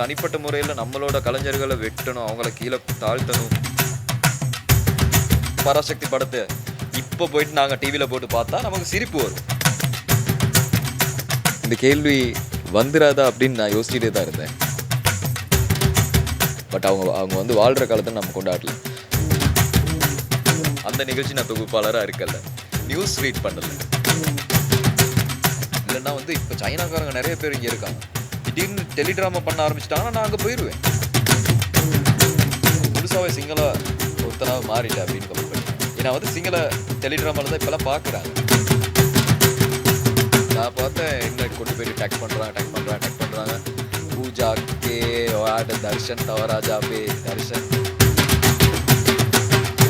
தனிப்பட்ட முறையில் நம்மளோட கலைஞர்களை வெட்டணும், அவங்கள கீழே தாழ்த்தணும். பராசக்தி படத்தை இப்போ போயிட்டு நாங்கள் டிவியில் போட்டு பார்த்தா நமக்கு சிரிப்பு வரும். இந்த கேள்வி வந்துடாதா அப்படின்னு நான் யோசிச்சுட்டே தான் இருந்தேன். பட் அவங்க வந்து வாழ்கிற காலத்தை நம்ம கொண்டாடல. அந்த நிகழ்ச்சி நான் தொகுப்பாளராக இருக்கல, நியூஸ் ரீட் பண்ணல. இல்லைன்னா வந்து இப்போ சைனாக்காரங்க நிறைய பேர் இங்கே இருக்காங்க. திடீர்னு டெலிட்ராமா பண்ண ஆரம்பிச்சிட்டாங்கன்னா நான் அங்கே போயிடுவேன். முழுசாவே சிங்கள ஒருத்தனாக மாறிட்டேன் அப்படின்னு கம்மி பண்ணி. ஏன்னா வந்து சிங்கள டெலிட்ராமாவில் தான் இப்போல்லாம் பார்க்குறாங்க. நான் பார்த்தேன், என்ன கொண்டு போயிட்டு டேக் பண்ணுறாங்க. பூஜா கே தர்ஷன் தவராஜா பே தர்ஷன்.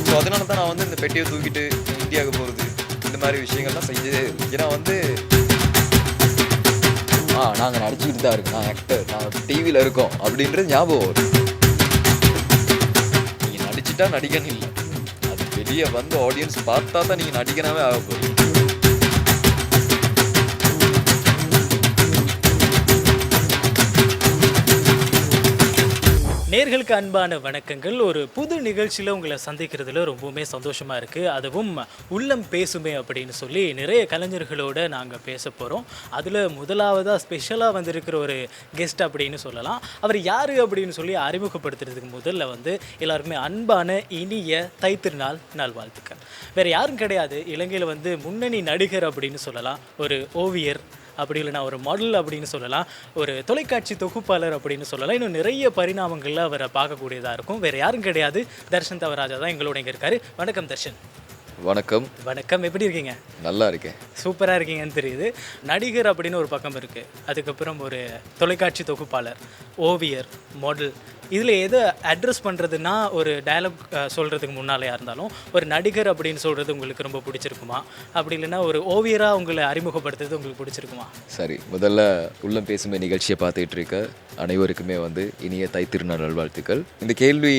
ஸோ அதனால தான் நான் வந்து இந்த பெட்டியை தூக்கிட்டு இந்தியாவுக்கு போகிறது, இந்த மாதிரி விஷயங்கள்லாம் செஞ்சதே. ஏன்னா வந்து நாங்கள் நடிச்சுக்கிட்டு தான் இருக்கோம், நான் ஆக்டர், நான் டிவியில் இருக்கோம் அப்படின்றது ஞாபகம் வரும். நீங்கள் நடிச்சுட்டா நடிக்கணும் இல்லை, அது வெளியே வந்து ஆடியன்ஸ் பார்த்தா தான் நீங்கள் நடிக்கனாவே ஆக போகிறீங்க. நேர்களுக்கு அன்பான வணக்கங்கள். ஒரு புது நிகழ்ச்சியில் உங்களை சந்திக்கிறதுல ரொம்பவுமே சந்தோஷமாக இருக்குது. அதுவும் உள்ளம் பேசுமே அப்படின்னு சொல்லி நிறைய கலைஞர்களோடு நாங்கள் பேச போகிறோம். அதில் முதலாவதாக ஸ்பெஷலாக வந்திருக்கிற ஒரு கெஸ்ட் அப்படின்னு சொல்லலாம். அவர் யார் அப்படின்னு சொல்லி அறிமுகப்படுத்துறதுக்கு முதல்ல வந்து எல்லாருக்குமே அன்பான இனிய தைத்திருநாள் நல்வாழ்த்துக்கள். வேறு யாரும் கிடையாது, இலங்கையில் வந்து முன்னணி நடிகர் அப்படின்னு சொல்லலாம், ஒரு ஓவியர் அப்படி இல்லைனா ஒரு மாடல் அப்படின்னு சொல்லலாம், ஒரு தொலைக்காட்சி தொகுப்பாளர் அப்படின்னு சொல்லலாம். இன்னும் நிறைய பரிணாமங்களில் அவரை பார்க்கக்கூடியதாக இருக்கும். வேறு யாரும் கிடையாது, தர்ஷன் தவராஜா தான் எங்களோட இங்கே இருக்காரு. வணக்கம் தர்ஷன். வணக்கம். வணக்கம், எப்படி இருக்கீங்க? நல்லா இருக்கேன். சூப்பராக இருக்கீங்கன்னு தெரியுது. நடிகர் அப்படின்னு ஒரு பக்கம் இருக்குது, அதுக்கப்புறம் ஒரு தொலைக்காட்சி தொகுப்பாளர், ஓவியர், மாடல். இதில் எதை அட்ரஸ் பண்ணுறதுன்னா, ஒரு டயலாக் சொல்கிறதுக்கு முன்னாலேயா இருந்தாலும் ஒரு நடிகர் அப்படின்னு சொல்கிறது உங்களுக்கு ரொம்ப பிடிச்சிருக்குமா, அப்படி இல்லைன்னா ஒரு ஓவியராக உங்களை அறிமுகப்படுத்துறது உங்களுக்கு பிடிச்சிருக்குமா? சரி, முதல்ல உள்ளம் பேசுமே நிகழ்ச்சியை பார்த்துட்டு இருக்க அனைவருக்குமே வந்து இனிய தைத்திருநாள் நல்வாழ்த்துக்கள். இந்த கேள்வி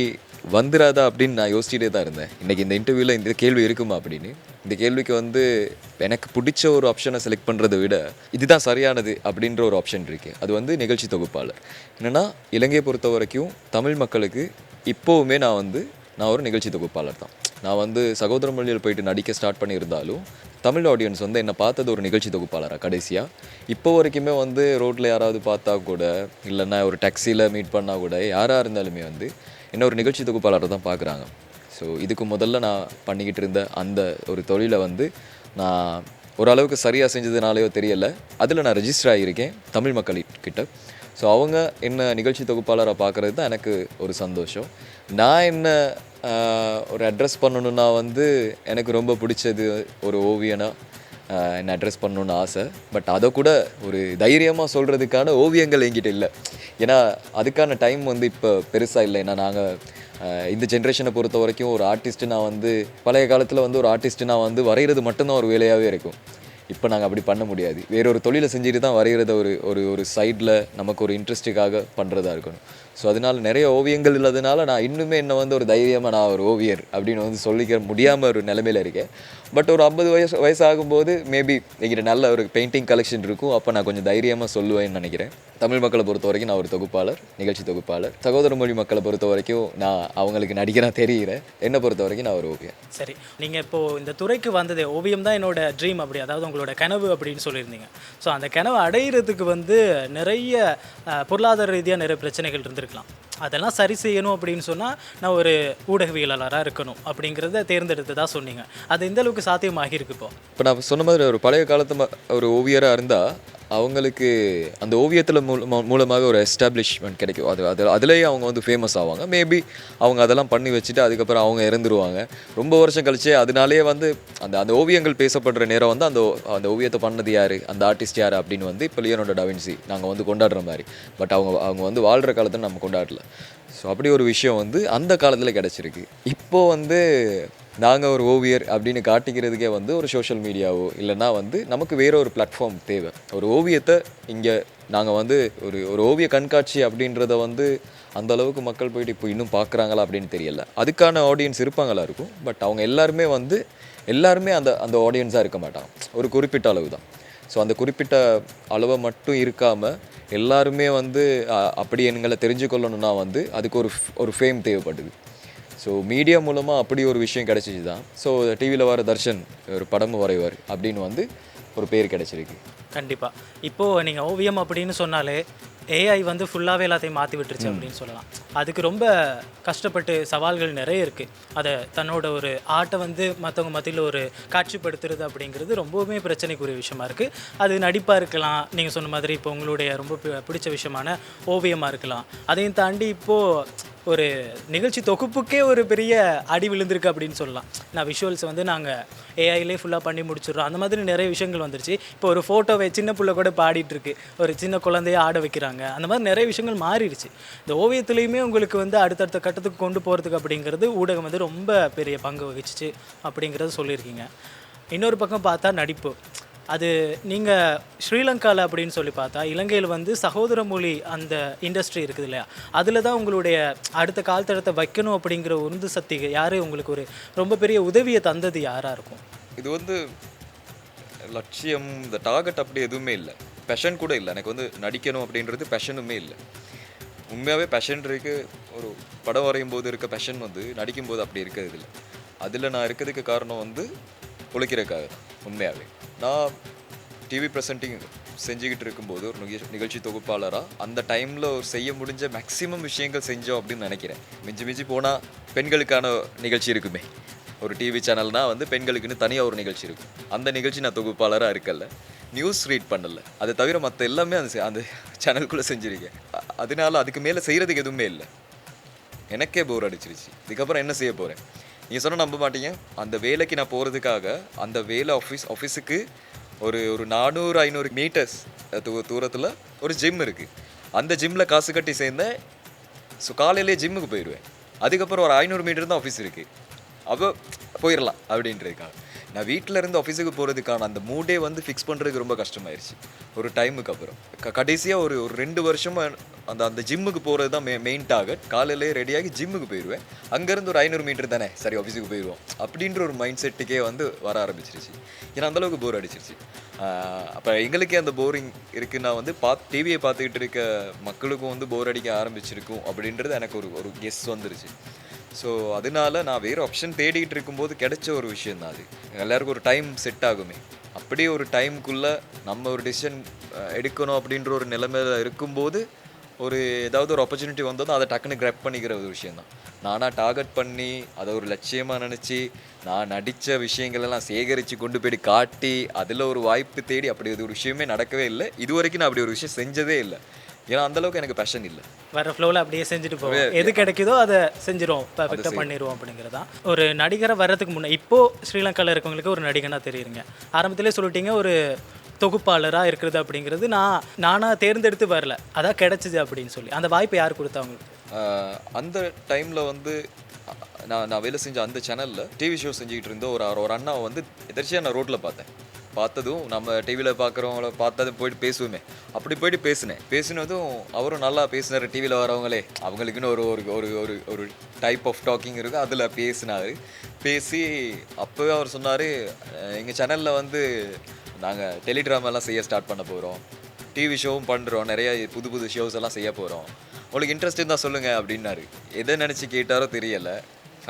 வந்துடாதா அப்படின்னு நான் யோசிச்சுட்டே தான் இருந்தேன். இன்றைக்கி இந்த இன்டர்வியூவில் இந்த கேள்வி இருக்குமா அப்படின்னு. இந்த கேள்விக்கு வந்து எனக்கு பிடிச்ச ஒரு ஆப்ஷனை செலக்ட் பண்ணுறதை விட இதுதான் சரியானது அப்படின்ற ஒரு ஆப்ஷன் இருக்குது. அது வந்து நிகழ்ச்சி தொகுப்பாளர். என்னென்னா, இலங்கையை பொறுத்த வரைக்கும் தமிழ் மக்களுக்கு இப்போவுமே நான் ஒரு நிகழ்ச்சி தொகுப்பாளர் தான். நான் வந்து சகோதர மொழியில் போயிட்டு நடிக்க ஸ்டார்ட் பண்ணியிருந்தாலும் தமிழ் ஆடியன்ஸ் வந்து என்னை பார்த்தது ஒரு நிகழ்ச்சி தொகுப்பாளராக. கடைசியாக இப்போ வரைக்குமே வந்து ரோட்டில் யாராவது பார்த்தா கூட, இல்லைன்னா ஒரு டாக்ஸியில் மீட் பண்ணால் கூட, யாராக இருந்தாலுமே வந்து என்ன ஒரு நிகழ்ச்சி தொகுப்பாளரை தான் பார்க்குறாங்க. ஸோ இதுக்கு முதல்ல நான் பண்ணிக்கிட்டு இருந்த அந்த ஒரு தொழிலை வந்து நான் ஓரளவுக்கு சரியாக செஞ்சதுனாலையோ தெரியலை, அதில் நான் ரெஜிஸ்டர் ஆகியிருக்கேன் தமிழ் மக்கள்கிட்ட. ஸோ அவங்க என்ன நிகழ்ச்சி தொகுப்பாளராக பார்க்குறது தான் எனக்கு ஒரு சந்தோஷம். நான் என்ன ஒரு அட்ரஸ் பண்ணணுன்னா வந்து எனக்கு ரொம்ப பிடிச்சது ஒரு ஓவியனாக என்னை அட்ரஸ் பண்ணணுன்னு ஆசை. பட் அதை கூட ஒரு தைரியமாக சொல்கிறதுக்கான ஓவியங்கள் என்கிட்ட இல்லை. ஏன்னா அதுக்கான டைம் வந்து இப்போ பெருசாக இல்லை. ஏன்னா நாங்கள் இந்த ஜென்ரேஷனை பொறுத்த வரைக்கும் ஒரு ஆர்டிஸ்ட்டு, நான் வந்து பழைய காலத்தில் வந்து ஒரு ஆர்டிஸ்ட்டு நான் வந்து வரைகிறது மட்டும்தான் ஒரு வேலையாகவே இருக்கும். இப்போ நாங்கள் அப்படி பண்ண முடியாது. வேறொரு தொழிலை செஞ்சுட்டு தான் வரைகிறத ஒரு சைடில் நமக்கு ஒரு இன்ட்ரெஸ்ட்டுக்காக பண்ணுறதா இருக்கணும். ஸோ அதனால் நிறைய ஓவியங்கள் இல்லாதனால நான் இன்னுமே என்னை வந்து ஒரு தைரியமாக நான் ஒரு ஓவியர் அப்படின்னு வந்து சொல்லிக்க முடியாமல் ஒரு நிலைமையில் இருக்கேன். பட் ஒரு 50 வயசு ஆகும்போது மேபி எங்கிட்ட நல்ல ஒரு பெயிண்டிங் கலெக்ஷன் இருக்கும். அப்போ நான் கொஞ்சம் தைரியமாக சொல்லுவேன்னு நினைக்கிறேன். தமிழ் மக்களை பொறுத்த வரைக்கும் நான் ஒரு தொகுப்பாளர், நிகழ்ச்சி தொகுப்பாளர். சகோதர மொழி மக்களை பொறுத்த வரைக்கும் நான் அவங்களுக்கு நடிக்கிறேன் தெரிகிறேன். என்னை பொறுத்த வரைக்கும் நான் ஒரு ஓவியர். சரி, நீங்கள் இப்போது இந்த துறைக்கு வந்ததே ஓவியம் தான் என்னோட ட்ரீம் அப்படி, அதாவது உங்களோட கனவு அப்படின்னு சொல்லியிருந்தீங்க. ஸோ அந்த கனவு அடையிறதுக்கு வந்து நிறைய பொருளாதார ரீதியாக நிறைய பிரச்சனைகள் இருந்திருக்கலாம். அதெல்லாம் சரி செய்யணும் அப்படின்னு சொன்னால் நான் ஒரு ஊடகவியலாளராக இருக்கணும் அப்படிங்கிறத தேர்ந்தெடுத்து தான் சொன்னீங்க. அது எந்த அளவுக்கு சாத்தியமாகிருக்கு? இப்போ நான் சொன்ன மாதிரி ஒரு பழைய காலத்து ஒரு ஓவியராக இருந்தால் அவங்களுக்கு அந்த ஓவியத்தில் மூலமாக ஒரு எஸ்டாப்ளிஷ்மெண்ட் கிடைக்கும். அதுலேயே அவங்க வந்து ஃபேமஸ் ஆவாங்க. மேபி அவங்க அதெல்லாம் பண்ணி வச்சுட்டு அதுக்கப்புறம் அவங்க இறந்துருவாங்க. ரொம்ப வருஷம் கழிச்சு அதனாலேயே வந்து அந்த ஓவியங்கள் பேசப்படுற நேரம் வந்து அந்த ஓவியத்தை பண்ணது யார், அந்த ஆர்டிஸ்ட் யார் அப்படின்னு வந்து இப்போ லியோனார்டோ டா வின்சி நாங்கள் வந்து கொண்டாடுற மாதிரி. பட் அவங்க வந்து வாழ்கிற காலத்தில் நம்ம கொண்டாடல. ஸோ அப்படி ஒரு விஷயம் வந்து அந்த காலத்தில் கிடச்சிருக்கு. இப்போது வந்து நாங்கள் ஒரு ஓவியர் அப்படின்னு காட்டிக்கிறதுக்கே வந்து ஒரு சோஷியல் மீடியாவோ இல்லைன்னா வந்து நமக்கு வேற ஒரு பிளாட்ஃபார்ம் தேவை. ஒரு ஓவியத்தை இங்கே நாங்கள் வந்து ஒரு ஓவிய கண்காட்சி அப்படின்றத வந்து அந்த அளவுக்கு மக்கள் போயிட்டு இப்போ இன்னும் பார்க்குறாங்களா அப்படின்னு தெரியல. அதுக்கான ஆடியன்ஸ் இருப்பாங்களா இருக்கும். பட் அவங்க எல்லாருமே அந்த ஆடியன்ஸாக இருக்க மாட்டாங்க. ஒரு குறிப்பிட்ட அளவு தான். ஸோ அந்த குறிப்பிட்ட அளவை மட்டும் இருக்காமல் எல்லாருமே வந்து அப்படி எங்களை தெரிஞ்சுக்கொள்ளணும்னா வந்து அதுக்கு ஒரு ஃபேம் தேவைப்படுது. ஸோ மீடியா மூலமாக அப்படி ஒரு விஷயம் கிடச்சிச்சு தான். ஸோ டிவியில் வர தர்ஷன் ஒரு படமும் வரைவார் அப்படின்னு வந்து ஒரு பேர் கிடச்சிருக்கு. கண்டிப்பாக. இப்போது நீங்கள் ஓவியம் அப்படின்னு சொன்னாலே ஏஐ வந்து ஃபுல்லாகவே எல்லாத்தையும் மாற்றி விட்டுருச்சு அப்படின்னு சொல்லலாம். அதுக்கு ரொம்ப கஷ்டப்பட்டு சவால்கள் நிறைய இருக்குது. அதை தன்னோட ஒரு ஆர்ட்டை வந்து மற்றவங்க மத்தியில் ஒரு காட்சிப்படுத்துறது அப்படிங்கிறது ரொம்பவுமே பிரச்சனைக்குரிய விஷயமா இருக்குது. அது நடிப்பாக இருக்கலாம், நீங்கள் சொன்ன மாதிரி இப்போ உங்களுடைய ரொம்ப பிடிச்ச விஷயமான ஓவியமாக இருக்கலாம். அதையும் தாண்டி இப்போது ஒரு நிகழ்ச்சி தொகுப்புக்கே ஒரு பெரிய அடி விழுந்திருக்கு அப்படின்னு சொல்லலாம். நான் விஷுவல்ஸ் வந்து நாங்கள் ஏஐலே ஃபுல்லாக பண்ணி முடிச்சிடுறோம், அந்த மாதிரி நிறைய விஷயங்கள் வந்துருச்சு. இப்போ ஒரு ஃபோட்டோவை சின்ன பிள்ளை கூட பாடிட்டுருக்கு, ஒரு சின்ன குழந்தைய ஆட வைக்கிறாங்க, அந்த மாதிரி நிறைய விஷயங்கள் மாறிடுச்சு. இந்த ஓவியத்துலேயுமே உங்களுக்கு வந்து அடுத்தடுத்த கட்டத்துக்கு கொண்டு போகிறதுக்கு அப்படிங்கிறது ஊடகம் வந்து ரொம்ப பெரிய பங்கு வகிச்சிச்சு அப்படிங்கிறத சொல்லியிருக்கீங்க. இன்னொரு பக்கம் பார்த்தா நடிப்பு, அது நீங்கள் ஸ்ரீலங்காவில் அப்படின்னு சொல்லி பார்த்தா இலங்கையில் வந்து சகோதர மொழி அந்த இண்டஸ்ட்ரி இருக்குது இல்லையா, அதில் தான் உங்களுடைய அடுத்த கால் தடத்தை வைக்கணும் அப்படிங்கிற உந்து சக்தி யார் உங்களுக்கு ஒரு ரொம்ப பெரிய உதவியை தந்தது யாராக இருக்கும்? இது வந்து லட்சியம், இந்த டார்கெட் அப்படி எதுவுமே இல்லை, பேஷன் கூட இல்லை. எனக்கு வந்து நடிக்கணும் அப்படின்றது பேஷனுமே இல்லை. உண்மையாகவே பேஷன் இருக்குது. ஒரு படம் வரையும் போது இருக்க பேஷன் வந்து நடிக்கும்போது அப்படி இருக்கிறது இல்லை. அதில் நான் இருக்கிறதுக்கு காரணம் வந்து உழைக்கிறதுக்காக தான். உண்மையாகவே நான் டிவி ப்ரெசென்டிங் செஞ்சுக்கிட்டு இருக்கும்போது ஒரு நிகழ்ச்சி தொகுப்பாளராக அந்த டைமில் ஒரு செய்ய முடிஞ்ச மேக்ஸிமம் விஷயங்கள் செஞ்சோம் அப்படின்னு நினைக்கிறேன். மிஞ்சி போனால் பெண்களுக்கான நிகழ்ச்சி இருக்குமே, ஒரு டிவி சேனல்னால் வந்து பெண்களுக்குன்னு தனியாக ஒரு நிகழ்ச்சி இருக்கும். அந்த நிகழ்ச்சி நான் தொகுப்பாளராக இருக்கல, நியூஸ் ரீட் பண்ணல, அதை தவிர மற்ற எல்லாமே அந்த சேனலுக்குள்ளே செஞ்சுருக்கேன். அதனால அதுக்கு மேலே செய்கிறதுக்கு எதுவுமே இல்லை. எனக்கே போர் அடிச்சிருச்சு. இதுக்கப்புறம் என்ன செய்ய போகிறேன்? நீங்கள் சொன்னால் நம்ப மாட்டீங்க, அந்த வேலைக்கு நான் போகிறதுக்காக அந்த வேலை ஆஃபீஸுக்கு ஒரு 400-500 மீட்டர்ஸ் தூரத்தில் ஒரு ஜிம் இருக்குது. அந்த ஜிம்மில் காசு கட்டி சேர்ந்தேன். ஸோ காலையிலே ஜிம்முக்கு போயிடுவேன். அதுக்கப்புறம் ஒரு 500 மீட்டர் தான் ஆஃபீஸ் இருக்குது. அப்போ போயிடலாம் அப்படின்றதுக்காக நான் வீட்டில் இருந்து ஆஃபீஸுக்கு போகிறதுக்கான அந்த மூடே வந்து ஃபிக்ஸ் பண்ணுறதுக்கு ரொம்ப கஷ்டமாயிருச்சு ஒரு டைமுக்கு அப்புறம். கடைசியாக ஒரு 2 வருஷமாக அந்த ஜிம்முக்கு போகிறது தான் மெயின் டார்கெட். காலையிலே ரெடியாகி ஜிம்முக்கு போயிடுவேன். அங்கேருந்து ஒரு 500 மீட்டர் தானே, சரி ஆஃபீஸுக்கு போயிடுவோம் அப்படின்ற ஒரு மைண்ட் செட்டுக்கே வந்து வர ஆரம்பிச்சிருச்சு. ஏன்னா அந்தளவுக்கு போர் அடிச்சிருச்சு. அப்போ எங்களுக்கே அந்த போரிங் இருக்குன்னா வந்து டிவியை பார்த்துக்கிட்டு இருக்க மக்களுக்கும் வந்து போர் அடிக்க ஆரம்பிச்சிருக்கும் அப்படின்றது எனக்கு ஒரு கெஸ் வந்துருச்சு. ஸோ அதனால நான் வேறு ஆப்ஷன் தேடிக்கிட்டு இருக்கும்போது கிடைச்ச ஒரு விஷயம் தான் அது. எல்லாருக்கும் ஒரு டைம் செட் ஆகுமே, அப்படியே ஒரு டைமுக்குள்ளே நம்ம ஒரு டெசிஷன் எடுக்கணும் அப்படின்ற ஒரு நிலைமையில் இருக்கும்போது ஒரு ஏதாவது ஒரு ஆப்பர்ச்சுனிட்டி வந்ததும் அதை டக்குன்னு கிராப் பண்ணிக்கிற ஒரு விஷயந்தான். நானாக டார்கெட் பண்ணி அதை ஒரு லட்சியமாக நினச்சி நான் நடித்த விஷயங்களெல்லாம் சேகரித்து கொண்டு போய் காட்டி அதில் ஒரு வாய்ப்பு தேடி அப்படி ஒரு விஷயமே நடக்கவே இல்லை. இது வரைக்கும் நான் அப்படி ஒரு விஷயம் செஞ்சதே இல்லை. ஏன்னா அந்தளவுக்கு எனக்கு பேஷன் இல்லை. வர ஃப்ளோவில் அப்படியே செஞ்சுட்டு போவோம், எது கிடைக்குதோ அதை செஞ்சிடும், பர்ஃபெக்டாக பண்ணிடுவோம் அப்படிங்கிறதா. ஒரு நடிகரை வர்றதுக்கு முன்னே இப்போது ஸ்ரீலங்காவில் இருக்கவங்களுக்கு ஒரு நடிகனாக தெரியுங்க. ஆரம்பத்திலே சொல்லிட்டீங்க ஒரு தொகுப்பாளராக இருக்கிறது அப்படிங்கிறது நானாக தேர்ந்தெடுத்து வரல, அதான் கிடைச்சிது அப்படின்னு சொல்லி. அந்த வாய்ப்பை யார் கொடுத்தவங்களுக்கு? அந்த டைமில் வந்து நான் வேலை செஞ்ச அந்த சேனலில் டிவி ஷோ செஞ்சுக்கிட்டு இருந்த ஒரு அண்ணாவை வந்து எதிர்ச்சியாக நான் ரோட்டில் பார்த்ததும் நம்ம டிவியில் பார்க்குறவங்கள பார்த்தது போயிட்டு பேசுவோமே, அப்படி போயிட்டு பேசினதும் அவரும் நல்லா பேசினார். டிவியில் வரவங்களே அவங்களுக்குன்னு ஒரு ஒரு ஒரு ஒரு டைப் ஆஃப் டாக்கிங் இருக்கும், அதில் பேசி அப்போவே அவர் சொன்னார், எங்கள் சேனலில் வந்து நாங்கள் டெலிட்ராமெல்லாம் செய்ய ஸ்டார்ட் பண்ண போகிறோம், டிவி ஷோவும் பண்ணுறோம், நிறைய புது ஷோஸ் எல்லாம் செய்ய போகிறோம், உங்களுக்கு இன்ட்ரெஸ்ட் இருந்தால் சொல்லுங்கள் அப்படின்னாரு. எதை நினச்சி கேட்டாரோ தெரியலை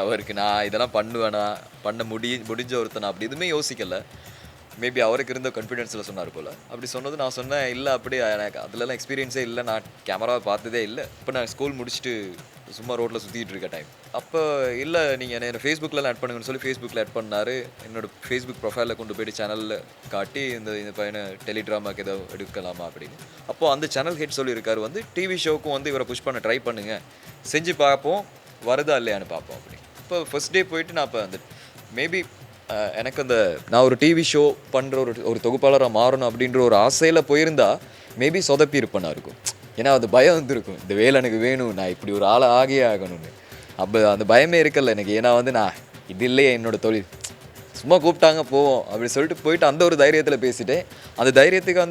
அவருக்கு. நான் இதெல்லாம் பண்ண முடிஞ்ச ஒருத்தனை அப்படி எதுவுமே யோசிக்கலை. மேபி அவருக்கு இருந்த கான்ஃபிடென்ஸில் சொன்னார் போல். அப்படி சொன்னது நான் சொன்னேன், இல்லை அப்படி எனக்கு அதிலலாம் எக்ஸ்பீரியன்ஸே இல்லை, நான் கேமராவை பார்த்ததே இல்லை. இப்போ நான் ஸ்கூல் முடிச்சுட்டு சும்மா ரோட்டில் சுற்றிட்டு இருக்க டைம். அப்போ இல்லை நீங்கள் என்ன ஃபேஸ்புக்கில் ஆட் பண்ணுங்கன்னு சொல்லி ஃபேஸ்புக்கில் ஆட் பண்ணார். என்னோடய ஃபேஸ்புக் ப்ரொஃபைலில் கொண்டு போய்ட்டு சேனலில் காட்டி இந்த பையனை டெலிட்ராமாக்கு ஏதோ எடுக்கலாமா அப்படின்னு. அப்போது அந்த சேனல் ஹெட் சொல்லியிருக்காரு வந்து டிவி ஷோவுக்கும் வந்து இவரை புஷ் பண்ண ட்ரை பண்ணுங்கள், செஞ்சு பார்ப்போம், வருதா இல்லையான்னு பார்ப்போம் அப்படி. இப்போ ஃபர்ஸ்ட் டே போயிட்டு நான் இப்போ அந்த மேபி எனக்கு நான் ஒரு டிவி ஷோ பண்ணுற ஒரு தொகுப்பாளராக மாறணும் அப்படின்ற ஒரு ஆசையில் போயிருந்தா மேபி சொதப்பி இருப்பேனா இருக்கும். ஏன்னா அது பயம் வந்துருக்கும், இந்த வேலை எனக்கு வேணும், நான் இப்படி ஒரு ஆளை ஆகியே ஆகணும்னு. அப்போ அந்த பயமே இருக்கல எனக்கு. ஏன்னா வந்து நான் இது இல்லையே என்னோடய தொழில், சும்மா கூப்பிட்டாங்க போவோம் அப்படி சொல்லிட்டு போயிட்டு அந்த ஒரு தைரியத்தில் பேசிட்டேன். அந்த தைரியத்துக்கு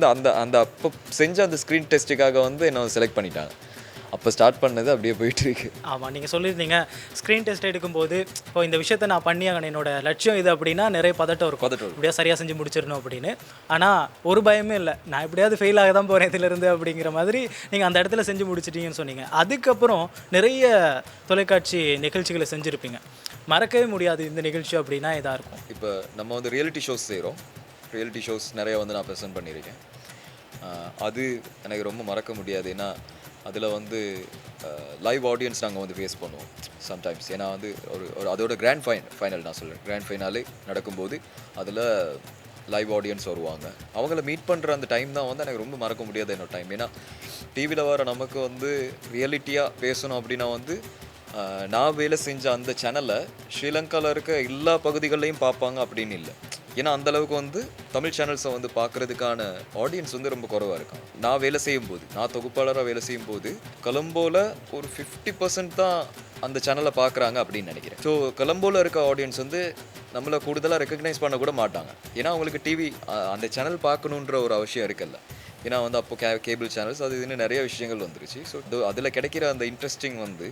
அந்த அப்போ செஞ்ச அந்த ஸ்க்ரீன் டெஸ்ட்டுக்காக வந்து என்னை செலக்ட் பண்ணிட்டாங்க. அப்போ ஸ்டார்ட் பண்ணது அப்படியே போயிட்டுருக்கு. ஆமாம், நீங்கள் சொல்லியிருந்தீங்க ஸ்க்ரீன் டெஸ்ட் எடுக்கும்போது இப்போ இந்த விஷயத்தை நான் பண்ணி ஆகணும், என்னோட லட்சியம் இது அப்படின்னா நிறைய பதட்டம் இருக்கும், இப்படியா சரியாக செஞ்சு முடிச்சிடணும் அப்படின்னு. ஆனால் ஒரு பயமே இல்லை, நான் எப்படியாவது ஃபெயில் ஆக தான் போகிறேன் இதிலிருந்து அப்படிங்கிற மாதிரி நீங்கள் அந்த இடத்துல செஞ்சு முடிச்சிட்டீங்கன்னு சொன்னீங்க. அதுக்கப்புறம் நிறைய தொலைக்காட்சி நிகழ்ச்சிகளை செஞ்சுருப்பீங்க, மறக்கவே முடியாது இந்த நிகழ்ச்சி அப்படின்னா இதாக இருக்கும். இப்போ நம்ம வந்து ரியாலிட்டி ஷோஸ் செய்கிறோம், ரியாலிட்டி ஷோஸ் நிறைய வந்து நான் ப்ரெசென்ட் பண்ணியிருக்கேன். அது எனக்கு ரொம்ப மறக்க முடியாது. ஏன்னா அதில் வந்து லைவ் ஆடியன்ஸ் நாங்கள் வந்து ஃபேஸ் பண்ணுவோம் சம்டைம்ஸ். ஏன்னா வந்து ஒரு அதோட கிராண்ட் ஃபைனல் நான் சொல்கிறேன், கிராண்ட் ஃபைனாலே நடக்கும்போது அதில் லைவ் ஆடியன்ஸ் வருவாங்க. அவங்கள மீட் பண்ணுற அந்த டைம் தான் வந்து எனக்கு ரொம்ப மறக்க முடியாத என்னோட டைம். ஏன்னா டிவியில் வர நமக்கு வந்து ரியாலிட்டியாக பேசணும் அப்படின்னா வந்து நான் வேலை செஞ்ச அந்த சேனலை ஸ்ரீலங்காவில் இருக்க எல்லா பகுதிகள்லையும் பார்ப்பாங்க அப்படின்னு இல்லை. ஏன்னா அந்தளவுக்கு வந்து தமிழ் சேனல்ஸை வந்து பார்க்குறதுக்கான ஆடியன்ஸ் வந்து ரொம்ப குறைவாக இருக்கும். நான் வேலை செய்யும்போது, நான் தொகுப்பாளராக வேலை செய்யும்போது கொலம்போவில் ஒரு 50% தான் அந்த சேனலை பார்க்குறாங்க அப்படின்னு நினைக்கிறேன். ஸோ கொலம்போவில் இருக்க ஆடியன்ஸ் வந்து நம்மளை கூடுதலாக ரெக்கக்னைஸ் பண்ண கூட மாட்டாங்க. ஏன்னா அவங்களுக்கு டிவி அந்த சேனல் பார்க்கணுன்ற ஒரு அவசியம் இருக்குல்ல. ஏன்னா வந்து அப்போ கேபிள் சேனல்ஸ் அது இதுன்னு நிறைய விஷயங்கள் வந்துருச்சு. ஸோ அதில் கிடைக்கிற அந்த இன்ட்ரெஸ்டிங் வந்து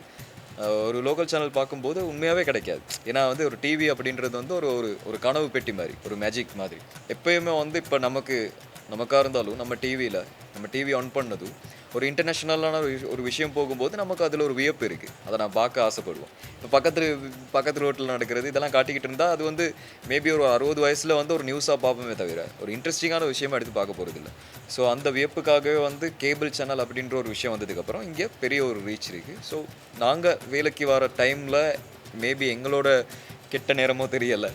ஒரு லோக்கல் சேனல் பார்க்கும்போது உண்மையாகவே கிடைக்காது. ஏன்னா வந்து ஒரு டிவி அப்படின்றது வந்து ஒரு ஒரு கனவு பெட்டி மாதிரி, ஒரு மேஜிக் மாதிரி. எப்போயுமே வந்து இப்போ நமக்காக இருந்தாலும் நம்ம டிவி ஆன் பண்ணதும் ஒரு இன்டர்நேஷ்னலான ஒரு விஷயம் போகும்போது நமக்கு அதில் ஒரு வியப்பு இருக்குது, அதை நான் பார்க்க ஆசைப்படுவோம். இப்போ பக்கத்து ரோட்டில் நடக்கிறது இதெல்லாம் காட்டிக்கிட்டு இருந்தால் அது வந்து மேபி ஒரு 60 வயசில் வந்து ஒரு நியூஸாக பார்ப்போமே தவிர ஒரு இன்ட்ரெஸ்டிங்கான விஷயமா எடுத்து பார்க்க போகிறதில்ல. ஸோ அந்த வியப்புக்காகவே வந்து கேபிள் சேனல் அப்படின்ற ஒரு விஷயம் வந்ததுக்கப்புறம் இங்கே பெரிய ஒரு ரீச் இருக்குது. ஸோ நாங்கள் வேலைக்கு வர டைமில் மேபி எங்களோட கெட்ட நேரமோ தெரியலை,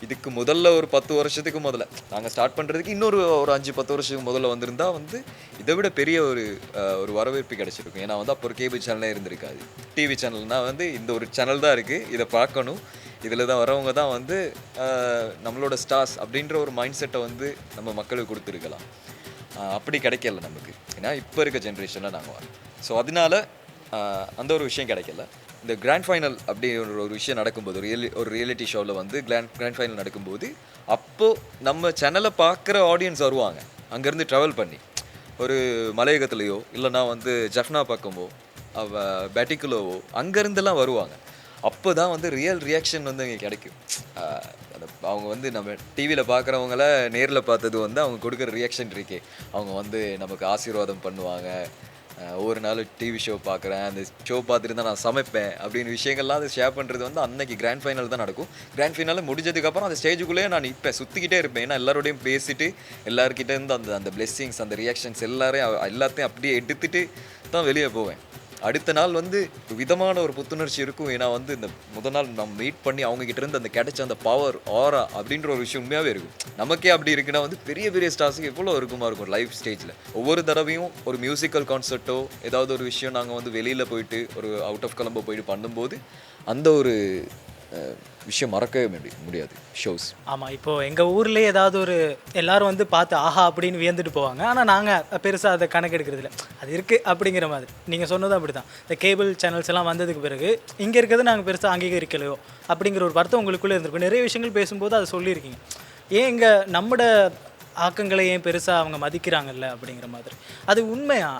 இதுக்கு முதல்ல ஒரு 10 வருஷத்துக்கு முதல்ல நாங்கள் ஸ்டார்ட் பண்ணுறதுக்கு இன்னொரு 5-10 வருஷத்துக்கு முதல்ல வந்திருந்தால் வந்து இதை விட பெரிய ஒரு வரவேற்பு கிடச்சிருக்கும். ஏன்னா வந்து அப்போ ஒரு கேபிள் சேனலே இருந்திருக்காது. டிவி சேனல்னால் வந்து இந்த ஒரு சேனல் தான் இருக்குது, இதை பார்க்கணும், இதில் தான் வரவங்க தான் வந்து நம்மளோட ஸ்டார்ஸ் அப்படின்ற ஒரு மைண்ட் செட்டை வந்து நம்ம மக்களுக்கு கொடுத்துருக்கலாம். அப்படி கிடைக்கல நமக்கு, ஏன்னா இப்போ இருக்க ஜென்ரேஷனில் நாங்கள் வரோம். ஸோ அதனால அந்த ஒரு விஷயம் கிடைக்கல. இந்த கிராண்ட் ஃபைனல் அப்படி ஒரு விஷயம் நடக்கும்போது ஒரு ரியாலிட்டி ஷோவில் வந்து கிராண்ட் ஃபைனல் நடக்கும்போது அப்போது நம்ம சேனலை பார்க்குற ஆடியன்ஸ் வருவாங்க அங்கேருந்து ட்ராவல் பண்ணி ஒரு மலையகத்துலேயோ இல்லைனா வந்து ஜஃப்னா பக்கமோ பேட்டிக்குலோவோ அங்கேருந்துலாம் வருவாங்க. அப்போ தான் வந்து ரியல் ரியாக்ஷன் வந்து இங்கே கிடைக்கும். அவங்க வந்து நம்ம டிவியில் பார்க்குறவங்கள நேரில் பார்த்தது வந்து அவங்க கொடுக்குற ரியாக்ஷன் இருக்கே, அவங்க வந்து நமக்கு ஆசீர்வாதம் பண்ணுவாங்க, ஒவ்வொரு நாள் டிவி ஷோ பார்க்குறேன், அந்த ஷோ பார்த்துட்டு தான் நான் சமைப்பேன் அப்படின்னு விஷயங்கள்லாம் அதை ஷேர் பண்ணுறது வந்து அன்னைக்கு கிராண்ட் ஃபைனல் தான் நடக்கும். கிராண்ட் ஃபைனல் முடிஞ்சதுக்கப்புறம் அந்த ஸ்டேஜுக்குள்ளேயே நான் இப்போ சுற்றிக்கிட்டே இருப்பேன். ஏன்னா எல்லாரோடையும் பேசிட்டு எல்லாருக்கிட்டேருந்து அந்த பிளெஸ்ஸிங்ஸ் அந்த ரியாக்ஷன்ஸ் எல்லாத்தையும் அப்படியே எடுத்துகிட்டு தான் வெளியே போவேன். அடுத்த நாள் வந்து விதமான ஒரு புத்துணர்ச்சி இருக்கும். ஏன்னா வந்து இந்த முதல் நாள் நம்ம மீட் பண்ணி அவங்ககிட்ட இருந்து அந்த கிடைச்ச அந்த பவர் ஆரா அப்படின்ற ஒரு விஷயம் உண்மையாகவே இருக்கும். நமக்கே அப்படி இருக்குன்னா வந்து பெரிய பெரிய ஸ்டார்ஸுக்கு எவ்வளோ இருக்குமா லைவ் ஸ்டேஜில். ஒவ்வொரு தடவையும் ஒரு மியூசிக்கல் கான்சர்ட்டோ ஏதாவது ஒரு விஷயம் நாங்கள் வந்து வெளியில் போயிட்டு ஒரு அவுட் ஆஃப் கொலம்போ போயிட்டு பண்ணும்போது அந்த ஒரு விஷயம் மறக்கவே முடியாது ஷோஸ். ஆமாம், இப்போது எங்கள் ஊர்லேயே ஏதாவது ஒரு எல்லோரும் வந்து பார்த்து ஆஹா அப்படின்னு வியந்துட்டு போவாங்க. ஆனால் நாங்கள் பெருசாக அதை கணக்கெடுக்கிறது இல்லை, அது இருக்குது அப்படிங்கிற மாதிரி. நீங்கள் சொன்னதும் அப்படி தான். இந்த கேபிள் சேனல்ஸ் எல்லாம் வந்ததுக்கு பிறகு இங்கே இருக்கிறது நாங்கள் பெருசாக அங்கீகரிக்கலையோ அப்படிங்கிற ஒரு வருத்தம் உங்களுக்குள்ளே இருந்திருக்கும். நிறைய விஷயங்கள் பேசும்போது அதை சொல்லியிருக்கீங்க, ஏன் இங்கே நம்மட ஆக்கங்களை ஏன் பெருசாக அவங்க மதிக்கிறாங்கல்ல அப்படிங்கிற மாதிரி. அது உண்மையா?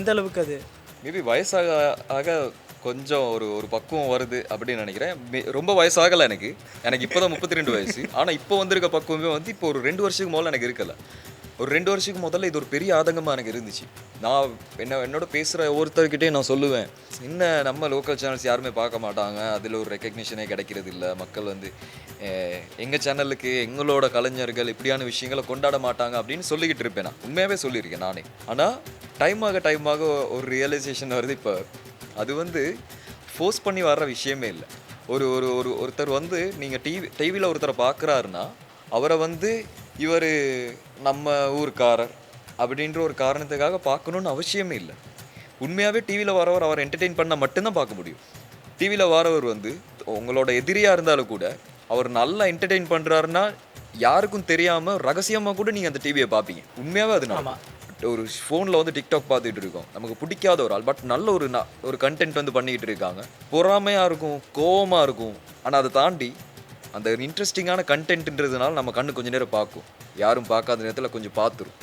எந்த அளவுக்கு அது மேபி வயசாக ஆக கொஞ்சம் ஒரு பக்குவம் வருது அப்படின்னு நினைக்கிறேன். ரொம்ப வயசாகலை எனக்கு இப்போ தான் 32 வயசு. ஆனால் இப்போ வந்திருக்க பக்குவமே வந்து இப்போ ஒரு 2 வருஷத்துக்கு முதல்ல எனக்கு இருக்கலை. ஒரு 2 வருஷத்துக்கு முதல்ல இது ஒரு பெரிய ஆதங்கமாக எனக்கு இருந்துச்சு. நான் என்னோட பேசுகிற ஒவ்வொருத்தர்கிட்டே நான் சொல்லுவேன், இன்னும் நம்ம லோக்கல் சேனல்ஸ் யாருமே பார்க்க மாட்டாங்க, அதில் ஒரு ரெக்கக்னிஷனே கிடைக்கிறது இல்லை, மக்கள் வந்து எங்கள் சேனலுக்கு எங்களோட கலைஞர்கள் இப்படியான விஷயங்களை கொண்டாட மாட்டாங்க அப்படின்னு சொல்லிக்கிட்டு இருப்பேன். நான் உண்மையாகவே சொல்லியிருக்கேன் நானே. ஆனால் டைம் ஆக ஒரு ரியலைசேஷன் வருது. இப்போ அது வந்து ஃபோர்ஸ் பண்ணி வர்ற விஷயமே இல்லை. ஒருத்தர் வந்து நீங்கள் டிவியில் ஒருத்தரை பார்க்குறாருன்னா அவரை வந்து இவர் நம்ம ஊர்க்காரர் அப்படின்ற ஒரு காரணத்துக்காக பார்க்கணுன்னு அவசியமே இல்லை. உண்மையாகவே டிவியில் வரவர் அவர் என்டர்டெயின் பண்ணால் மட்டும்தான் பார்க்க முடியும். டிவியில் வரவர் வந்து உங்களோட எதிரியாக இருந்தாலும் கூட அவர் நல்லா என்டர்டெயின் பண்ணுறாருன்னா யாருக்கும் தெரியாமல் ரகசியமாக கூட நீங்கள் அந்த டிவியை பார்ப்பீங்க. உண்மையாகவே அது நான் ஒரு ஃபோனில் வந்து டிக்டாக் பார்த்துட்டு இருக்கோம், நமக்கு பிடிக்காத ஒரு ஆள், பட் நல்ல ஒரு கண்டென்ட் வந்து பண்ணிக்கிட்டு இருக்காங்க, பொறாமையாக இருக்கும், கோவமாக இருக்கும். ஆனால் அதை தாண்டி அந்த இன்ட்ரெஸ்டிங்கான கண்டென்ட்ன்றதுனால நம்ம கண்ணு கொஞ்சம் நேரம் பார்க்கும், யாரும் பார்க்காத நேரத்தில் கொஞ்சம் பார்த்துரும்.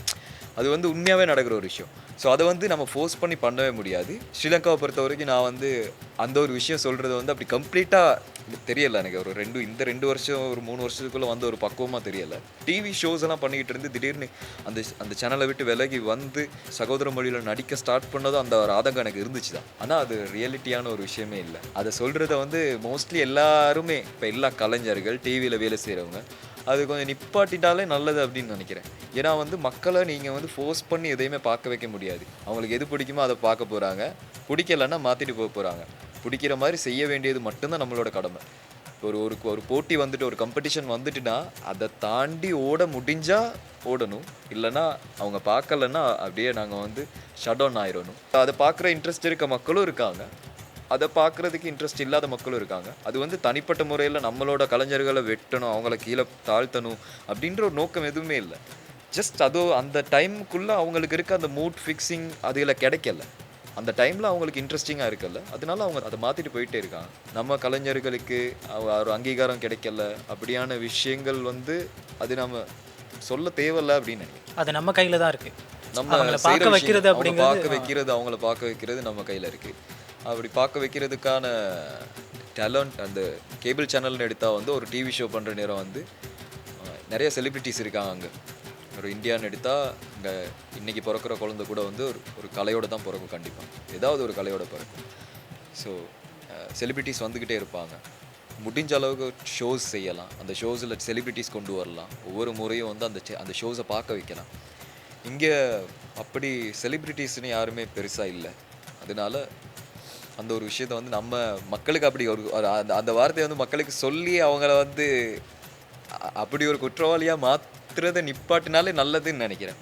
அது வந்து உண்மையாகவே நடக்கிற ஒரு விஷயம். ஸோ அதை வந்து நம்ம ஃபோர்ஸ் பண்ணி பண்ணவே முடியாது. ஸ்ரீலங்காவை பொறுத்த வரைக்கும் நான் வந்து அந்த ஒரு விஷயம் சொல்கிறது வந்து அப்படி கம்ப்ளீட்டாக தெரியலை எனக்கு. இந்த 2 வருஷம் ஒரு 3 வருஷத்துக்குள்ளே வந்து ஒரு பக்குவமாக தெரியலை. டிவி ஷோஸ் எல்லாம் பண்ணிக்கிட்டு இருந்து திடீர்னு அந்த சேனலை விட்டு விலகி வந்து சகோதர மொழியில் நடிக்க ஸ்டார்ட் பண்ணதும் அந்த ஒரு ஆதங்கம் எனக்கு இருந்துச்சு தான். ஆனால் அது ரியாலிட்டியான ஒரு விஷயமே இல்லை. அதை சொல்கிறத வந்து மோஸ்ட்லி எல்லாருமே இப்போ எல்லா கலைஞர்கள் டிவியில் வேலை செய்கிறவங்க அது கொஞ்சம் நிப்பாட்டிட்டாலே நல்லது அப்படின்னு நினைக்கிறேன். ஏன்னா வந்து மக்களை நீங்கள் வந்து ஃபோர்ஸ் பண்ணி எதையுமே பார்க்க வைக்க முடியாது. அவங்களுக்கு எது பிடிக்குமோ அதை பார்க்க போகிறாங்க, பிடிக்கலன்னா மாற்றிட்டு போக போகிறாங்க. பிடிக்கிற மாதிரி செய்ய வேண்டியது மட்டும்தான் நம்மளோட கடமை. ஒரு ஒரு ஒரு போட்டி வந்துட்டு ஒரு காம்படிஷன் வந்துட்டுனா அதை தாண்டி ஓட முடிஞ்சால் ஓடணும், இல்லைன்னா அவங்க பார்க்கலன்னா அப்படியே நாங்கள் வந்து ஷட் டவுன் ஆயிடணும். அதை பார்க்குற இன்ட்ரெஸ்ட் இருக்க மக்களும் இருக்காங்க, அதை பார்க்குறதுக்கு இன்ட்ரெஸ்ட் இல்லாத மக்களும் இருக்காங்க. அது வந்து தனிப்பட்ட முறையில் நம்மளோட கலைஞர்களை வெட்டணும், அவங்கள கீழே தாழ்த்தணும் அப்படின்ற ஒரு நோக்கம் எதுவுமே இல்லை. ஜஸ்ட் அந்த டைமுக்குள்ளே அவங்களுக்கு இருக்க அந்த மூட் ஃபிக்ஸிங் அதில் கிடைக்கல, அந்த டைமில் அவங்களுக்கு இன்ட்ரெஸ்டிங்காக இருக்கல, அதனால அவங்க அதை மாற்றிட்டு போயிட்டே இருக்காங்க. நம்ம கலைஞர்களுக்கு ஒரு அங்கீகாரம் கிடைக்கல அப்படியான விஷயங்கள் வந்து அது நம்ம சொல்ல தேவையில்லை அப்படின்னு நினைக்கிறேன். அது நம்ம கையில் தான் இருக்குது. நம்ம பார்க்க வைக்கிறது அவங்கள பார்க்க வைக்கிறது நம்ம கையில் இருக்குது. அப்படி பார்க்க வைக்கிறதுக்கான டேலண்ட் அந்த கேபிள் சேனல்னு எடுத்தால் வந்து ஒரு டிவி ஷோ பண்ணுற நேரம் வந்து நிறைய செலிப்ரிட்டிஸ் இருக்காங்க. அங்கே ஒரு இந்தியான்னு எடுத்தால் இங்கே இன்றைக்கி பிறக்கிற குழந்தை கூட வந்து ஒரு கலையோடு தான் பிறக்கும், கண்டிப்பாக ஏதாவது ஒரு கலையோட பிறக்கும். ஸோ செலிப்ரிட்டிஸ் வந்துக்கிட்டே இருப்பாங்க. முடிஞ்ச அளவுக்கு ஷோஸ் செய்யலாம், அந்த ஷோஸில் செலிப்ரிட்டிஸ் கொண்டு வரலாம், ஒவ்வொரு முறையும் வந்து அந்த ஷோஸை பார்க்க வைக்கலாம். இங்கே அப்படி செலிப்ரிட்டிஸ்னு யாருமே பெருசாக இல்லை. அதனால அந்த ஒரு விஷயத்தை வந்து நம்ம மக்களுக்கு அப்படி அந்த வார்த்தையை வந்து மக்களுக்கு சொல்லி அவங்கள வந்து அப்படி ஒரு குற்றவாளியாக மாற்றுறதை நிப்பாட்டினாலே நல்லதுன்னு நினைக்கிறேன்.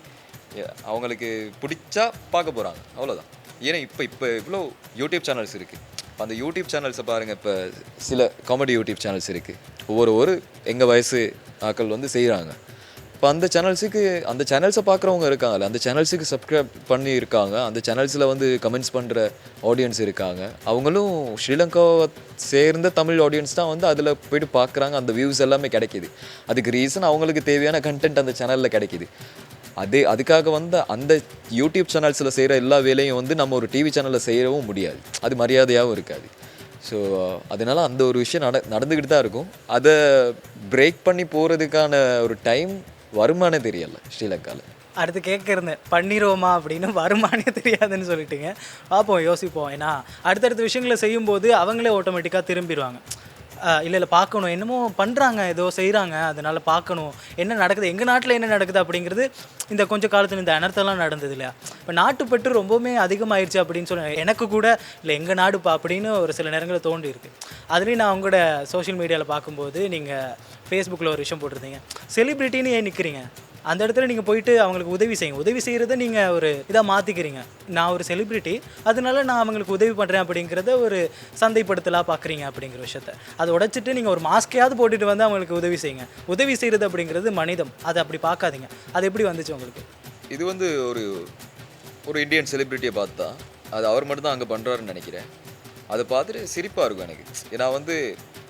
அவங்களுக்கு பிடிச்சா பார்க்க போகிறாங்க, அவ்வளோதான். ஏன்னா இப்போ இவ்வளோ யூடியூப் சேனல்ஸ் இருக்குது. அந்த யூடியூப் சேனல்ஸை பாருங்கள். இப்போ சில காமெடி யூடியூப் சேனல்ஸ் இருக்குது, ஒவ்வொரு எங்கள் வயசு ஆட்கள் வந்து செய்கிறாங்க. இப்போ அந்த சேனல்ஸை பார்க்குறவங்க இருக்காங்கல்ல, அந்த சேனல்ஸுக்கு சப்ஸ்கிரைப் பண்ணி இருக்காங்க, அந்த சேனல்ஸில் வந்து கமெண்ட்ஸ் பண்ணுற ஆடியன்ஸ் இருக்காங்க. அவங்களும் ஸ்ரீலங்காவை சேர்ந்த தமிழ் ஆடியன்ஸ் தான் வந்து அதில் போய்ட்டு பார்க்குறாங்க. அந்த வியூஸ் எல்லாமே கிடைக்கிது. அதுக்கு ரீசன் அவங்களுக்கு தேவையான கண்டென்ட் அந்த சேனலில் கிடைக்கிது. அதுக்காக வந்து அந்த யூடியூப் சேனல்ஸில் செய்கிற எல்லா வேலையும் வந்து நம்ம ஒரு டிவி சேனலில் செய்யவும் முடியாது, அது மரியாதையாகவும் இருக்காது. ஸோ அதனால் அந்த ஒரு விஷயம் நடந்துக்கிட்டு தான் இருக்கும். அதை பிரேக் பண்ணி போகிறதுக்கான ஒரு டைம் வருமானம் தெரியலை ஸ்ரீலங்காவில். அடுத்து கேட்குறேன், பண்ணிடுவோமா அப்படின்னு. வருமானே தெரியாதுன்னு சொல்லிட்டீங்க. பார்ப்போம், யோசிப்போம். ஏன்னா அடுத்தடுத்த விஷயங்களை செய்யும்போது அவங்களே ஆட்டோமேட்டிக்காக திரும்பிடுவாங்க. இல்லை பார்க்கணும், என்னமோ பண்ணுறாங்க, ஏதோ செய்கிறாங்க, அதனால் பார்க்கணும் என்ன நடக்குது, எங்கள் நாட்டில் என்ன நடக்குது அப்படிங்கிறது இந்த கொஞ்சம் காலத்தில் இந்த அனர்த்தம்லாம் நடந்தது இல்லையா. இப்போ நாட்டுப்பற்று ரொம்பவுமே அதிகமாகிடுச்சு அப்படின்னு சொல்லி எனக்கு கூட இல்லை எங்கள் நாடுப்பா அப்படின்னு ஒரு சில நேரங்களில் தோண்டி இருக்குது. அதுலேயும் நான் உங்களோட சோஷியல் மீடியாவில் பார்க்கும்போது நீங்கள் ஃபேஸ்புக்கில் ஒரு விஷயம் போட்டிருந்தீங்க, செலிப்ரிட்டின்னு ஏன் நிற்கிறீங்க, அந்த இடத்துல நீங்கள் போயிட்டு அவங்களுக்கு உதவி செய்யுங்க. உதவி செய்கிறத நீங்கள் ஒரு இதாக மாற்றிக்கிறீங்க. நான் ஒரு செலிப்ரிட்டி, அதனால நான் அவங்களுக்கு உதவி பண்ணுறேன் அப்படிங்கிறத ஒரு சந்தைப்படுத்தலாக பார்க்குறீங்க அப்படிங்கிற விஷயத்த அதை உடைச்சிட்டு நீங்கள் ஒரு மாஸ்கையாவது போட்டுட்டு வந்து அவங்களுக்கு உதவி செய்யுங்க. உதவி செய்கிறது அப்படிங்கிறது மனிதம், அதை அப்படி பார்க்காதீங்க. அது எப்படி வந்துச்சு உங்களுக்கு? இது வந்து ஒரு இந்தியன் செலிப்ரிட்டியை பார்த்தா அது அவர் மட்டும் தான் அங்கே பண்ணுறாருன்னு நினைக்கிறேன். அதை பார்த்துட்டு சிரிப்பாக இருக்கும் எனக்கு. ஏன்னா வந்து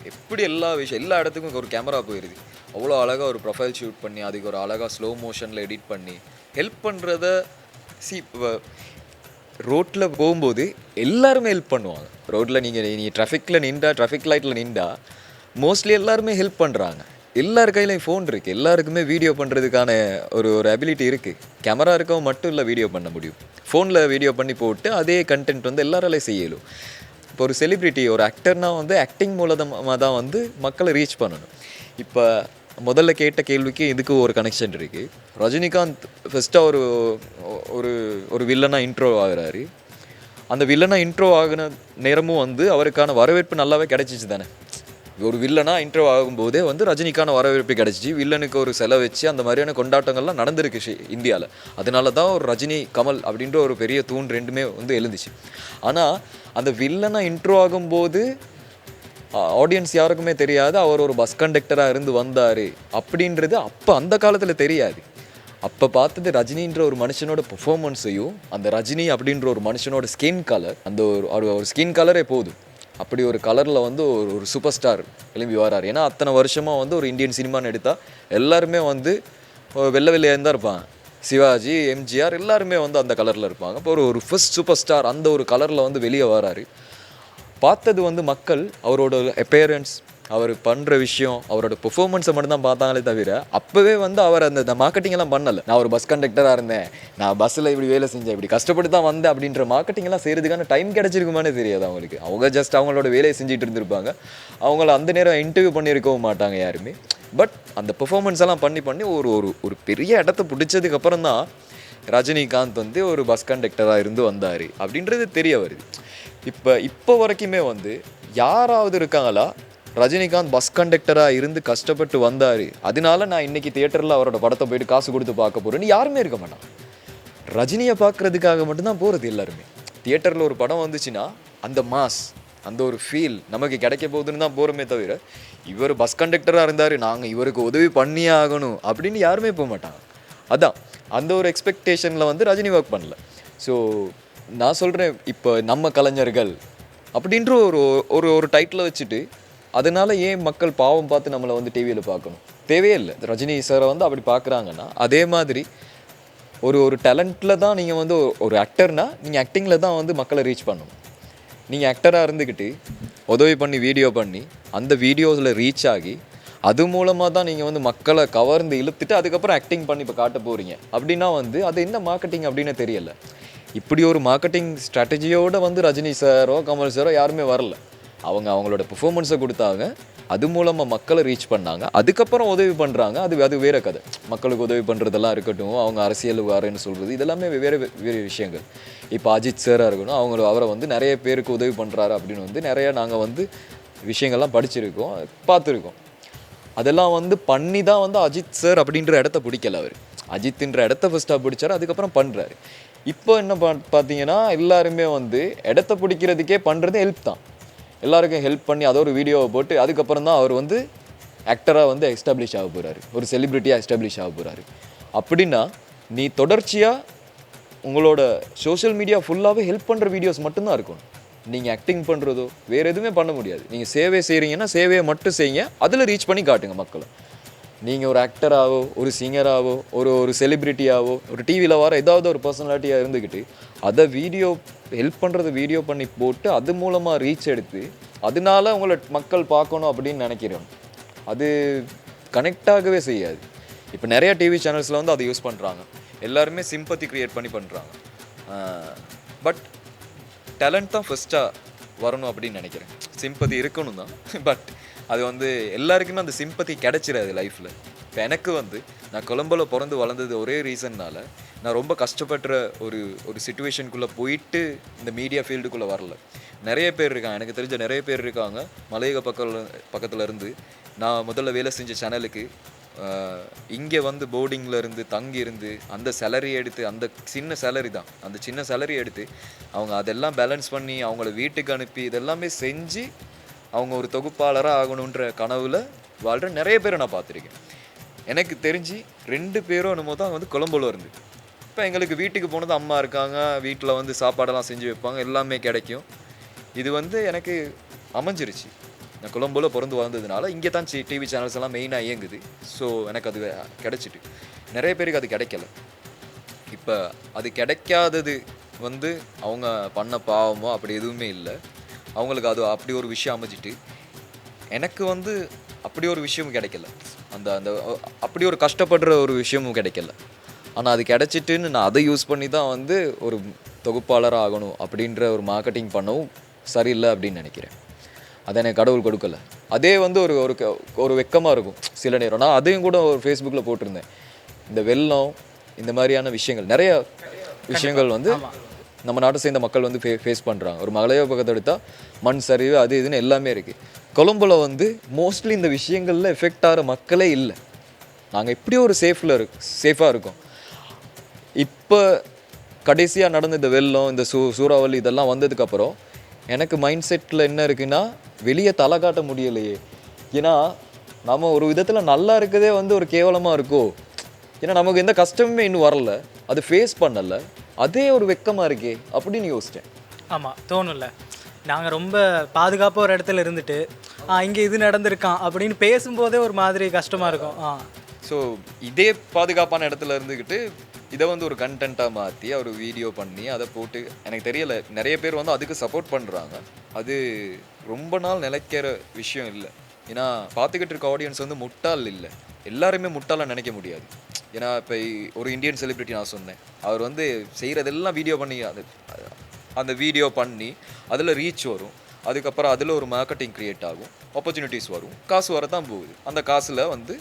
எப்படி எல்லா இடத்துக்கும் ஒரு கேமரா போயிடுது, அவ்வளோ அழகாக ஒரு ப்ரொஃபைல் ஷூட் பண்ணி அதுக்கு ஒரு அழகாக ஸ்லோ மோஷனில் எடிட் பண்ணி ஹெல்ப் பண்ணுறத ரோட்டில் போகும்போது எல்லாருமே ஹெல்ப் பண்ணுவாங்க. ரோட்டில் நீங்கள் ட்ராஃபிக் லைட்டில் நின்றா மோஸ்ட்லி எல்லாருமே ஹெல்ப் பண்ணுறாங்க. எல்லார் கையிலையும் ஃபோன் இருக்குது, எல்லாருக்குமே வீடியோ பண்ணுறதுக்கான ஒரு அபிலிட்டி இருக்குது. கேமரா இருக்கவும் மட்டும் இல்லை வீடியோ பண்ண முடியும், ஃபோனில் வீடியோ பண்ணி போட்டு அதே கண்டென்ட் வந்து எல்லாராலையும் செய்யலும். இப்போ ஒரு செலிப்ரிட்டி ஒரு ஆக்டர்னால் வந்து ஆக்டிங் மூலமாக தான் வந்து மக்களை ரீச் பண்ணணும். இப்போ முதல்ல கேட்ட கேள்விக்கு இதுக்கு ஒரு கனெக்ஷன் இருக்குது. ரஜினிகாந்த் ஃபஸ்ட்டாக ஒரு வில்லனாக இன்ட்ரோ ஆகுறாரு. அந்த வில்லனாக இன்ட்ரோ ஆகின நேரமும் வந்து அவருக்கான வரவேற்பு நல்லாவே கிடச்சிச்சு தானே. ஒரு வில்லனாக இன்ட்ரோ ஆகும்போதே வந்து ரஜினிக்கான வரவேற்பு கிடச்சிச்சு, வில்லனுக்கு ஒரு செலவு வச்சு அந்த மாதிரியான கொண்டாட்டங்கள்லாம் நடந்திருக்கு இந்தியாவில். அதனால தான் ஒரு ரஜினி கமல் அப்படின்ற ஒரு பெரிய தூண் ரெண்டுமே வந்து எழுந்துச்சு. ஆனால் அந்த வில்லனாக இன்ட்ரோ ஆகும்போது ஆடியன்ஸ் யாருக்குமே தெரியாது அவர் ஒரு பஸ் கண்டக்டராக இருந்து வந்தார் அப்படின்றது அப்போ அந்த காலத்தில் தெரியாது. அப்போ பார்த்தது ரஜினின்ற ஒரு மனுஷனோட பெர்ஃபார்மன்ஸையும் அந்த ரஜினி அப்படின்ற ஒரு மனுஷனோட ஸ்கின் கலர், அந்த ஒரு ஸ்கின் கலரே போதும். அப்படி ஒரு கலரில் வந்து ஒரு சூப்பர் ஸ்டார் எழும்பி வராரு. ஏன்னா அத்தனை வருஷமாக வந்து ஒரு இந்தியன் சினிமான்னு எடுத்தால் எல்லாருமே வந்து வெள்ளையாக தான் இருப்பான். சிவாஜி, எம்ஜிஆர் எல்லாருமே வந்து அந்த கலரில் இருப்பாங்க. இப்போ ஒரு ஃபர்ஸ்ட் சூப்பர் ஸ்டார் அந்த ஒரு கலரில் வந்து வெளியே வராரு. பார்த்தது வந்து மக்கள் அவரோட அப்பேரன்ஸ், அவர் பண்ணுற விஷயம், அவரோட பெர்ஃபார்மன்ஸை மட்டும்தான் பார்த்தாங்களே தவிர அப்போவே வந்து அவர் அந்த மார்க்கெட்டிங் எல்லாம் பண்ணலை. நான் ஒரு பஸ் கண்டக்டராக இருந்தேன், நான் பஸ்ஸில் இப்படி வேலை செஞ்சேன், இப்படி கஷ்டப்பட்டு தான் வந்தேன் அப்படின்ற மார்க்கெட்டிங் எல்லாம் செய்கிறதுக்கான டைம் கிடைச்சிருக்குமானே தெரியாது அவங்களுக்கு. அவங்க ஜஸ்ட் அவங்களோட வேலையை செஞ்சுட்டு இருந்திருப்பாங்க. அவங்கள அந்த நேரம் இன்டர்வியூ பண்ணியிருக்கவும் மாட்டாங்க யாருமே. பட் அந்த பெர்ஃபார்மன்ஸ் எல்லாம் பண்ணி பண்ணி ஒரு ஒரு ஒரு பெரிய இடத்த பிடிச்சதுக்கப்புறம் தான் ரஜினிகாந்த் வந்து ஒரு பஸ் கண்டக்டராக இருந்து வந்தார் அப்படின்றது தெரிய வருது. இப்போ வரைக்குமே வந்து யாராவது இருக்காங்களா ரஜினிகாந்த் பஸ் கண்டக்டராக இருந்து கஷ்டப்பட்டு வந்தார், அதனால நான் இன்னைக்கு தியேட்டரில் அவரோட படத்தை போயிட்டு காசு கொடுத்து பார்க்க போகிறேன்னு யாருமே இருக்க மாட்டான். ரஜினியை பார்க்குறதுக்காக மட்டும்தான் போகிறது எல்லாருமே. தியேட்டரில் ஒரு படம் வந்துச்சுன்னா அந்த மாஸ், அந்த ஒரு ஃபீல் நமக்கு கிடைக்க போகுதுன்னு தான் போகிறோமே தவிர இவர் பஸ் கண்டக்டராக இருந்தார் நாங்கள் இவருக்கு உதவி பண்ணியே ஆகணும் அப்படின்னு யாருமே போக மாட்டாங்க. அதான் அந்த ஒரு எக்ஸ்பெக்டேஷனில் வந்து ரஜினி ஒர்க் பண்ணல. ஸோ நான் சொல்கிறேன், இப்போ நம்ம கலைஞர்கள் அப்படின்ற ஒரு ஒரு ஒரு டைட்டில் வச்சுட்டு அதனால ஏன் மக்கள் பாவம் பார்த்து நம்மளை வந்து டிவியில் பார்க்கணும்? தேவையே இல்லை. ரஜினி சாரை வந்து அப்படி பார்க்குறாங்கன்னா அதே மாதிரி ஒரு ஒரு டேலண்ட்டில் தான் நீங்கள் வந்து ஒரு ஆக்டர்னால் நீங்கள் ஆக்டிங்கில் தான் வந்து மக்களை ரீச் பண்ணணும். நீங்கள் ஆக்டராக இருந்துக்கிட்டு உதவி பண்ணி வீடியோ பண்ணி அந்த வீடியோஸில் ரீச் ஆகி அது மூலமாக தான் நீங்கள் வந்து மக்களை கவர்ந்து இழுத்துட்டு அதுக்கப்புறம் ஆக்டிங் பண்ணி இப்போ காட்ட போகிறீங்க அப்படின்னா வந்து அது என்ன மார்க்கெட்டிங் அப்படின்னு தெரியல. இப்படி ஒரு மார்க்கெட்டிங் ஸ்ட்ராட்டஜியோடு வந்து ரஜினி சாரோ கமல் சாரோ யாருமே வரல. அவங்களோட பெர்ஃபார்மன்ஸை கொடுத்தாங்க, அது மூலமாக மக்களை ரீச் பண்ணாங்க, அதுக்கப்புறம் உதவி பண்ணுறாங்க. அது வேறு கதை. மக்களுக்கு உதவி பண்ணுறதெல்லாம் இருக்கட்டும், அவங்க அரசியல் வரேன்னு சொல்கிறது இதெல்லாமே வேறு விஷயங்கள். இப்போ அஜித் சாராக இருக்கணும், அவரை வந்து நிறைய பேருக்கு உதவி பண்ணுறாரு அப்படின்னு வந்து நிறைய நாங்கள் வந்து விஷயங்கள்லாம் படிச்சிருக்கோம், பார்த்துருக்கோம். அதெல்லாம் வந்து பண்ணி தான் வந்து அஜித் சார் அப்படின்ற இடத்த பிடிக்கல. அவர் அஜித்ன்ற இடத்த ஃபஸ்ட்டாக பிடிச்சாரு, அதுக்கப்புறம் பண்ணுறாரு. இப்போ என்ன பார்த்தீங்கன்னா எல்லாருமே வந்து இடத்த பிடிக்கிறதுக்கே பண்ணுறது ஹெல்ப் தான். எல்லாருக்கும் ஹெல்ப் பண்ணி அதை ஒரு வீடியோவை போட்டு அதுக்கப்புறம் தான் அவர் வந்து ஆக்டராக வந்து எஸ்டாப்ளிஷ் ஆக போகிறாரு, ஒரு செலிப்ரிட்டியாக எஸ்டாப்ளிஷ் ஆக போகிறாரு. அப்படின்னா நீ தொடர்ச்சியாக உங்களோட சோஷியல் மீடியா ஃபுல்லாகவே ஹெல்ப் பண்ணுற வீடியோஸ் மட்டும்தான் இருக்கணும். நீங்கள் ஆக்டிங் பண்ணுறதோ வேறு எதுவுமே பண்ண முடியாது. நீங்கள் சேவை செய்கிறீங்கன்னா சேவையை மட்டும் செய்யுங்க, அதில் ரீச் பண்ணி காட்டுங்க மக்களை. நீங்கள் ஒரு ஆக்டராகவோ ஒரு சிங்கராகவோ ஒரு செலிப்ரிட்டியாகவோ ஒரு டிவியில் வர ஏதாவது ஒரு பர்சனாலிட்டியாக இருந்துக்கிட்டு அதை ஹெல்ப் பண்ணுறதை வீடியோ பண்ணி போட்டு அது மூலமாக ரீச் எடுத்து அதனால உங்களை மக்கள் பார்க்கணும் அப்படின்னு நினைக்கிறோம். அது கனெக்ட் ஆகவே செய்யாது. இப்போ நிறையா டிவி சேனல்ஸில் வந்து அதை யூஸ் பண்ணுறாங்க. எல்லாருமே சிம்பத்தி க்ரியேட் பண்ணி பண்ணுறாங்க. பட் டேலண்ட் தான் ஃபஸ்ட்டாக வரணும் அப்படின்னு நினைக்கிறேன். சிம்பத்தி இருக்கணும் தான், பட் அது வந்து எல்லாருக்குமே அந்த சிம்பத்தி கிடைச்சிடாது லைஃப்பில். இப்போ எனக்கு வந்து நான் கொலம்போவில் பிறந்து வளர்ந்தது ஒரே ரீசன்னால் நான் ரொம்ப கஷ்டப்படுற ஒரு சிச்சுவேஷனுக்குள்ளே போயிட்டு இந்த மீடியா ஃபீல்டுக்குள்ளே வரல. நிறைய பேர் இருக்காங்க, எனக்கு தெரிஞ்ச நிறைய பேர் இருக்காங்க மலையக பக்கத்தில் இருந்து நான் முதல்ல வேலை செஞ்ச சேனலுக்கு இங்கே வந்து போர்டிங்கில் இருந்து தங்கி இருந்து அந்த சேலரி எடுத்து, அந்த சின்ன சேலரி தான், அந்த சின்ன சேலரி எடுத்து அவங்க அதெல்லாம் பேலன்ஸ் பண்ணி அவங்கள வீட்டுக்கு அனுப்பி இதெல்லாமே செஞ்சு அவங்க ஒரு தொகுப்பாளராக ஆகணுன்ற கனவில் வாழ்கிற நிறைய பேரை நான் பார்த்துருக்கேன். எனக்கு தெரிஞ்சு 2 பேரும் என்னமோ தான் வந்து கொலம்போவில் இருந்து இப்போ எங்களுக்கு வீட்டுக்கு போனது அம்மா இருக்காங்க, வீட்டில் வந்து சாப்பாடெல்லாம் செஞ்சு வைப்பாங்க, எல்லாமே கிடைக்கும். இது வந்து எனக்கு அமைஞ்சிருச்சு. நான் கொலம்போவில் பிறந்து வளர்ந்ததுனால இங்கே தான் டிவி சேனல்ஸ் எல்லாம் மெயினாக இயங்குது. ஸோ எனக்கு அது கிடைச்சிட்டு. நிறைய பேருக்கு அது கிடைக்கல. இப்போ அது கிடைக்காதது வந்து அவங்க பண்ண பாவமோ அப்படி எதுவுமே இல்லை. அவங்களுக்கு அது அப்படி ஒரு விஷயம் அமைஞ்சிட்டு எனக்கு வந்து அப்படி ஒரு விஷயமும் கிடைக்கல. அந்த அப்படி ஒரு கஷ்டப்படுற ஒரு விஷயமும் கிடைக்கல. ஆனால் அது கிடைச்சிட்டுன்னு நான் அதை யூஸ் பண்ணி தான் வந்து ஒரு தொகுப்பாளராக ஆகணும் அப்படின்ற ஒரு மார்க்கெட்டிங் பண்ணவும் சரியில்லை அப்படின்னு நினைக்கிறேன். அதை எனக்கு கடவுள் கொடுக்கல. அதே வந்து ஒரு வெக்கமாக இருக்கும் சில நேரம். நான் அதையும் கூட ஒரு ஃபேஸ்புக்கில் போட்டிருந்தேன். இந்த வெள்ளம் இந்த மாதிரியான விஷயங்கள் நிறைய விஷயங்கள் வந்து நம்ம நாட்டை சேர்ந்த மக்கள் வந்து ஃபேஸ் பண்ணுறாங்க. ஒரு மலையோ பக்கத்தை எடுத்தால் மண் சரிவு அது இதுன்னு எல்லாமே இருக்குது. கொலம்போவில் வந்து மோஸ்ட்லி இந்த விஷயங்களில் எஃபெக்ட் ஆகிற மக்களே இல்லை. நாங்கள் இப்படி ஒரு சேஃபாக இருக்கோம். இப்போ கடைசியாக நடந்த இந்த வெள்ளம் இந்த சூறாவளி இதெல்லாம் வந்ததுக்கப்புறம் எனக்கு மைண்ட் செட்டில் என்ன இருக்குன்னா வெளியே தலை காட்ட முடியலையே. ஏன்னா நம்ம ஒரு விதத்தில் நல்லா இருக்கதே வந்து ஒரு கேவலமாக இருக்கோ. ஏன்னா நமக்கு எந்த கஷ்டமுமே இன்னும் வரல, அது ஃபேஸ் பண்ணலை, அதே ஒரு வெக்கமாக இருக்கே அப்படின்னு யோசித்தேன். ஆமாம், தோணும்ல. நாங்கள் ரொம்ப பாதுகாப்பாக ஒரு இடத்துல இருந்துட்டு இங்கே இது நடந்திருக்கான் அப்படின்னு பேசும்போதே ஒரு மாதிரி கஷ்டமாக இருக்கும். ஸோ இதே பாதுகாப்பான இடத்துல இருந்துக்கிட்டு இதை வந்து ஒரு கண்டென்ட்டாக மாற்றி அவர் வீடியோ பண்ணி அதை போட்டு எனக்கு தெரியலை நிறைய பேர் வந்து அதுக்கு சப்போர்ட் பண்ணுறாங்க. அது ரொம்ப நாள் நிலைக்கிற விஷயம் இல்லை. ஏன்னா பார்த்துக்கிட்டு இருக்க ஆடியன்ஸ் வந்து முட்டாள் இல்லை, எல்லாருமே முட்டாளாக நினைக்க முடியாது. ஏன்னா இப்போ ஒரு இந்தியன் செலிப்ரிட்டி நான் சொன்னேன், அவர் வந்து செய்கிறதெல்லாம் வீடியோ பண்ணி அந்த வீடியோ பண்ணி அதில் ரீச் வரும், அதுக்கப்புறம் அதில் ஒரு மார்க்கெட்டிங் க்ரியேட் ஆகும், ஆப்பர்ச்சுனிட்டிஸ் வரும், காசு வரத்தான் போகுது. அந்த காசில் வந்து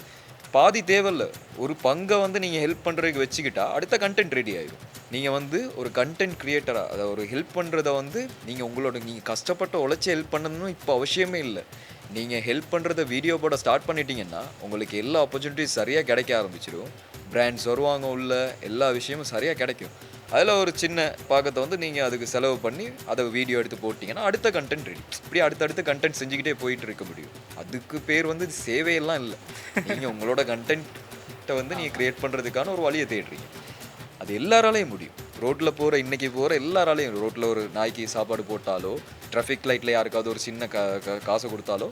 பாதி தேவையில்ல, ஒரு பங்கை வந்து நீங்கள் ஹெல்ப் பண்ணுறதுக்கு வச்சுக்கிட்டா அடுத்த கண்டென்ட் ரெடி ஆகிடும். நீங்கள் வந்து ஒரு கண்டென்ட் க்ரியேட்டராக அதை ஒரு ஹெல்ப் பண்ணுறத வந்து நீங்கள் கஷ்டப்பட்டு உழைச்சி ஹெல்ப் பண்ணணும்னு இப்போ அவசியமே இல்லை. நீங்கள் ஹெல்ப் பண்ணுறத வீடியோ போட ஸ்டார்ட் பண்ணிட்டீங்கன்னா உங்களுக்கு எல்லா ஆப்பர்ச்சுனிட்டிஸ் சரியாக கிடைக்க ஆரம்பிச்சிடும். பிராண்ட்ஸ் வருவாங்க, உள்ள எல்லா விஷயமும் சரியாக கிடைக்கும். அதில் ஒரு சின்ன பாகத்தை வந்து நீங்கள் அதுக்கு செலவு பண்ணி அதை வீடியோ எடுத்து போட்டிங்கன்னா அடுத்த கண்டென்ட் ரெடி. இப்படி அடுத்தடுத்து கண்டென்ட் செஞ்சுக்கிட்டே போயிட்டு இருக்க முடியும். அதுக்கு பேர் வந்து சேவையெல்லாம் இல்லை. நீங்கள் உங்களோட கண்டென்ட்டை வந்து நீங்கள் க்ரியேட் பண்ணுறதுக்கான ஒரு வழியை தேடுறீங்க. அது எல்லாராலையும் முடியும். ரோட்டில் போகிற இன்றைக்கி போகிற எல்லாராலையும், ரோட்டில் ஒரு நாய்க்கு சாப்பாடு போட்டாலோ, டிராஃபிக் லைட்டில் யாருக்காவது ஒரு சின்ன காசை கொடுத்தாலோ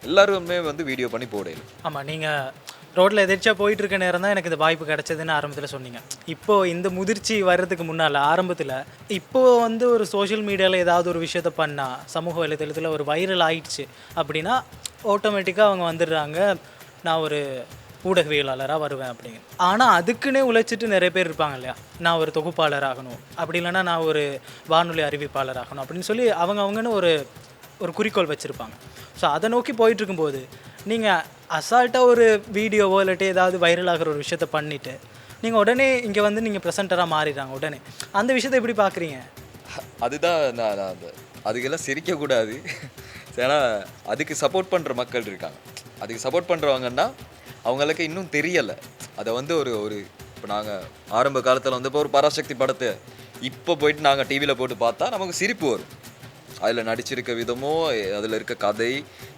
எல்லாருமே வந்து வீடியோ பண்ணி போடலாம். ஆமாம், நீங்கள் ரோட்டில் எதிர்ச்சியாக போயிட்டு இருக்க நேரம் தான் எனக்கு இந்த வாய்ப்பு கிடைச்சதுன்னு ஆரம்பத்தில் சொன்னீங்க. இப்போது இந்த முதிர்ச்சி வர்றதுக்கு முன்னால் ஆரம்பத்தில் இப்போது வந்து ஒரு சோஷியல் மீடியாவில் ஏதாவது ஒரு விஷயத்த பண்ணால் சமூக வலைதளத்தில் ஒரு வைரல் ஆயிடுச்சு அப்படின்னா ஆட்டோமேட்டிக்காக அவங்க வந்துடுறாங்க, நான் ஒரு ஊடகவியலாளராக வருவேன் அப்படிங்க. ஆனால் அதுக்குன்னே உழைச்சிட்டு நிறைய பேர் இருப்பாங்க இல்லையா, நான் ஒரு தொகுப்பாளர் ஆகணும், அப்படி இல்லைன்னா நான் ஒரு வானொலி அறிவிப்பாளர் ஆகணும் அப்படின்னு சொல்லி அவங்கன்னு ஒரு குறிக்கோள் வச்சுருப்பாங்க. ஸோ அதை நோக்கி போயிட்டுருக்கும்போது நீங்கள் அசால்ட்டாக ஒரு வீடியோவோ இல்லாட்டி ஏதாவது வைரல் ஆகிற ஒரு விஷயத்த பண்ணிவிட்டு நீங்கள் உடனே இங்கே வந்து நீங்கள் ப்ரெசென்டராக மாறிடுறாங்க உடனே. அந்த விஷயத்தை எப்படி பார்க்குறீங்க? அதுதான் நான் அதுக்கெல்லாம் சிரிக்கக்கூடாது. ஏன்னா அதுக்கு சப்போர்ட் பண்ணுற மக்கள் இருக்காங்க. அதுக்கு சப்போர்ட் பண்ணுறவங்கன்னா அவங்களுக்கு இன்னும் தெரியலை. அதை வந்து ஒரு இப்போ நாங்கள் ஆரம்ப காலத்தில் வந்து இப்போ ஒரு பராசக்தி படத்தை இப்போ போயிட்டு நாங்கள் டிவியில் போட்டு பார்த்தா நமக்கு சிரிப்பு வரும். அதில் நடிச்சிருக்க விதமோ அதில் இருக்க கதை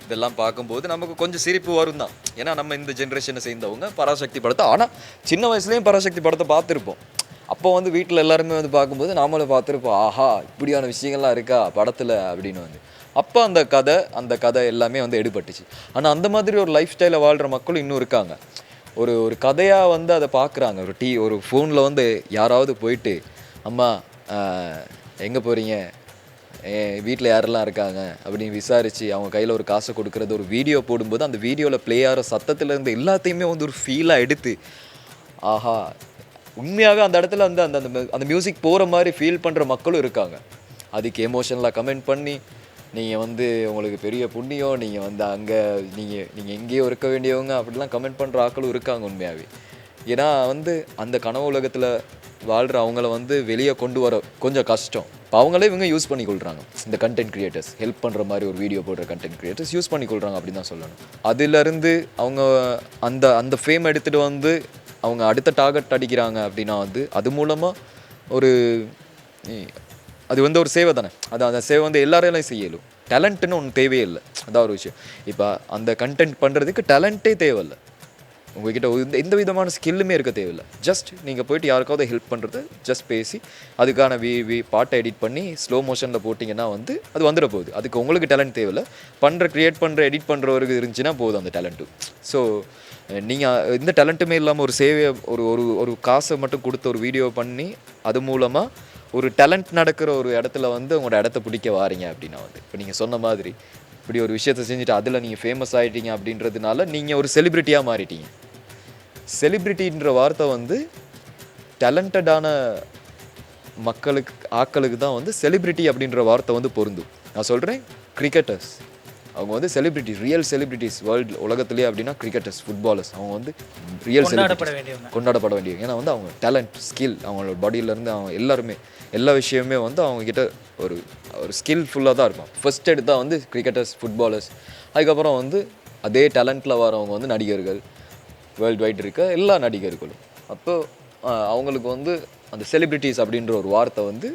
இதெல்லாம் பார்க்கும்போது நமக்கு கொஞ்சம் சிரிப்பு வரும் தான். ஏன்னா நம்ம இந்த ஜென்ரேஷனை சேர்ந்தவங்க பராசக்தி படத்தை, ஆனால் சின்ன வயசுலேயும் பராசக்தி படத்தை பார்த்துருப்போம். அப்போ வந்து வீட்டில் எல்லாருமே வந்து பார்க்கும்போது நாமளும் பார்த்துருப்போம், ஆஹா இப்படியான விஷயங்கள்லாம் இருக்கா படத்தில் அப்படின்னு வந்து. அப்போ அந்த கதை எல்லாமே வந்து எடுபட்டுச்சு. ஆனால் அந்த மாதிரி ஒரு லைஃப் ஸ்டைலை வாழ்கிற மக்களும் இன்னும் இருக்காங்க. ஒரு கதையாக வந்து அதை பார்க்குறாங்க. ஒரு ஃபோனில் வந்து யாராவது போயிட்டு, அம்மா எங்கே போகிறீங்க, வீட்டில் யாரெல்லாம் இருக்காங்க அப்படின்னு விசாரித்து அவங்க கையில் ஒரு காசை கொடுக்குறது ஒரு வீடியோ போடும்போது அந்த வீடியோவில் ப்ளே ஆகிற சத்தத்துலேருந்து எல்லாத்தையுமே வந்து ஒரு ஃபீலாக எடுத்து, ஆஹா உண்மையாகவே அந்த இடத்துல வந்து அந்த அந்த மியூசிக் போகிற மாதிரி ஃபீல் பண்ணுற மக்களும் இருக்காங்க. அதுக்கு எமோஷனலாக கமெண்ட் பண்ணி, நீங்கள் வந்து உங்களுக்கு பெரிய புண்ணியம், நீங்கள் வந்து அங்கே நீங்கள் எங்கேயோ இருக்க வேண்டியவங்க அப்படிலாம் கமெண்ட் பண்ணுற ஆட்களும் இருக்காங்க உண்மையாகவே. ஏன்னா வந்து அந்த கனவு உலகத்தில் வாழ்கிற அவங்கள வந்து வெளியே கொண்டு வர கொஞ்சம் கஷ்டம். இப்போ அவங்களே இவங்க யூஸ் பண்ணிக்கொள்கிறாங்க. இந்த கண்டென்ட் க்ரியேட்டர்ஸ் ஹெல்ப் பண்ணுற மாதிரி ஒரு வீடியோ போடுற கண்டென்ட் க்ரியேட்டர்ஸ் யூஸ் பண்ணிக்கொள்கிறாங்க அப்படின்னு தான் சொல்லணும். அதிலேருந்து அவங்க அந்த ஃபேம் எடுத்துகிட்டு வந்து அவங்க அடுத்த டார்கெட் அடிக்கிறாங்க அப்படின்னா வந்து அது மூலமாக அது வந்து ஒரு சேவை தானே. அந்த சேவை வந்து எல்லாரையும் செய்யலும். டேலண்ட்டுன்னு ஒன்று தேவையே இல்லை, அதான் ஒரு விஷயம். இப்போ அந்த கண்டென்ட் பண்ணுறதுக்கு டேலண்ட்டே தேவையில்லை. உங்கள்கிட்ட எந்த விதமான ஸ்கில்லுமே இருக்க தேவையில்லை. ஜஸ்ட் நீங்கள் போய்ட்டு யாருக்காவது ஹெல்ப் பண்ணுறது, ஜஸ்ட் பேசி அதுக்கான பாட்டை எடிட் பண்ணி ஸ்லோ மோஷனில் போட்டிங்கன்னா வந்து அது வந்துட போகுது. அதுக்கு உங்களுக்கு டேலண்ட் தேவையில்லை, எடிட் பண்ணுறவருக்கு இருந்துச்சுன்னா போதும் அந்த டேலண்ட்டு. ஸோ நீங்கள் இந்த டேலண்ட்டுமே இல்லாமல் ஒரு சேவையை ஒரு காசை மட்டும் கொடுத்து ஒரு வீடியோ பண்ணி அது மூலமாக ஒரு டேலண்ட் நடக்கிற ஒரு இடத்துல வந்து உங்களோட இடத்த பிடிக்க வாரீங்க அப்படின்னா வந்து இப்போ நீங்கள் சொன்ன மாதிரி இப்படி ஒரு விஷயத்தை செஞ்சுட்டு அதில் நீங்கள் ஃபேமஸ் ஆகிட்டீங்க அப்படின்றதுனால நீங்கள் ஒரு செலிப்ரிட்டியாக மாறிட்டீங்க. செலிப்ரிட்டின்ற வார்த்தை வந்து டேலண்டடான ஆட்களுக்கு தான் வந்து செலிப்ரிட்டி அப்படின்ற வார்த்தை வந்து பொருந்தும். நான் சொல்கிறேன் கிரிக்கெட்டர்ஸ், அவங்க வந்து செலிப்ரிட்டிஸ், ரியல் செலிப்ரிட்டிஸ் வேர்ல்டு உலகத்துலேயே அப்படின்னா கிரிக்கெட்டர்ஸ், ஃபுட்பாலர்ஸ், அவங்க வந்து ரியல் செலிப்ரிட்டிஸ், கொண்டாடப்பட வேண்டியவங்க. ஏன்னா வந்து அவங்க டேலண்ட், ஸ்கில், அவங்களோட பாடியிலேருந்து அவங்க எல்லாருமே எல்லா விஷயமே வந்து அவங்கக்கிட்ட ஒரு ஸ்கில்ஃபுல்லாக தான் இருக்கும். ஃபர்ஸ்ட் எடுத்தால் வந்து கிரிக்கெட்டர்ஸ், ஃபுட்பாலர்ஸ், அதுக்கப்புறம் வந்து அதே டேலண்ட்டில் வரவங்க வந்து நடிகர்கள், வேர்ல்டு வைட் இருக்க எல்லா நடிகர்களும். அப்போது அவங்களுக்கு வந்து அந்த செலிப்ரிட்டிஸ் அப்படின்ற ஒரு வார்த்தை வந்து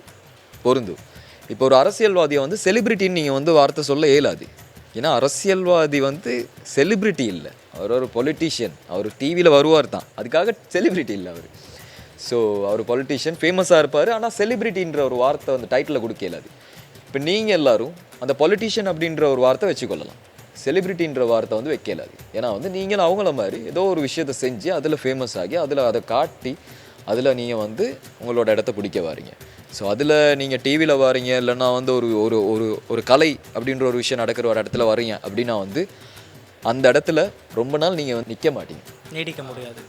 பொருந்தும். இப்போ ஒரு அரசியல்வாதியை வந்து செலிப்ரிட்டின்னு நீங்கள் வந்து வார்த்தை சொல்ல இயலாது. ஏன்னா அரசியல்வாதி வந்து செலிப்ரிட்டி இல்லை, அவர் ஒரு பொலிட்டீஷியன். அவர் டிவியில் வருவார் தான், அதுக்காக செலிப்ரிட்டி இல்லை அவர். ஸோ அவர் பொலிட்டீஷியன், ஃபேமஸாக இருப்பார், ஆனால் செலிப்ரிட்டின்ற ஒரு வார்த்தை வந்து டைட்டில் கொடுக்க இயலாது. இப்போ நீங்கள் எல்லோரும் அந்த பொலிட்டீஷியன் அப்படின்ற ஒரு வார்த்தை வச்சுக்கொள்ளலாம், செலிப்ரிட்டின்ற வார்த்தை வந்து வைக்கலாது. ஏன்னா வந்து நீங்கள் அவங்கள மாதிரி ஏதோ ஒரு விஷயத்தை செஞ்சு அதில் ஃபேமஸ் ஆகி அதில் அதை காட்டி அதில் நீங்கள் வந்து உங்களோட இடத்த பிடிக்க வாரீங்க. ஸோ அதில் நீங்கள் டிவியில் வாரீங்க, இல்லைன்னா வந்து ஒரு ஒரு ஒரு ஒரு கலை அப்படின்ற ஒரு விஷயம் நடக்கிற ஒரு இடத்துல வரீங்க அப்படின்னா வந்து அந்த இடத்துல ரொம்ப நாள் நீங்கள் வந்து நிற்க மாட்டீங்க, நீடிக்க முடியாது.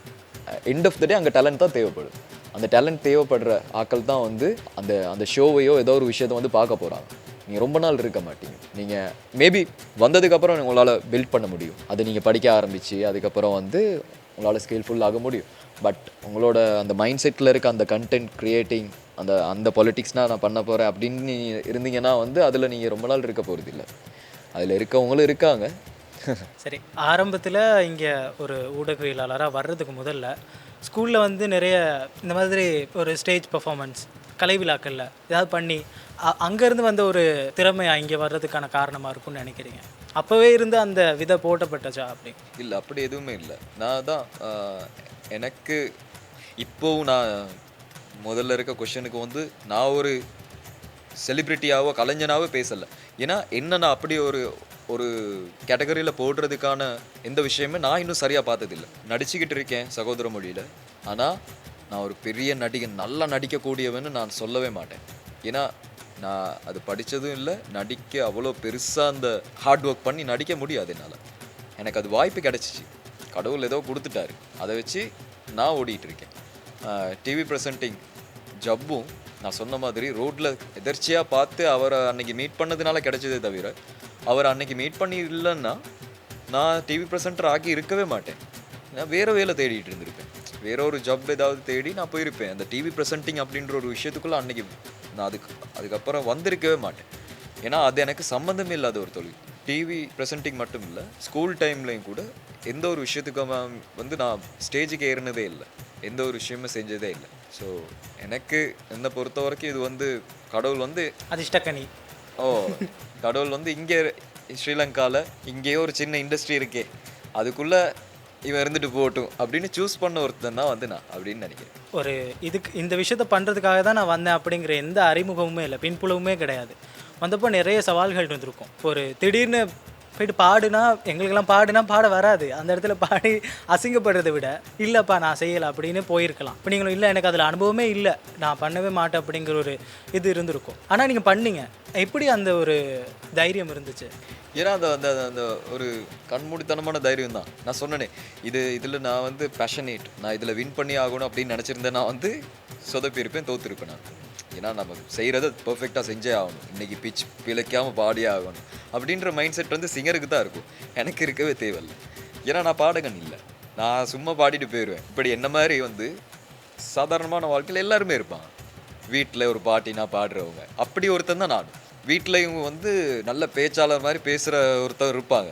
எண்ட் ஆஃப் த டே அங்கே டேலண்ட் தான் தேவைப்படும். அந்த டேலண்ட் தேவைப்படுற ஆட்கள் தான் வந்து அந்த அந்த ஷோவையோ ஏதோ ஒரு விஷயத்தை வந்து பார்க்க போகிறாங்க. நீங்கள் ரொம்ப நாள் இருக்க மாட்டீங்க. நீங்கள் மேபி வந்ததுக்கப்புறம் உங்களால் பில்ட் பண்ண முடியும். அதை நீங்கள் படிக்க ஆரம்பித்து அதுக்கப்புறம் வந்து உங்களால் ஸ்கில்ஃபுல் ஆக முடியும். பட் உங்களோட அந்த மைண்ட் செட்டில் இருக்க அந்த கண்டென்ட் க்ரியேட்டிங், அந்த அந்த பொலிட்டிக்ஸ்னால் நான் பண்ண போகிறேன் அப்படின்னு நீங்கள் இருந்தீங்கன்னா வந்து அதில் நீங்கள் ரொம்ப நாள் இருக்க போகிறது இல்லை. அதில் இருக்கவங்களும் இருக்காங்க. சரி, ஆரம்பத்தில் இங்கே ஒரு ஊடகவியலாளராக வர்றதுக்கு முதல்ல ஸ்கூலில் வந்து நிறைய இந்த மாதிரி ஒரு ஸ்டேஜ் பர்ஃபார்மன்ஸ் கலை விழாக்களில் ஏதாவது பண்ணி அங்கேருந்து வந்த ஒரு திறமையா இங்கே வர்றதுக்கான காரணமாக இருக்கும்னு நினைக்கிறீங்க? அப்போவே இருந்து அந்த விதை போட்டப்பட்டச்சா அப்படி? இல்லை, அப்படி எதுவுமே இல்லை. நான் தான் எனக்கு இப்போவும் நான் முதல்ல இருக்க கொஷனுக்கு வந்து நான் ஒரு செலிப்ரிட்டியாவோ கலைஞனாவோ பேசலை. ஏன்னா என்ன நான் அப்படி ஒரு ஒரு கேட்டகரியில் போடுறதுக்கான எந்த விஷயமே நான் இன்னும் சரியாக பார்த்ததில்லை. நடிச்சுக்கிட்டு இருக்கேன் சகோதர மொழியில், ஆனால் நான் ஒரு பெரிய நடிகன், நல்லா நடிக்கக்கூடியவன்னு நான் சொல்லவே மாட்டேன். ஏன்னா நான் அது படித்ததும் இல்லை, நடிக்க அவ்வளோ பெருசாக அந்த ஹார்ட் ஒர்க் பண்ணி நடிக்க முடியாது என்னால். எனக்கு அது வாய்ப்பு கிடச்சிச்சு, கடவுள் ஏதோ கொடுத்துட்டாரு, அதை வச்சு நான் ஓடிட்டு இருக்கேன். டிவி ப்ரெசன்டிங் ஜப்பும் நான் சொன்ன மாதிரி ரோட்டில் எதர்ச்சியாக பார்த்து அவரை அன்னைக்கு மீட் பண்ணதுனால கிடைச்சதே தவிர, அவர் அன்னைக்கு மீட் பண்ணி இல்லைன்னா நான் டிவி ப்ரெசென்டர் ஆக்கி இருக்கவே மாட்டேன். நான் வேறு வேலை தேடிட்டு இருந்திருப்பேன், வேற ஒரு ஜப் ஏதாவது தேடி நான் போயிருப்பேன். அந்த டிவி ப்ரெசென்டிங் அப்படின்ற ஒரு விஷயத்துக்குள்ளே அன்னைக்கு நான் அதுக்கப்புறம் வந்திருக்கவே மாட்டேன். ஏன்னா அது எனக்கு சம்மந்தமே இல்லாத ஒரு தொழில். டிவி ப்ரெசென்டிங் மட்டும் இல்லை, ஸ்கூல் டைம்லேயும் கூட எந்த ஒரு விஷயத்துக்கு வந்து நான் ஸ்டேஜுக்கு ஏறினதே இல்லை, எந்த ஒரு விஷயமும் செஞ்சதே இல்லை. ஸோ எனக்கு என்னை பொறுத்த வரைக்கும் இது வந்து கடவுள் வந்து அதிர்ஷ்டக்கனி. கடவுள் வந்து இங்கே ஸ்ரீலங்காவில் இங்கேயோ ஒரு சின்ன இண்டஸ்ட்ரி இருக்கே, அதுக்குள்ளே இவன் இருந்துட்டு போகட்டும் அப்படின்னு சூஸ் பண்ண ஒருத்தன் தான் வந்து நான் அப்படின்னு நினைக்கிறேன். ஒரு இதுக்கு இந்த விஷயத்த பண்ணுறதுக்காக தான் நான் வந்தேன் அப்படிங்கிற எந்த அறிமுகமுமே இல்லை, பின்புலவுமே கிடையாது. வந்தப்போ நிறைய சவால்கள் இருந்திருக்கும். ஒரு திடீர்னு போயிட்டு பாடுனா, எங்களுக்கெல்லாம் பாட வராது. அந்த இடத்துல பாடி அசிங்கப்படுறதை விட இல்லைப்பா நான் செய்யலை அப்படின்னு போயிருக்கலாம். இப்போ நீங்களும் இல்லை எனக்கு அதில் அனுபவமே இல்லை, நான் பண்ணவே மாட்டேன் அப்படிங்கிற ஒரு இது இருந்திருக்கும். ஆனால் நீங்கள் பண்ணீங்க, எப்படி அந்த ஒரு தைரியம் இருந்துச்சு? ஏன்னா அந்த அந்த அந்த ஒரு கண்மூடித்தனமான தைரியம் தான். நான் சொன்னேனே, இதில் நான் வந்து பேஷனேட், நான் இதில் வின் பண்ணி ஆகணும் அப்படின்னு நினச்சிருந்தேன், நான் வந்து சொதப்பியிருப்பேன், தோற்றுருப்பேன் நான். ஏன்னா நம்ம செய்கிறத பர்ஃபெக்டாக செஞ்சே ஆகணும், இன்றைக்கி பிச் பிழைக்காமல் பாடியே ஆகணும் அப்படின்ற மைண்ட் செட் வந்து சிங்கருக்கு தான் இருக்கும், எனக்கு இருக்கவே தேவையில்லை. ஏன்னா நான் பாடகன் இல்லை, நான் சும்மா பாடிட்டு போயிடுவேன். இப்படி என்ன மாதிரி வந்து சாதாரணமான வாழ்க்கையில் எல்லாருமே இருப்பாங்க. வீட்டில் ஒரு பாட்டினா பாடுறவங்க, அப்படி ஒருத்தன் தான் நான். வீட்டில் இவங்க வந்து நல்ல பேச்சாளர் மாதிரி பேசுகிற ஒருத்தர் இருப்பாங்க,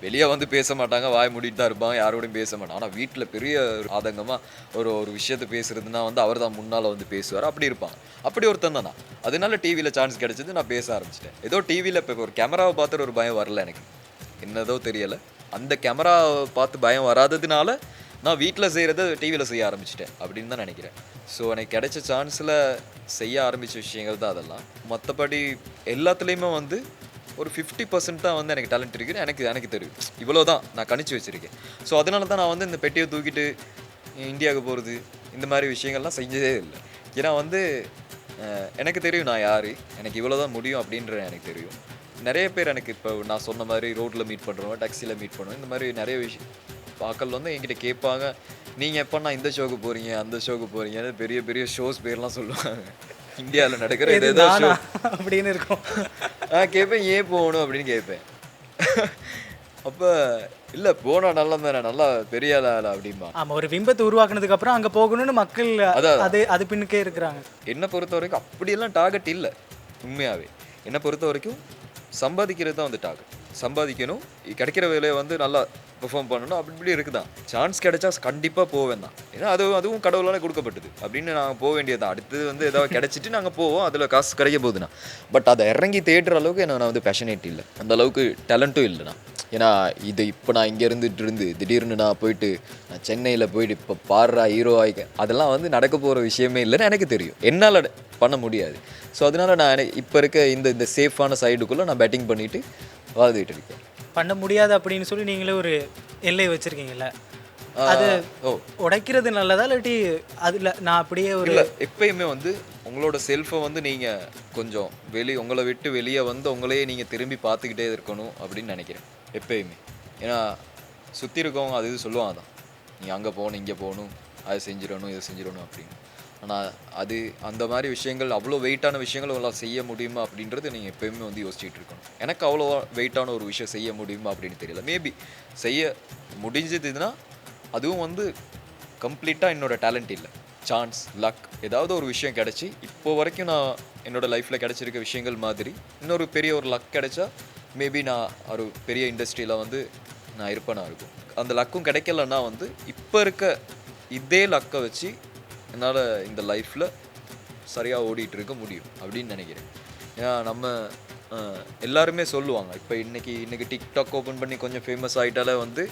வெளியே வந்து பேச மாட்டாங்க, வாய் மூடிட்டு தான் இருப்பாங்க, யாரோடையும் பேச மாட்டாங்க. ஆனால் வீட்டில் பெரிய ஆதங்கமாக ஒரு விஷயத்தை பேசுறதுன்னா வந்து அவர் தான் முன்னால் வந்து பேசுவார், அப்படி இருப்பாங்க. அப்படி ஒருத்தன் தான் நான். அதனால டிவியில் சான்ஸ் கிடச்சிது, நான் பேச ஆரம்பிச்சிட்டேன். ஏதோ டிவியில் இப்போ ஒரு கேமராவை பார்த்துட்டு ஒரு பயம் வரல எனக்கு, என்னதோ தெரியலை. அந்த கேமராவை பார்த்து பயம் வராததுனால நான் வீட்டில் செய்கிறத டிவியில் செய்ய ஆரம்பிச்சிட்டேன் அப்படின்னு தான் நினைக்கிறேன். ஸோ எனக்கு கிடைச்ச சான்ஸில் செய்ய ஆரம்பித்த விஷயங்கள் தான் அதெல்லாம். மற்றபடி எல்லாத்துலேயுமே வந்து ஒரு 50% தான் வந்து எனக்கு டேலண்ட் இருக்குன்னு எனக்கு தெரியும். இவ்வளோ தான் நான் கணிச்சு வச்சுருக்கேன். ஸோ அதனால தான் நான் வந்து இந்த பெட்டியை தூக்கிட்டு இந்தியாவுக்கு போகிறது இந்த மாதிரி விஷயங்கள்லாம் செஞ்சதே இல்லை. ஏன்னா வந்து எனக்கு தெரியும் நான் யார், எனக்கு இவ்வளோ தான் முடியும் அப்படின்ற எனக்கு தெரியும். நிறைய பேர் எனக்கு இப்போ நான் சொன்ன மாதிரி ரோட்டில் மீட் பண்ணுறவங்க, டாக்ஸியில் மீட் பண்ணுவேன், இந்த மாதிரி நிறைய விஷயம் பாக்கள் வந்து என்கிட்ட கேட்பாங்க, நீங்கள் எப்போனா இந்த ஷோக்கு போகிறீங்க அந்த ஷோக்கு போகிறீங்கன்னு பெரிய பெரிய ஷோஸ் பேர்லாம் சொல்லுவாங்க. இந்தியாவில் நடக்கிற ஏதோ ஷோ அப்படின்னு இருக்கும். நான் கேட்பேன், ஏன் போகணும் அப்படின்னு கேட்பேன். அப்போ இல்லை போனால் நல்லா தானே, நல்லா பெரிய ஆளா அப்படிம்பா. ஆமாம், ஒரு பிம்பத்தை உருவாக்குனதுக்கு அப்புறம் அங்கே போகணும்னு மக்கள் அது பின்னுக்கே இருக்கிறாங்க. என்னை பொறுத்த வரைக்கும் அப்படியெல்லாம் டார்கெட் இல்லை. உண்மையாகவே என்னை பொறுத்த வரைக்கும் சம்பாதிக்கிறது தான் வந்து டார்கெட். சம்பாதிக்கணும், கிடைக்கிற வேலையை வந்து நல்லா பெர்ஃபார்ம் பண்ணணும், அப்படி இப்படி இருக்குதான். சான்ஸ் கிடைச்சா கண்டிப்பாக போவேன் தான். ஏன்னா அதுவும் கடவுளால் கொடுக்கப்பட்டது அப்படின்னு நாங்கள் போக வேண்டியது தான். அடுத்தது வந்து ஏதாவது கிடச்சிட்டு நாங்கள் போவோம், அதில் காசு கிடைக்க போகுதுண்ணா. பட் அதை இறங்கி தேடுற அளவுக்கு நான் வந்து பேஷனேட் இல்லை, அந்த அளவுக்கு டேலண்ட்டும் இல்லைண்ணா. ஏன்னா இப்போ நான் இங்கே இருந்து திடீர்னு நான் போயிட்டு நான் சென்னையில் போயிட்டு இப்போ பாடுறா ஹீரோ ஆகிக்க, அதெல்லாம் வந்து நடக்க போகிற விஷயமே இல்லைன்னு எனக்கு தெரியும், என்னால் பண்ண முடியாது. ஸோ அதனால நான் இப்போ இருக்க இந்த சேஃபான சைடுக்குள்ளே நான் பேட்டிங் பண்ணிவிட்டு வாழ்ந்துகிட்டு இருக்கேன். பண்ண முடியாது அப்படின்னு சொல்லி நீங்களே ஒரு எல்லை வச்சுருக்கீங்கல்ல, அது ஓ உடைக்கிறது நல்லதா இல்லாட்டி அதில் நான் அப்படியே ஒரு இல்லை, எப்பயுமே வந்து உங்களோட செல்ஃபை வந்து நீங்கள் கொஞ்சம் உங்களை விட்டு வெளியே வந்து உங்களையே நீங்கள் திரும்பி பார்த்துக்கிட்டே இருக்கணும் அப்படின்னு நினைக்கிறேன் எப்பயுமே. ஏன்னா சுற்றி இருக்கவங்க அது இது சொல்லுவாங்க தான், நீ அங்கே போகணும் இங்கே போகணும் அதை செஞ்சிடணும் இதை செஞ்சிடணும் அப்படின்னு. ஆனால் அது அந்த மாதிரி விஷயங்கள் அவ்வளோ வெயிட்டான விஷயங்கள் உங்களால் செய்ய முடியுமா அப்படின்றது நீங்கள் எப்பயுமே வந்து யோசிச்சுட்டு இருக்கணும். எனக்கு அவ்வளோ வெயிட்டான ஒரு விஷயம் செய்ய முடியுமா அப்படின்னு தெரியல. மேபி செய்ய முடிஞ்சதுன்னா அதுவும் வந்து கம்ப்ளீட்டாக என்னோடய டேலண்ட் இல்லை, சான்ஸ் லக் ஏதாவது ஒரு விஷயம் கிடச்சி இப்போ வரைக்கும் நான் என்னோடய லைஃப்பில் கிடச்சிருக்க விஷயங்கள் மாதிரி இன்னொரு பெரிய ஒரு லக் கிடச்சா மேபி நான் ஒரு பெரிய இண்டஸ்ட்ரியில் வந்து நான் இருப்பேனா இருக்கும். அந்த லக்கும் கிடைக்கலன்னா வந்து இப்போ இருக்க இதே லக்கை வச்சு என்னால் இந்த லைஃப்பில் சரியாக ஓடிட்டு இருக்க முடியும் அப்படின்னு நினைக்கிறேன். ஏன்னா நம்ம எல்லாருமே சொல்லுவாங்க, இப்போ இன்றைக்கி டிக்டாக் ஓப்பன் பண்ணி கொஞ்சம் ஃபேமஸ் ஆகிட்டாலே வந்து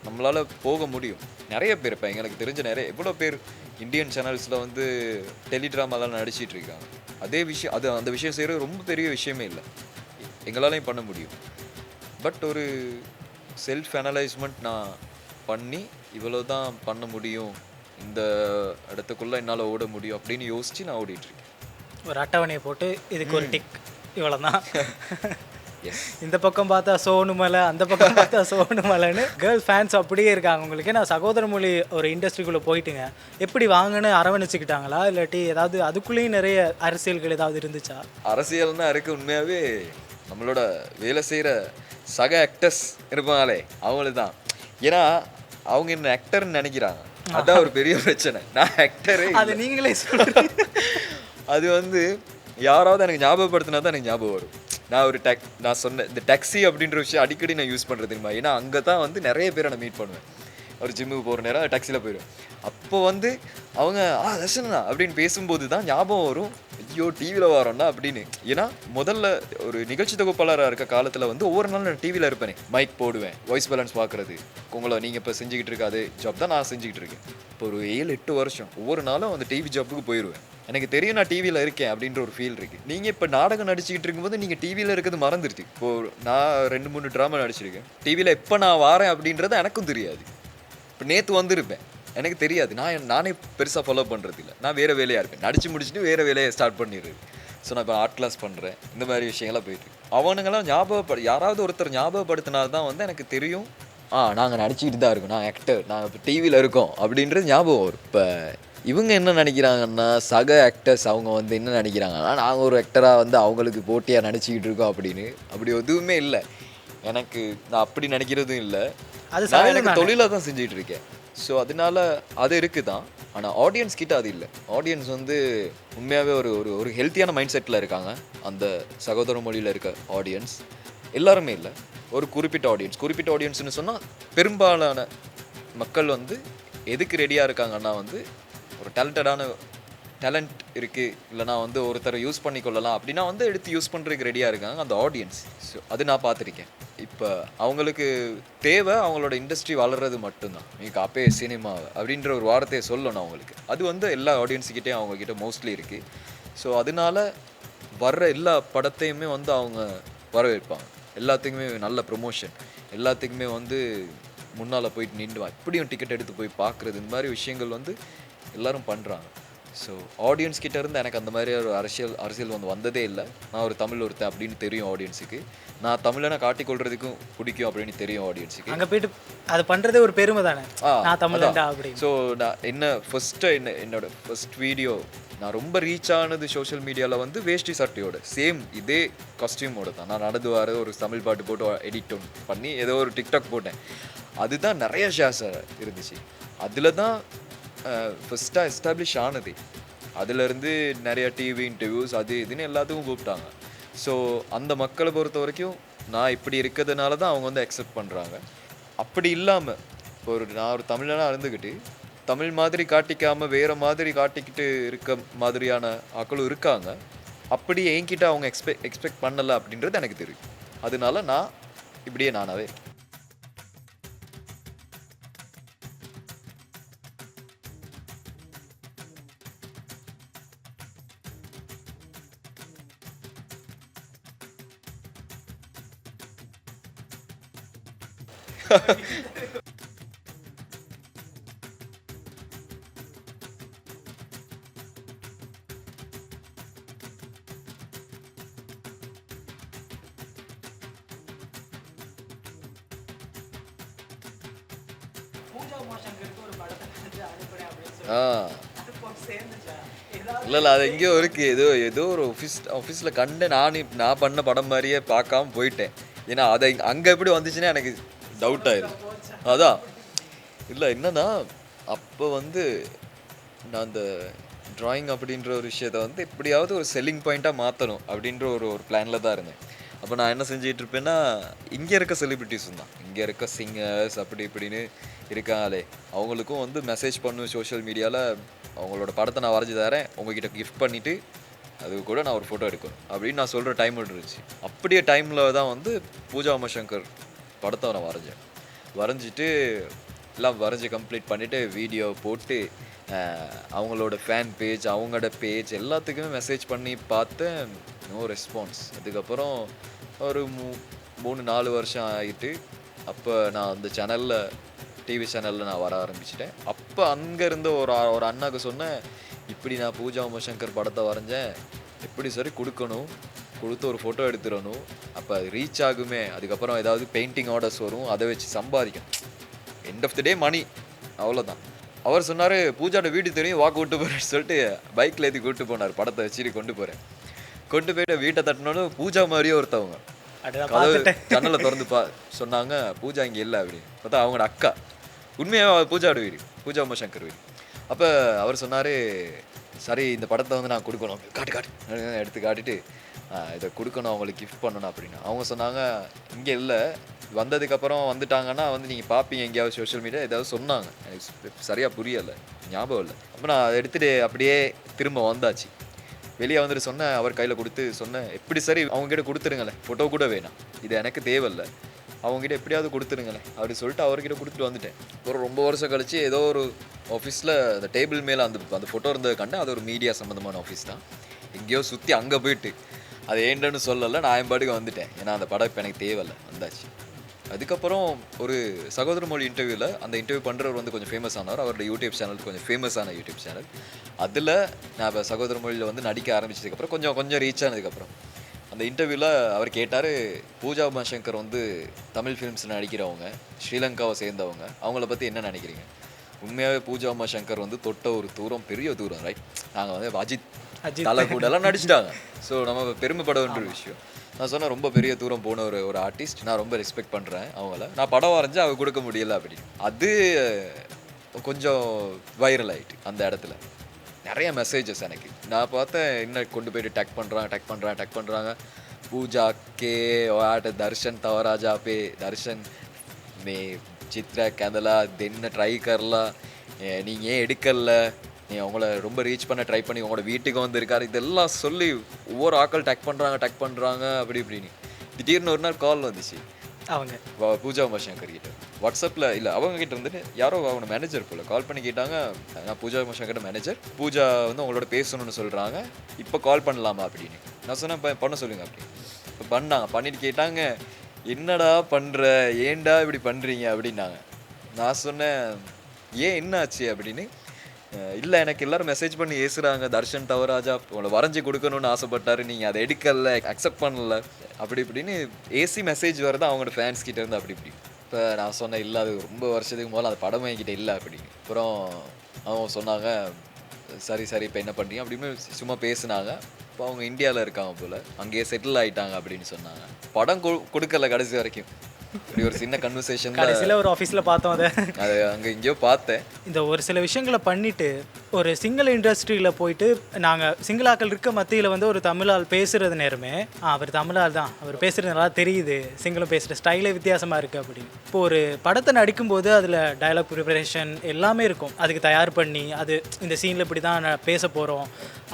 நம்மளால் போக முடியும். நிறைய பேர் இப்போ எங்களுக்கு தெரிஞ்ச எவ்வளோ பேர் இந்தியன் சேனல்ஸில் வந்து டெலிட்ராமாலாம் நடிச்சிட்டு இருக்காங்க. அதே விஷயம் அந்த விஷயம் செய்கிறது ரொம்ப பெரிய விஷயமே இல்லை, எங்களாலையும் பண்ண முடியும். பட் ஒரு செல்ஃப் அனலைஸ்மெண்ட் நான் பண்ணி இவ்வளோ தான் பண்ண முடியும், இந்த இடத்துக்குள்ளே என்னால் ஓட முடியும் அப்படின்னு யோசித்து நான் ஓடிட்டுருக்கேன். ஒரு அட்டவணையை போட்டு இதுக்கு ஒரு டிக் இவ்வளோ தான். இந்த பக்கம் பார்த்தா சோனுமலை, அந்த பக்கம் பார்த்தா சோனுமலைன்னு கேர்ள் ஃபேன்ஸ் அப்படியே இருக்காங்க உங்களுக்கு. நான் சகோதரமொழி ஒரு இண்டஸ்ட்ரிக்குள்ளே போயிட்டுங்க, எப்படி வாங்கன்னு அரவணைச்சிக்கிட்டாங்களா இல்லாட்டி ஏதாவது அதுக்குள்ளேயும் நிறைய அரசியல்கள் ஏதாவது இருந்துச்சா? அரசியல்னா இருக்குது உண்மையாகவே. நம்மளோட வேலை செய்கிற சக ஆக்டர்ஸ் இருப்பாங்களே அவங்களுக்கு தான். ஏன்னா அவங்க என்ன ஆக்டர்னு நினைக்கிறாங்க, அதான் ஒரு பெரிய பிரச்சனை. நான் ஆக்டரே, அது நீங்களே சொல்றீங்க. அது வந்து யாராவது எனக்கு ஞாபகப்படுத்தினா தான் எனக்கு ஞாபகம் வரும். நான் சொன்னேன் இந்த டாக்ஸி அப்படின்ற விஷயம் அடிக்கடி நான் யூஸ் பண்ணுறது தெரியுமா. ஏன்னா அங்கே தான் வந்து நிறைய பேரை நான் மீட் பண்ணுவேன். ஒரு ஜிம்முக்கு போகிற நேரம் டாக்ஸியில் போயிடுவேன். அப்போ வந்து அவங்க தர்ஷனா அப்படின்னு பேசும்போது தான் ஞாபகம் வரும், ஐயோ டிவியில் வரோம்னா அப்படின்னு. ஏன்னா முதல்ல ஒரு நிகழ்ச்சி தொகுப்பாளராக இருக்க காலத்தில் வந்து ஒவ்வொரு நாளும் நான் டிவியில் இருப்பேனே, மைக் போடுவேன், வாய்ஸ் பேலன்ஸ் பார்க்குறது, உங்களை நீங்கள் இப்போ செஞ்சுக்கிட்டு இருக்க அதே ஜாப் தான் நான் செஞ்சுக்கிட்டு இருக்கேன். இப்போ ஒரு 7-8 வருஷம் ஒவ்வொரு நாளும் அந்த டிவி ஜாப்புக்கு போயிடுவேன். எனக்கு தெரியும் நான் டிவியில் இருக்கேன் அப்படின்ற ஒரு ஃபீல் இருக்குது. நீங்கள் இப்போ நாடகம் நடிச்சுக்கிட்டு இருக்கும்போது நீங்கள் டிவியில் இருக்கிறது மறந்துடுச்சு. இப்போது நான் 2-3 ட்ராமா நடிச்சிருக்கேன், டிவியில் எப்போ நான் வரேன் அப்படின்றது எனக்கும் தெரியாது. இப்போ நேற்று வந்திருப்பேன், எனக்கு தெரியாது. நானே பெருசாக ஃபாலோ பண்ணுறது இல்லை, நான் வேறு வேலையாக இருப்பேன், நடித்து முடிச்சுட்டு வேறு வேலையை ஸ்டார்ட் பண்ணிடுறது. ஸோ நான் இப்போ ஆர்ட் கிளாஸ் பண்ணுறேன், இந்த மாதிரி விஷயங்கள்லாம் போயிட்டு அவனுங்கெல்லாம் யாராவது ஒருத்தர் ஞாபகப்படுத்தினால்தான் வந்து எனக்கு தெரியும், நாங்கள் நடிச்சுக்கிட்டு தான் இருக்கோம், நான் ஆக்டர், நாங்கள் இப்போ டிவியில் இருக்கோம் அப்படின்றது ஞாபகம் வரும். இப்போ இவங்க என்ன நினைக்கிறாங்கன்னா, சக ஆக்டர்ஸ் அவங்க வந்து என்ன நினைக்கிறாங்கன்னா, நாங்கள் ஒரு ஆக்டராக வந்து அவங்களுக்கு போட்டியாக நடிச்சுக்கிட்டு இருக்கோம் அப்படின்னு. அப்படி எதுவுமே இல்லை எனக்கு, நான் அப்படி நினைக்கிறதும் இல்லை. நான் எனக்கு தொழிலாக தான் செஞ்சுட்டு இருக்கேன். ஸோ அதனால அது இருக்குது தான். ஆனால் ஆடியன்ஸ் கிட்ட அது இல்லை. ஆடியன்ஸ் வந்து உண்மையாகவே ஒரு ஒரு ஒரு ஹெல்த்தியான மைண்ட் செட்டில் இருக்காங்க. அந்த சகோதர மொழியில் இருக்க ஆடியன்ஸ் எல்லாருமே இல்லை, ஒரு குறிப்பிட்ட ஆடியன்ஸ்னு சொன்னால் பெரும்பாலான மக்கள் வந்து எதுக்கு ரெடியாக இருக்காங்கன்னா வந்து ஒரு டேலண்ட் இருக்குது, இல்லைனா வந்து ஒருத்தரை யூஸ் பண்ணிக்கொள்ளலாம் அப்படின்னா வந்து எடுத்து யூஸ் பண்ணுறதுக்கு ரெடியாக இருக்காங்க அந்த ஆடியன்ஸ். ஸோ அது நான் பார்த்துருக்கேன். இப்போ அவங்களுக்கு தேவை அவங்களோட இண்டஸ்ட்ரி வளர்கிறது மட்டும்தான். நீங்கள் அப்பே சினிமா அப்படின்ற ஒரு வார்த்தையை சொல்லணும் அவங்களுக்கு. அது வந்து எல்லா ஆடியன்ஸுக்கிட்டேயும் அவங்கக்கிட்ட மோஸ்ட்லி இருக்குது. ஸோ அதனால வர்ற எல்லா படத்தையுமே வந்து அவங்க வரவேற்பாங்க. எல்லாத்துக்குமே நல்ல ப்ரொமோஷன், எல்லாத்துக்குமே வந்து முன்னால் போயிட்டு நின்றுவான், இப்படியும் டிக்கெட் எடுத்து போய் பார்க்குறது, இந்த மாதிரி விஷயங்கள் வந்து எல்லோரும் பண்ணுறாங்க. ஸோ ஆடியன்ஸ் கிட்ட இருந்து எனக்கு அந்த மாதிரி ஒரு அரசியல் வந்து வந்ததே இல்லை. நான் ஒரு தமிழ் ஒருத்தன் அப்படின்னு தெரியும் ஆடியன்ஸுக்கு, நான் தமிழனை காட்டிக்கொள்றதுக்கும் பிடிக்கும் அப்படின்னு தெரியும் ஆடியன்ஸுக்கு. அங்கே போயிட்டு அது பண்ணுறதே ஒரு பெருமை தானே, நான் தமிழன்டா அப்படி. ஸோ நான் என்னோட ஃபர்ஸ்ட் வீடியோ நான் ரொம்ப ரீச் ஆனது சோஷியல் மீடியாவில் வந்து வேஷ்டி சட்டையோட சேம் இதே காஸ்டியூமோட தான். நான் நடந்து வர ஒரு தமிழ் பாட்டு போட்டு எடிட் பண்ணி ஏதோ ஒரு டிக்டாக் போட்டேன், அதுதான் நிறைய ஷேர்ஸ் இருந்துச்சு. அதில் தான் ஃபஸ்ட்டாக எஸ்டாப்ளிஷ் ஆனது. அதிலேருந்து நிறைய டிவி இன்டர்வியூஸ் அது இதுன்னு எல்லாத்துக்கும் கூப்பிட்டாங்க. ஸோ அந்த மக்களை பொறுத்த வரைக்கும் நான் இப்படி இருக்கிறதுனால தான் அவங்க வந்து அக்செப்ட் பண்ணுறாங்க. அப்படி இல்லாமல் இப்போ நான் ஒரு தமிழனாக இருந்துக்கிட்டு தமிழ் மாதிரி காட்டிக்காமல் வேறு மாதிரி காட்டிக்கிட்டு இருக்க மாதிரியான ஆக்களும் இருக்காங்க. அப்படி என்கிட்ட அவங்க எக்ஸ்பெக்ட் பண்ணலை அப்படின்றது எனக்கு தெரியும். அதனால நான் இப்படியே நானாகவே இருக்கேன். ஆ இல்லை அது எங்கேயோ இருக்கு. ஏதோ ஒரு ஆஃபீஸில் கண்டு நான் பண்ண படம் மாதிரியே பார்க்காம போயிட்டேன். ஏன்னா அதை அங்கே எப்படி வந்துச்சுன்னா எனக்கு டவுட் ஆயிடுது. அதான் இல்லை என்னன்னா அப்போ வந்து நான் அந்த ட்ராயிங் அப்படின்ற ஒரு விஷயத்த வந்து எப்படியாவது ஒரு செல்லிங் பாயிண்ட்டாக மாற்றணும் அப்படின்ற ஒரு பிளானில் தான் இருந்தேன். அப்போ நான் என்ன செஞ்சுட்டு இருப்பேன்னா இங்கே இருக்க செலிபிரிட்டிஸும் தான், இங்கே இருக்க சிங்கர்ஸ் அப்படி இப்படின்னு இருக்காங்களே அவங்களுக்கும் வந்து மெசேஜ் பண்ணுவேன் சோஷியல் மீடியாவில். அவங்களோட படத்தை நான் வரைஞ்சி தரேன், உங்ககிட்ட கிஃப்ட் பண்ணிவிட்டு அது கூட நான் ஒரு ஃபோட்டோ எடுக்கணும் அப்படின்னு நான் சொல்கிற டைம் இருந்துச்சு. அப்படியே டைமில் தான் வந்து பூஜா உமாசங்கர் படத்தை நான் வரைஞ்சிட்டு எல்லாம் வரைஞ்சி கம்ப்ளீட் பண்ணிவிட்டு வீடியோ போட்டு அவங்களோட ஃபேன் பேஜ் அவங்களோட பேஜ் எல்லாத்துக்குமே மெசேஜ் பண்ணி பார்த்தேன். No response. அதுக்கப்புறம் ஒரு 3-4 வருஷம் ஆகிட்டு அப்போ நான் அந்த சேனலில் டிவி சேனலில் நான் வர ஆரம்பிச்சிட்டேன். அப்போ அங்கே இருந்த ஒரு அண்ணாவுக்கு சொன்னேன், இப்படி நான் பூஜா உமாசங்கர் படத்தை வரைஞ்சேன், எப்படி சரி கொடுக்கணும், கொடுத்து ஒரு ஃபோட்டோ எடுத்துடணும், அப்போ அது ரீச் ஆகுமே, அதுக்கப்புறம் ஏதாவது பெயிண்டிங் ஆர்டர்ஸ் வரும், அதை வச்சு சம்பாதிக்கணும், எண்ட் ஆஃப் த டே மணி, அவ்வளோதான். அவர் சொன்னார் பூஜாவோட வீடு தெரியும், வாக்கு கூட்டு போகிறேன்னு சொல்லிட்டு பைக்கில் ஏற்றி கூப்பிட்டு போனார். படத்தை வச்சுட்டு கொண்டு போயிட்டு வீட்டை தட்டினோன்னு பூஜா மாதிரியே ஒருத்தவங்க ஜன்னலை திறந்து சொன்னாங்க பூஜா இங்கே இல்லை அப்படின்னு. பார்த்தா அவங்களோட அக்கா, உண்மையாக பூஜாவோட வீடு, பூஜா உமாசங்கர் வீடு. அப்போ அவர் சொன்னார், சரி இந்த படத்தை வந்து நான் கொடுக்கணும், காட்டு எடுத்து காட்டிட்டு இதை கொடுக்கணும், அவங்களுக்கு கிஃப்ட் பண்ணணும் அப்படின்னு. அவங்க சொன்னாங்க இங்கே இல்லை, வந்ததுக்கப்புறம் வந்துட்டாங்கன்னா வந்து நீங்கள் பார்ப்பீங்க எங்கேயாவது சோஷியல் மீடியா ஏதாவது சொன்னாங்க, எனக்கு சரியாக புரியலை, ஞாபகம் இல்லை. அப்போ நான் அதை எடுத்துகிட்டு அப்படியே திரும்ப வந்தாச்சு. வெளியே வந்துட்டு சொன்னேன், அவர் கையில் கொடுத்து சொன்னேன், எப்படி சரி அவங்ககிட்ட கொடுத்துருங்களேன், ஃபோட்டோ கூட வேணாம், இது எனக்கு தேவையில்லை, அவங்ககிட்ட எப்படியாவது கொடுத்துருங்களேன் அப்படின்னு சொல்லிட்டு அவர்கிட்ட கொடுத்துட்டு வந்துட்டேன். அப்புறம் ரொம்ப வருஷம் கழிச்சு ஏதோ ஒரு ஆஃபீஸில் அந்த டேபிள் மேலே அந்த ஃபோட்டோ இருந்தது கண்டு, அது ஒரு மீடியா சம்மந்தமான ஆஃபீஸ் தான், எங்கேயோ சுற்றி அங்கே போயிட்டு அது ஏண்டன்னு சொல்லலை, நான் என் பாட்டுக்கு வந்துட்டேன். ஏன்னா அந்த படம் இப்போ எனக்கு தேவையில்லை, வந்தாச்சு. அதுக்கப்புறம் ஒரு சகோதர மொழி இன்டர்வியூவில் அந்த இன்டர்வியூ பண்ணுறவர் வந்து கொஞ்சம் ஃபேமஸ் ஆனவர், அவரோட யூடியூப் சேனல் கொஞ்சம் ஃபேமஸான யூடியூப் சேனல். அதில் நான் இப்போ சகோதர மொழியில் வந்து நடிக்க ஆரம்பிச்சதுக்கப்புறம் கொஞ்சம் ரீச் ஆனதுக்கப்புறம் அந்த இன்டர்வியூவில் அவர் கேட்டார், பூஜா உமாசங்கர் வந்து தமிழ் ஃபிலிம்ஸில் நடிக்கிறவங்க, ஸ்ரீலங்காவை சேர்ந்தவங்க, அவங்கள பற்றி என்ன நினைக்கிறீங்க? உண்மையாகவே பூஜா உமாசங்கர் வந்து தொட்ட ஒரு தூரம் பெரிய தூரம், ரைட்? நாங்கள் வந்து அஜித் தலை கூடலாம் நடிச்சிட்டாங்க, ஸோ நம்ம பெருமைப்பட வேண்டிய ஒரு விஷயம். நான் சொன்னேன் ரொம்ப பெரிய தூரம் போன ஒரு ஆர்டிஸ்ட், நான் ரொம்ப ரெஸ்பெக்ட் பண்ணுறேன் அவங்கள, நான் படம் வரைஞ்சி அவங்க கொடுக்க முடியலை அப்படின்னு. அது கொஞ்சம் வைரல் ஆகிட்டு. அந்த இடத்துல நிறைய மெசேஜஸ் எனக்கு நான் பார்த்தேன், இன்னும் கொண்டு போய்ட்டு டேக் பண்ணுறாங்க பூஜா கே வாட் தர்ஷன் தவராஜா பே தர்ஷன் மே சித்ரா கேந்தலா தென்ன ட்ரை கரலா, நீங்கள் ஏன் எடுக்கல, நீ அவங்கள ரொம்ப ரீச் பண்ண ட்ரை பண்ணி உங்களோட வீட்டுக்கு வந்துருக்காரு, இதெல்லாம் சொல்லி ஒவ்வொரு ஆக்கள் டேக் பண்ணுறாங்க அப்படி இப்படின்னு. திடீர்னு ஒரு நாள் கால் வந்துச்சு அவங்க பூஜா உமாசங்கர் கிட்ட, வாட்ஸ்அப்பில் இல்லை அவங்ககிட்ட வந்துட்டு யாரோ அவங்க மேனேஜர் போல் கால் பண்ணி கேட்டாங்க, நான் பூஜா உமாசங்கர் மேனேஜர், பூஜா வந்து உங்களோட பேசணும்னு சொல்கிறாங்க, இப்போ கால் பண்ணலாமா அப்படின்னு. நான் சொன்னேன் பண்ண சொல்லுங்க அப்படின்னு. இப்போ பண்ணிட்டு கேட்டாங்க, என்னடா பண்ணுற, ஏன்டா இப்படி பண்ணுறீங்க அப்படின்னாங்க. நான் சொன்னேன் ஏன் என்ன ஆச்சு அப்படின்னு. இல்லை எனக்கு எல்லோரும் மெசேஜ் பண்ணி ஏசுகிறாங்க, தர்ஷன் தவராஜா உங்களை வரைஞ்சி கொடுக்கணும்னு ஆசைப்பட்டாரு, நீங்கள் அதை எடுக்கல, அக்செப்ட் பண்ணல அப்படி இப்படின்னு ஏசி மெசேஜ் வருது அவங்களோட ஃபேன்ஸ் கிட்டே இருந்து அப்படி இப்படி. இப்போ நான் சொன்னேன் இல்லை அது ரொம்ப வருஷத்துக்கு முதல்ல அது படம் என்கிட்ட இல்லை அப்படின்னு. அப்புறம் அவங்க சொன்னாங்க சரி இப்போ என்ன பண்ணுறீங்க அப்படின்னு சும்மா பேசுனாங்க. இப்போ அவங்க இந்தியாவில் இருக்காங்க போல், அங்கேயே செட்டில் ஆகிட்டாங்க அப்படின்னு சொன்னாங்க. படம் கொடுக்கல கடைசி வரைக்கும். இப்படி ஒரு சின்ன கன்வர்சேஷன் கடைசியில் ஒரு ஆஃபீஸில் பார்த்தோம், அது அங்கே எங்கேயோ பார்த்தேன். இந்த ஒரு சில விஷயங்களை பண்ணிவிட்டு ஒரு சிங்கிள் இண்டஸ்ட்ரியில் போயிட்டு நாங்கள் சிங்கிளாக்கள் இருக்க மத்தியில் வந்து ஒரு தமிழால் பேசுகிறது நேரமே அவர் தமிழால் தான், அவர் பேசுகிறது நல்லா தெரியுது, சிங்கிளும் பேசுகிற ஸ்டைலே வித்தியாசமாக இருக்குது அப்படின்னு. இப்போ ஒரு படத்தை நடிக்கும்போது அதில் டயலாக் ப்ரிப்பரேஷன் எல்லாமே இருக்கும், அதுக்கு தயார் பண்ணி அது இந்த சீனில் இப்படி தான் பேச போகிறோம்,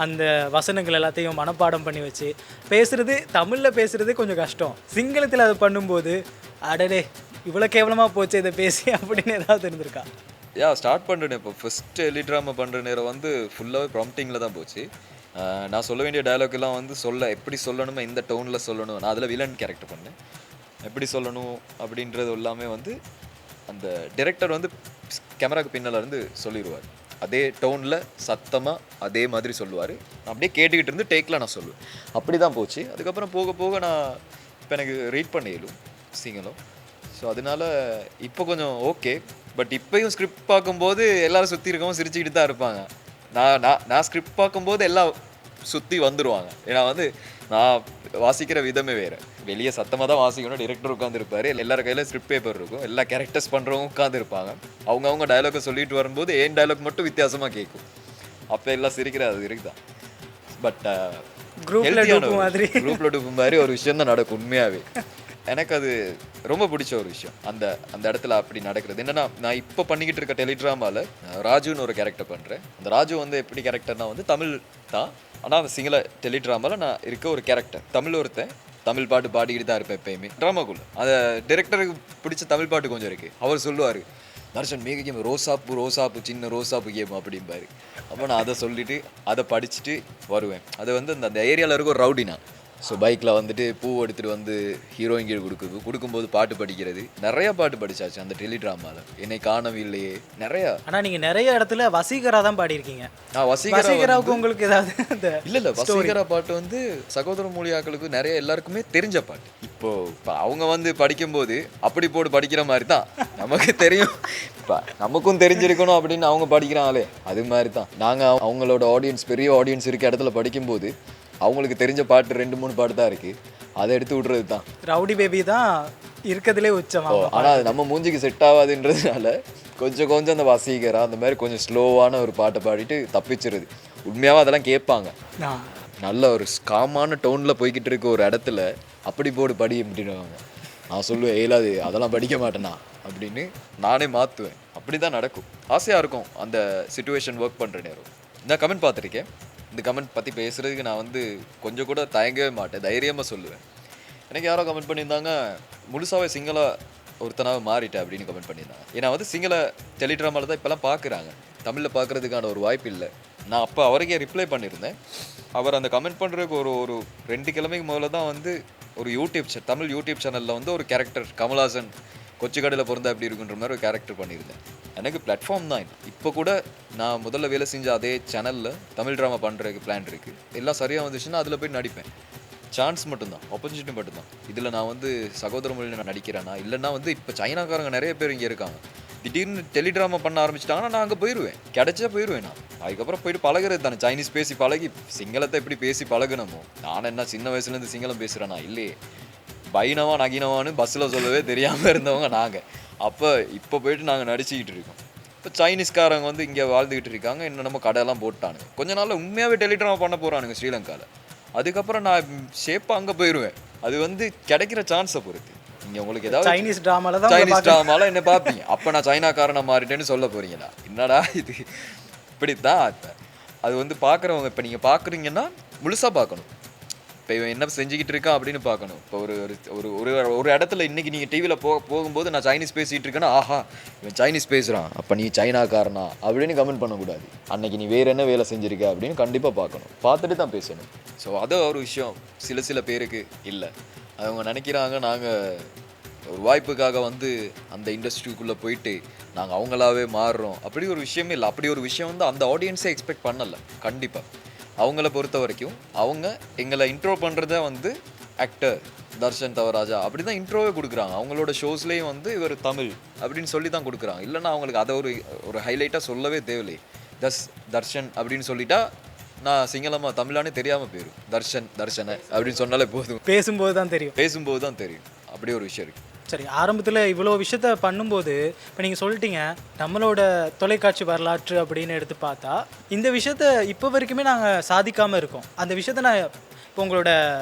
அந்த வசனங்கள் எல்லாத்தையும் மனப்பாடம் பண்ணி வச்சு பேசுகிறது. தமிழில் பேசுகிறது கொஞ்சம் கஷ்டம், சிங்களத்தில் அதை பண்ணும்போது அடடே இவ்வளோ கேவலமாக போச்சு இதை பேசி அப்படின்னு ஏதாவது இருந்திருக்கா? ஸ்டார்ட் பண்ணுறேன். இப்போ ஃபஸ்ட்டு எலி ட்ராமா பண்ணுற நேரம் வந்து ஃபுல்லாகவே ப்ராம்ப்டிங்கில் தான் போச்சு. நான் சொல்ல வேண்டிய டயலாக் எல்லாம் வந்து எப்படி சொல்லணுமோ இந்த டோனில் சொல்லணும். நான் அதில் வில்லன் கேரக்டர் பண்ணேன், எப்படி சொல்லணும் அப்படின்றது எல்லாமே வந்து அந்த டைரக்டர் வந்து கேமராவுக்கு பின்னால் இருந்து சொல்லிடுவார். அதே டோனில் சத்தமாக அதே மாதிரி சொல்லுவார். நான் அப்படியே கேட்டுக்கிட்டு இருந்து டேக்கில் நான் சொல்லுவேன். அப்படி தான் போச்சு. அதுக்கப்புறம் போக போக நான் இப்போ எனக்கு ரீட் பண்ண இயலும் சிங்களும். ஸோ அதனால இப்போ கொஞ்சம் ஓகே. பட் இப்பயும் ஸ்கிரிப்ட் பார்க்கும்போது எல்லாரும் சுற்றி இருக்கவும் சிரிச்சுக்கிட்டு தான் இருப்பாங்க. நான் ஸ்கிரிப்ட் பார்க்கும்போது எல்லாம் சுற்றி வந்துடுவாங்க. ஏன்னா வந்து நான் வாசிக்கிற விதமே வேறு. வெளியே சத்தமாக தான் வாசிக்கணும். டிரெக்டர் உட்காந்துருப்பாரு, எல்லாரும் கையில் ஸ்கிரிப்ட் பேப்பர் இருக்கும், எல்லா கேரக்டர்ஸ் பண்ணுறவங்க உட்காந்துருப்பாங்க. அவங்கவுங்க டைலாக்கை சொல்லிட்டு வரும்போது என் டைலாக் மட்டும் வித்தியாசமாக கேட்கும். அப்போ எல்லாம் சிரிக்கிற அது இருக்குதான். பட் குரூப்ல டூப் மாதிரி ஒரு விஷயம் தான் நடக்கும் உண்மையாகவே. எனக்கு அது ரொம்ப பிடிச்ச ஒரு விஷயம். அந்த அந்த இடத்துல அப்படி நடக்கிறது என்னன்னா, நான் இப்போ பண்ணிக்கிட்டு இருக்க டெலிட்ராமாவில் ராஜுன்னு ஒரு கேரக்டர் பண்ணுறேன். அந்த ராஜு வந்து எப்படி கேரக்டர்னா வந்து தமிழ் தான், ஆனால் அந்த சிங்கள டெலிட்ராமாவில் நான் இருக்க ஒரு கேரக்டர். தமிழ் ஒருத்தன், தமிழ் பாட்டு பாடிக்கிட்டு தான் இருப்பேன் எப்பயுமே ட்ராமாக்குள்ள. அந்த டிரெக்டருக்கு பிடிச்ச தமிழ் பாட்டு கொஞ்சம் இருக்குது. அவர் சொல்லுவார், தர்ஷன் மேக கேம் ரோசாப்பு சின்ன ரோசாப்பு கேம் அப்படிம்பாரு. அப்போ நான் அதை சொல்லிவிட்டு அதை படிச்சுட்டு வருவேன். அது வந்து அந்த ஏரியாவில் இருக்க ஒரு ரவுடினா. ஸோ பைக்கில் வந்துட்டு பூ எடுத்துகிட்டு வந்து ஹீரோயின் கொடுக்கும்போது பாட்டு படிக்கிறது. நிறையா பாட்டு படித்தாச்சு அந்த டெலிட்ராமாவில். என்னை காணவில்லையே நிறையா. ஆனால் நீங்கள் நிறைய இடத்துல வசீகரா தான் பாடியிருக்கீங்க. வசீகராவுக்கு உங்களுக்கு ஏதாவது இல்லை வசீகரா பாட்டு வந்து சகோதர மொழியாக்களுக்கு நிறைய எல்லாருக்குமே தெரிஞ்ச பாட்டு. இப்போ அவங்க வந்து படிக்கும்போது அப்படி போட்டு படிக்கிற மாதிரி தான் நமக்கு தெரியும். இப்போ நமக்கும் தெரிஞ்சிருக்கணும் அப்படின்னு அவங்க படிக்கிறாங்களே, அது மாதிரி தான் நாங்கள் அவங்களோட ஆடியன்ஸ், பெரிய ஆடியன்ஸ் இருக்க இடத்துல படிக்கும்போது அவங்களுக்கு தெரிஞ்ச பாட்டு 2-3 பாட்டு தான் இருக்குது. அதை எடுத்து விட்றது தான். ரவுடி பேபி தான் இருக்கிறதுலே உச்சம். ஆனால் அது நம்ம மூஞ்சிக்கு செட் ஆகாதுன்றதுனால கொஞ்சம் அந்த வசீகரா அந்த மாதிரி கொஞ்சம் ஸ்லோவான ஒரு பாட்டை பாடிட்டு தப்பிச்சிருது. உண்மையாகவும் அதெல்லாம் கேட்பாங்க. நல்ல ஒரு காமான டோனில் போய்கிட்டு இருக்க ஒரு இடத்துல அப்படி போடு படி அப்படின்னுவாங்க. நான் சொல்லுவேன், ஏலாது அதெல்லாம் படிக்க மாட்டேனா அப்படின்னு நானே மாற்றுவேன். அப்படி தான் நடக்கும். ஆசையாக இருக்கும் அந்த சிச்சுவேஷன் ஒர்க் பண்ணுற நேரம். நான் கமெண்ட் பார்த்துருக்கேன். இந்த கமெண்ட் பற்றி பேசுகிறதுக்கு நான் வந்து கொஞ்சம் கூட தயங்கவே மாட்டேன், தைரியமாக சொல்லுவேன். எனக்கு யாரோ கமெண்ட் பண்ணியிருந்தாங்க, முழுசாவே சிங்கள ஒருத்தனாக மாறிட்டேன் அப்படின்னு கமெண்ட் பண்ணியிருந்தாங்க. ஏன்னா வந்து சிங்கள டெலிட்ராமாவில் தான் இப்போலாம் பார்க்குறாங்க, தமிழில் பார்க்குறதுக்கான ஒரு வாய்ப்பு இல்லை. நான் அப்போ அவருக்கே ரிப்ளை பண்ணியிருந்தேன். அவர் அந்த கமெண்ட் பண்ணுறதுக்கு ஒரு 2 கிழமைக்கு முதல்ல தான் வந்து ஒரு தமிழ் யூடியூப் சேனலில் வந்து ஒரு கேரக்டர் கமல்ஹாசன் கொச்சிக்கடையில் பிறந்தா எப்படி இருக்குன்ற மாதிரி ஒரு கேரக்டர் பண்ணியிருந்தேன். எனக்கு பிளாட்ஃபார்ம் தான் இப்போ கூட நான் முதல்ல வேலை செஞ்ச அதே சேனலில் தமிழ் ட்ராமா பண்ணுறதுக்கு பிளான் இருக்குது. எல்லாம் சரியாக வந்துச்சுன்னா அதில் போய் நடிப்பேன். சான்ஸ் மட்டும்தான், ஆப்பர்ச்சுனிட்டி மட்டும்தான். இதில் நான் வந்து சகோதர மொழியில் நான் நடிக்கிறேன்னா இல்லைன்னா வந்து இப்போ சைனாக்காரங்க நிறைய பேர் இங்கே இருக்காங்க. திடீர்னு டெலிட்ராமா பண்ண ஆரம்பிச்சிட்டாங்கன்னா நான் அங்கே போயிடுவேன், கிடைச்சா போயிடுவேன். நான் அதுக்கப்புறம் போயிட்டு பழகிறது தானே. சைனீஸ் பேசி பழகி சிங்களத்தை எப்படி பேசி பழகணுமோ. நான் என்ன சின்ன வயசுலேருந்து சிங்களம் பேசுகிறேன்னா இல்லையே, பைனவா நகினவான்னு பஸ்ஸில் சொல்லவே தெரியாமல் இருந்தவங்க நாங்கள். இப்போ போயிட்டு நாங்கள் நடிச்சுக்கிட்டு இருக்கோம். இப்போ சைனீஸ்காரங்க வந்து இங்கே வாழ்ந்துக்கிட்டு இருக்காங்க. இன்னும் நம்ம கடையெல்லாம் போட்டானுங்க. கொஞ்ச நாளில் உண்மையாகவே டெலிட்ராமா பண்ண போகிறானுங்க ஸ்ரீலங்காவில். அதுக்கப்புறம் நான் ஷேப்பாக அங்கே போயிடுவேன். அது வந்து கிடைக்கிற சான்ஸை பொறுத்து. நீங்கள் உங்களுக்கு ஏதாவது சைனீஸ் ட்ராமாவில் என்ன பார்ப்பீங்க. அப்போ நான் சைனாக்காரனை மாறிட்டேன்னு சொல்ல போகிறீங்களா? என்னடா இது இப்படித்தான். அது வந்து பார்க்குறவங்க, இப்போ நீங்கள் பார்க்குறீங்கன்னா முழுசாக பார்க்கணும். இப்போ இவன் என்ன செஞ்சுக்கிட்டு இருக்கான் அப்படின்னு பார்க்கணும். இப்போ ஒரு இடத்துல இன்றைக்கி நீங்கள் டிவியில் போகும்போது நான் சைனீஸ் பேசிகிட்டு இருக்கேன்னா, ஆஹா இவன் சைனீஸ் பேசுகிறான், அப்போ நீ சைனாக்காரனா அப்படின்னு கமெண்ட் பண்ணக்கூடாது. அன்னைக்கு நீ வேறு என்ன வேலை செஞ்சுருக்க அப்படின்னு கண்டிப்பாக பார்க்கணும், பார்த்துட்டு தான் பேசணும். ஸோ அது ஒரு விஷயம் சில பேருக்கு இல்லை. அவங்க நினைக்கிறாங்க நாங்கள் ஒரு வாய்ப்புக்காக வந்து அந்த இண்டஸ்ட்ரிக்குள்ளே போயிட்டு நாங்கள் அவங்களாவே மாறுறோம். அப்படி ஒரு விஷயமே இல்லை. அப்படி ஒரு விஷயம் வந்து அந்த ஆடியன்ஸே எக்ஸ்பெக்ட் பண்ணலை. கண்டிப்பாக அவங்கள பொறுத்த வரைக்கும் அவங்க எங்களை இன்ட்ரோ பண்ணுறத வந்து ஆக்டர் தர்ஷன் தவராஜா அப்படி தான் இன்ட்ரோவே கொடுக்குறாங்க. அவங்களோட ஷோஸ்லேயும் வந்து இவர் தமிழ் அப்படின்னு சொல்லி தான் கொடுக்குறாங்க. இல்லைன்னா அவங்களுக்கு அதை ஒரு ஹைலைட்டாக சொல்லவே தேவையில்லை. தர்ஷன் அப்படின்னு சொல்லிட்டா நான் சிங்களமாக தமிழானே தெரியாமல் போயிடும். தர்ஷனை அப்படின்னு சொன்னாலே போதும். பேசும்போது தான் தெரியும். அப்படி ஒரு விஷயம் இருக்குது. சரி, ஆரம்பத்தில் இவ்வளோ விஷயத்த பண்ணும்போது இப்போ நீங்கள் சொல்லிட்டீங்க நம்மளோட தொலைக்காட்சி வரலாற்று அப்படின்னு எடுத்து பார்த்தா இந்த விஷயத்த இப்போ வரைக்குமே நாங்கள் சாதிக்காமல் இருக்கோம். அந்த விஷயத்த நான் இப்போ உங்களோட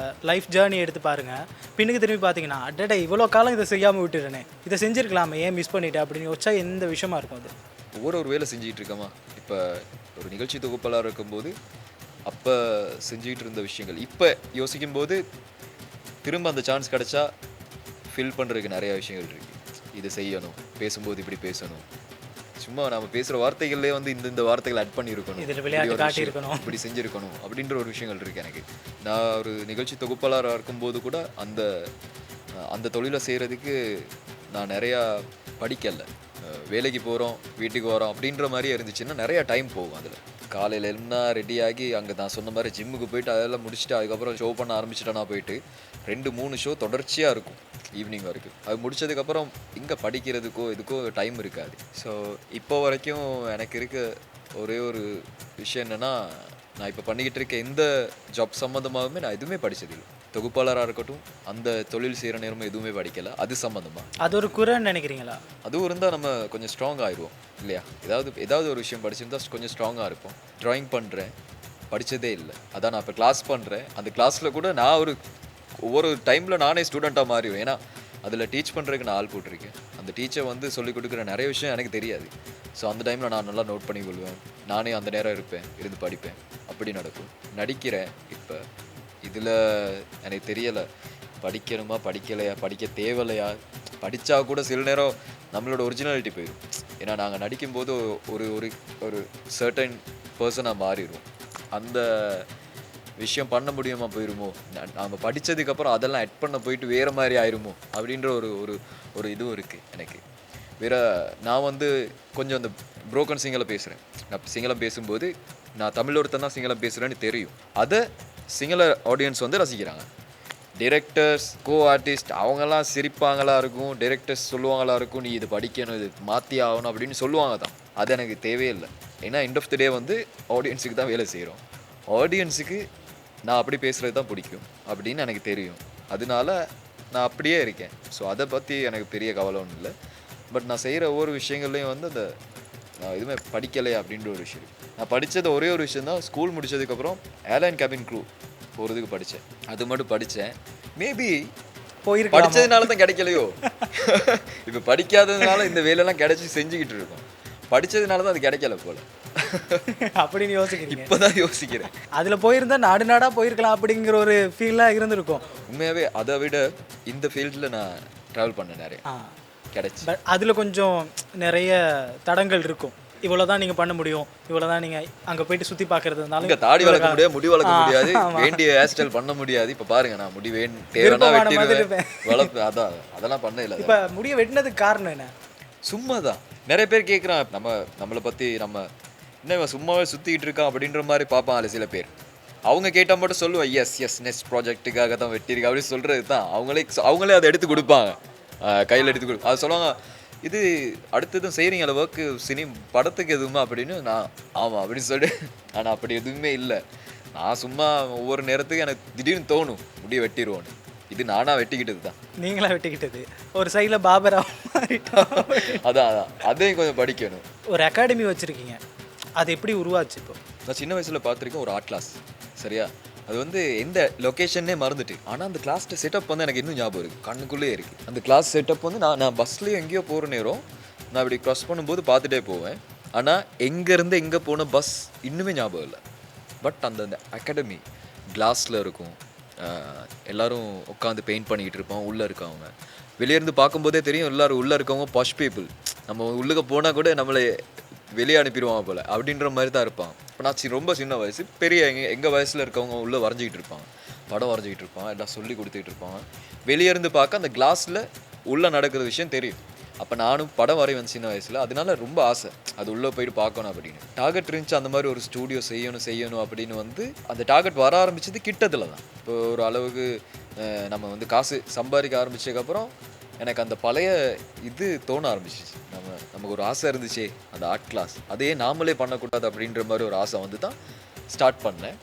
லைஃப் ஜேர்னி எடுத்து பாருங்கள். பின்னுக்கு திரும்பி பார்த்தீங்கன்னா அடடே இவ்வளோ காலம் இதை செய்யாமல் விட்டுறேனே, இதை செஞ்சுருக்கலாமே, ஏன் மிஸ் பண்ணிட்டேன் அப்படின்னு யோசிச்சா எந்த விஷயமா இருக்கும் அது? ஒரு வேலை செஞ்சுக்கிட்டு இருக்கோமா. இப்போ ஒரு நிகழ்ச்சி தொகுப்பாளராக இருக்கும்போது அப்போ செஞ்சுக்கிட்டு இருந்த விஷயங்கள் இப்போ யோசிக்கும்போது திரும்ப அந்த சான்ஸ் கிடச்சா ஃபில் பண்ணுறதுக்கு நிறையா விஷயங்கள் இருக்குது. இது செய்யணும், பேசும்போது இப்படி பேசணும், சும்மா நம்ம பேசுகிற வார்த்தைகள்லேயே வந்து இந்த வார்த்தைகள் ஆட் பண்ணியிருக்கணும், இப்படி செஞ்சுருக்கணும் அப்படின்ற ஒரு விஷயங்கள் இருக்குது எனக்கு. நான் ஒரு நிகழ்ச்சி தொகுப்பாளராக இருக்கும்போது கூட அந்த தொழிலை செய்கிறதுக்கு நான் நிறையா படிக்கலை. வேலைக்கு போகிறோம் வீட்டுக்கு வரோம் அப்படின்ற மாதிரியே இருந்துச்சுன்னா நிறையா டைம் போகும். அதில் காலையில் என்ன ரெடியாகி அங்கே நான் சொன்ன மாதிரி ஜிம்முக்கு போயிட்டு அதெல்லாம் முடிச்சுட்டு அதுக்கப்புறம் ஷோ பண்ண ஆரம்பிச்சிட்டேன்னா போயிட்டு 2-3 ஷோ தொடர்ச்சியாக இருக்கும். ஈவினிங் வரைக்கும். அது முடிச்சதுக்கப்புறம் இங்கே படிக்கிறதுக்கோ இதுக்கோ டைம் இருக்காது. ஸோ இப்போ வரைக்கும் எனக்கு இருக்க ஒரே ஒரு விஷயம் என்னென்னா, நான் இப்போ பண்ணிக்கிட்டு இருக்க எந்த ஜாப் சம்மந்தமாகவுமே நான் எதுவுமே படித்ததில்லை. தொகுப்பாளராக இருக்கட்டும், அந்த தொழில் செய்கிற நேரமும் எதுவுமே படிக்கலை. அது சம்மந்தமாக அது ஒரு குறைன்னு நினைக்கிறீங்களா? அதுவும் இருந்தால் நம்ம கொஞ்சம் ஸ்ட்ராங் ஆயிடுவோம் இல்லையா? ஏதாவது ஒரு விஷயம் படிச்சிருந்தா கொஞ்சம் ஸ்ட்ராங்காக இருப்போம். ட்ராயிங் பண்ணுறேன், படித்ததே இல்லை. அதான் நான் இப்போ கிளாஸ் பண்ணுறேன். அந்த கிளாஸில் கூட நான் ஒவ்வொரு டைமில் நானே ஸ்டூடெண்ட்டாக மாறிடுவேன். ஏன்னா அதில் டீச் பண்ணுறதுக்கு நான் ஆள் போட்டிருக்கேன். அந்த டீச்சர் வந்து சொல்லிக் கொடுக்குற நிறைய விஷயம் எனக்கு தெரியாது. ஸோ அந்த டைமில் நான் நல்லா நோட் பண்ணி கொள்வேன். நானே அந்த நேரம் இருப்பேன், இருந்து படிப்பேன். அப்படி நடக்கும். நடிக்கிறேன். இப்போ இதில் எனக்கு தெரியலை, படிக்கணுமா படிக்கலையா, படிக்க தேவையில்லையா, படித்தா கூட சில நேரம் நம்மளோட ஒரிஜினாலிட்டி போயிடும். ஏன்னா நாங்கள் நடிக்கும்போது ஒரு ஒரு ஒரு சர்டன் பர்சனாக மாறிடுவோம். அந்த விஷயம் பண்ண முடியுமா போயிருமோ, நம்ம படித்ததுக்கப்புறம் அதெல்லாம் ஆட் பண்ண போயிட்டு வேறு மாதிரி ஆயிருமோ அப்படின்ற ஒரு ஒரு ஒரு இதுவும் இருக்குது எனக்கு. வேறு நான் வந்து கொஞ்சம் அந்த புரோக்கன் சிங்களம் பேசுகிறேன். நான் சிங்களம் பேசும்போது நான் தமிழ் ஒருத்தன் தான் சிங்களம் பேசுகிறேன்னு தெரியும். அதை சிங்கள ஆடியன்ஸ் வந்து ரசிக்கிறாங்க. டைரக்டர்ஸ், கோ ஆர்டிஸ்ட் அவங்கெல்லாம் சிரிப்பாங்களா இருக்கும். டைரக்டர்ஸ் சொல்லுவாங்களா இருக்கும், நீ இது படிக்கணும், இது மாற்றி ஆகணும் அப்படின்னு சொல்லுவாங்க தான். அது எனக்கு தேவையில்லை. ஏன்னா எண்ட் ஆஃப் த டே வந்து ஆடியன்ஸுக்கு தான் வேலை செய்கிறோம். ஆடியன்ஸுக்கு நான் அப்படி பேசுகிறது தான் பிடிக்கும் அப்படின்னு எனக்கு தெரியும். அதனால நான் அப்படியே இருக்கேன். ஸோ அதை பற்றி எனக்கு பெரிய கவலை ஒன்றும் இல்லை. பட் நான் செய்கிற ஒவ்வொரு விஷயங்கள்லையும் வந்து அந்த நான் எதுவுமே படிக்கலையா அப்படின்ற ஒரு விஷயம். நான் படித்தது ஒரே ஒரு விஷயம் தான். ஸ்கூல் முடித்ததுக்கப்புறம் ஏர்லைன் கேபின் க்ரூ போகிறதுக்கு படித்தேன். அது மட்டும் படித்தேன். மேபி போயிருக்கலாம், படித்ததுனால தான் கிடைக்கலையோ. இப்போ படிக்காததுனால இந்த வேலையெல்லாம் கிடைச்சி செஞ்சுக்கிட்டு இருக்கோம். படித்ததுனால தான் அது கிடைக்கல போல அப்படின்னு யோசிக்கிறீங்க? இப்போதான் யோசிக்கிறேன். அதில் போயிருந்தா நாடு நாடாக போயிருக்கலாம் அப்படிங்கிற ஒரு ஃபீலாக இருந்திருக்கும். உண்மையாகவே அதை விட இந்த ஃபீல்டில் நான் ட்ராவல் பண்ண நிறைய கிடைச்சி. பட் அதில் கொஞ்சம் நிறைய தடங்கள் இருக்கும். இவ்வளோ தான் நீங்கள் பண்ண முடியும், இவ்வளோ தான் நீங்கள் அங்கே போயிட்டு சுற்றி பார்க்கறதுனால இங்கே தாடி வளர்க்க முடியாது, முடி வளர்க்க முடியாது, வேண்டிய ஹேர் ஸ்டைல் பண்ண முடியாது. இப்போ பாருங்க, நான் முடி தேவைன்னா வெட்டிடுவேன், வளர்ப்பு அதெல்லாம் பண்ண இல்லை. இப்போ முடிய வெட்டினதுக்கு காரணம் என்ன? சும்மா தான். நிறைய பேர் கேட்குறான், நம்மளை பற்றி நம்ம என்ன சும்மாவே சுற்றிக்கிட்டு இருக்கான் அப்படின்ற மாதிரி பார்ப்பாங்க சில பேர். அவங்க கேட்டால் மட்டும் சொல்லுவேன், எஸ் நெக்ஸ்ட் ப்ராஜெக்ட்டுக்காக தான் வெட்டியிருக்கா அப்படின்னு சொல்கிறது தான். அவங்களே அதை எடுத்து கொடுப்பாங்க, கையில் எடுத்து கொடுப்பாங்க. அதை சொல்லுவாங்க, இது அடுத்ததும் செய்கிறீங்கள ஒர்க்கு படத்துக்கு எதுவுமா அப்படின்னு. நான் ஆமாம் அப்படின்னு சொல்லிட்டு, ஆனால் அப்படி எதுவுமே இல்லை. நான் சும்மா ஒவ்வொரு நேரத்துக்கு எனக்கு திடீர்னு தோணும் முடிய வெட்டிடுவோன்னு. இது நானாக வெட்டிக்கிட்டது தான். நீங்களா வெட்டிக்கிட்டது? ஒரு சைடில் பாபரா அதான் அதையும் கொஞ்சம் படிக்கணும். ஒரு அகாடமி வச்சுருக்கீங்க, அது எப்படி உருவாச்சு? இப்போ நான் சின்ன வயசில் பார்த்துருக்கேன் ஒரு ஆர்ட் கிளாஸ். சரியா, அது வந்து எந்த லொக்கேஷன்னே மறந்துட்டு, ஆனால் அந்த கிளாஸ் செட்டப் வந்து எனக்கு இன்னும் ஞாபகம் இருக்குது, கண்ணுக்குள்ளே இருக்குது. அந்த கிளாஸ் செட்டப் வந்து நான் பஸ்லேயும் எங்கேயோ போகிற நேரம் நான் இப்படி க்ராஸ் பண்ணும்போது பார்த்துட்டே போவேன். ஆனால் எங்கேருந்து எங்கே போன பஸ் இன்னுமே ஞாபகம் இல்லை. பட் அந்த அகாடமி கிளாஸில் இருக்கும். எல்லோரும் உட்காந்து பெயிண்ட் பண்ணிக்கிட்டு இருப்போம். உள்ளே இருக்கவங்க வெளியேருந்து பார்க்கும்போதே தெரியும், எல்லோரும் உள்ளே இருக்கவங்க பாஷ் பீப்புள். நம்ம உள்ளுக்கு போனால் கூட நம்மளை வெளியே அனுப்பிடுவாங்க போல் அப்படின்ற மாதிரி தான் இருப்பாங்க. இப்போ நான் ரொம்ப சின்ன வயசு, பெரிய எங்கள் வயசில் இருக்கவங்க உள்ளே வரைஞ்சிக்கிட்டு இருப்பாங்க, படம் வரைஞ்சிக்கிட்டு இருப்பாங்க, எல்லாம் சொல்லி கொடுத்துக்கிட்டு இருப்பாங்க. வெளியே இருந்து பார்க்க அந்த கிளாஸில் உள்ளே நடக்கிற விஷயம் தெரியும். அப்போ நானும் படம் வரைவேன் சின்ன வயசில். அதனால ரொம்ப ஆசை அது உள்ளே போயிட்டு பார்க்கணும் அப்படின்னு. டார்கெட் இருந்துச்சு அந்த மாதிரி ஒரு ஸ்டூடியோ செய்யணும் அப்படின்னு. வந்து அந்த டார்கெட் வர ஆரம்பிச்சது கிட்டத்தில் தான். இப்போ ஒரு அளவுக்கு நம்ம வந்து காசு சம்பாதிக்க ஆரம்பித்ததுக்கப்புறம் எனக்கு அந்த பழைய இது தோண ஆரம்பிச்சிச்சு. நமக்கு ஒரு ஆசை இருந்துச்சு அந்த ஆர்ட் கிளாஸ், அதையே நாமளே பண்ணக்கூடாது அப்படின்ற மாதிரி ஒரு ஆசை வந்து தான் ஸ்டார்ட் பண்ணேன்.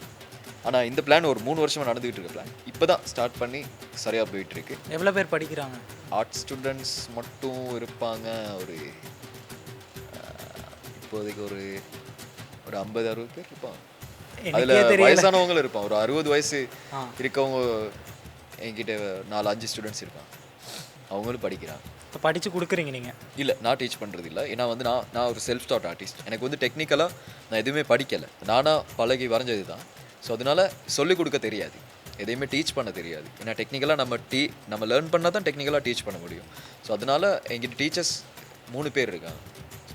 ஆனால் இந்த பிளான் ஒரு 3 வருஷமாக நடந்துகிட்டு இருக்க பிளான். இப்போ தான் ஸ்டார்ட் பண்ணி சரியாக போயிட்டுருக்கு. எவ்வளோ பேர் படிக்கிறாங்க? ஆர்ட் ஸ்டூடெண்ட்ஸ் மட்டும் இருப்பாங்க ஒரு இப்போதைக்கு ஒரு 50-60 பேர் இருப்பாங்க. அதில் வயசானவங்களும் இருப்பாங்க. ஒரு 60 வயசு இருக்கவங்க என்கிட்ட 4-5 ஸ்டூடெண்ட்ஸ் இருப்பாங்க. அவங்களும் படிக்கிறாங்க. இப்போ படித்து கொடுக்குறீங்க நீங்கள்? இல்லை, நான் டீச் பண்ணுறது இல்லை. ஏன்னா வந்து நான் ஒரு செல்ஃப் ஸ்டார்ட் ஆர்டிஸ்ட். எனக்கு வந்து டெக்னிக்கலாக நான் எதுவுமே படிக்கலை, நானாக பழகி வரைஞ்சது தான். ஸோ அதனால் சொல்லிக் கொடுக்க தெரியாது, எதையுமே டீச் பண்ண தெரியாது. ஏன்னா டெக்னிக்கலாக நம்ம லேர்ன் பண்ணால் தான் டெக்னிக்கலாக டீச் பண்ண முடியும். ஸோ அதனால் எங்கிட்ட டீச்சர்ஸ் 3 பேர் இருக்காங்க.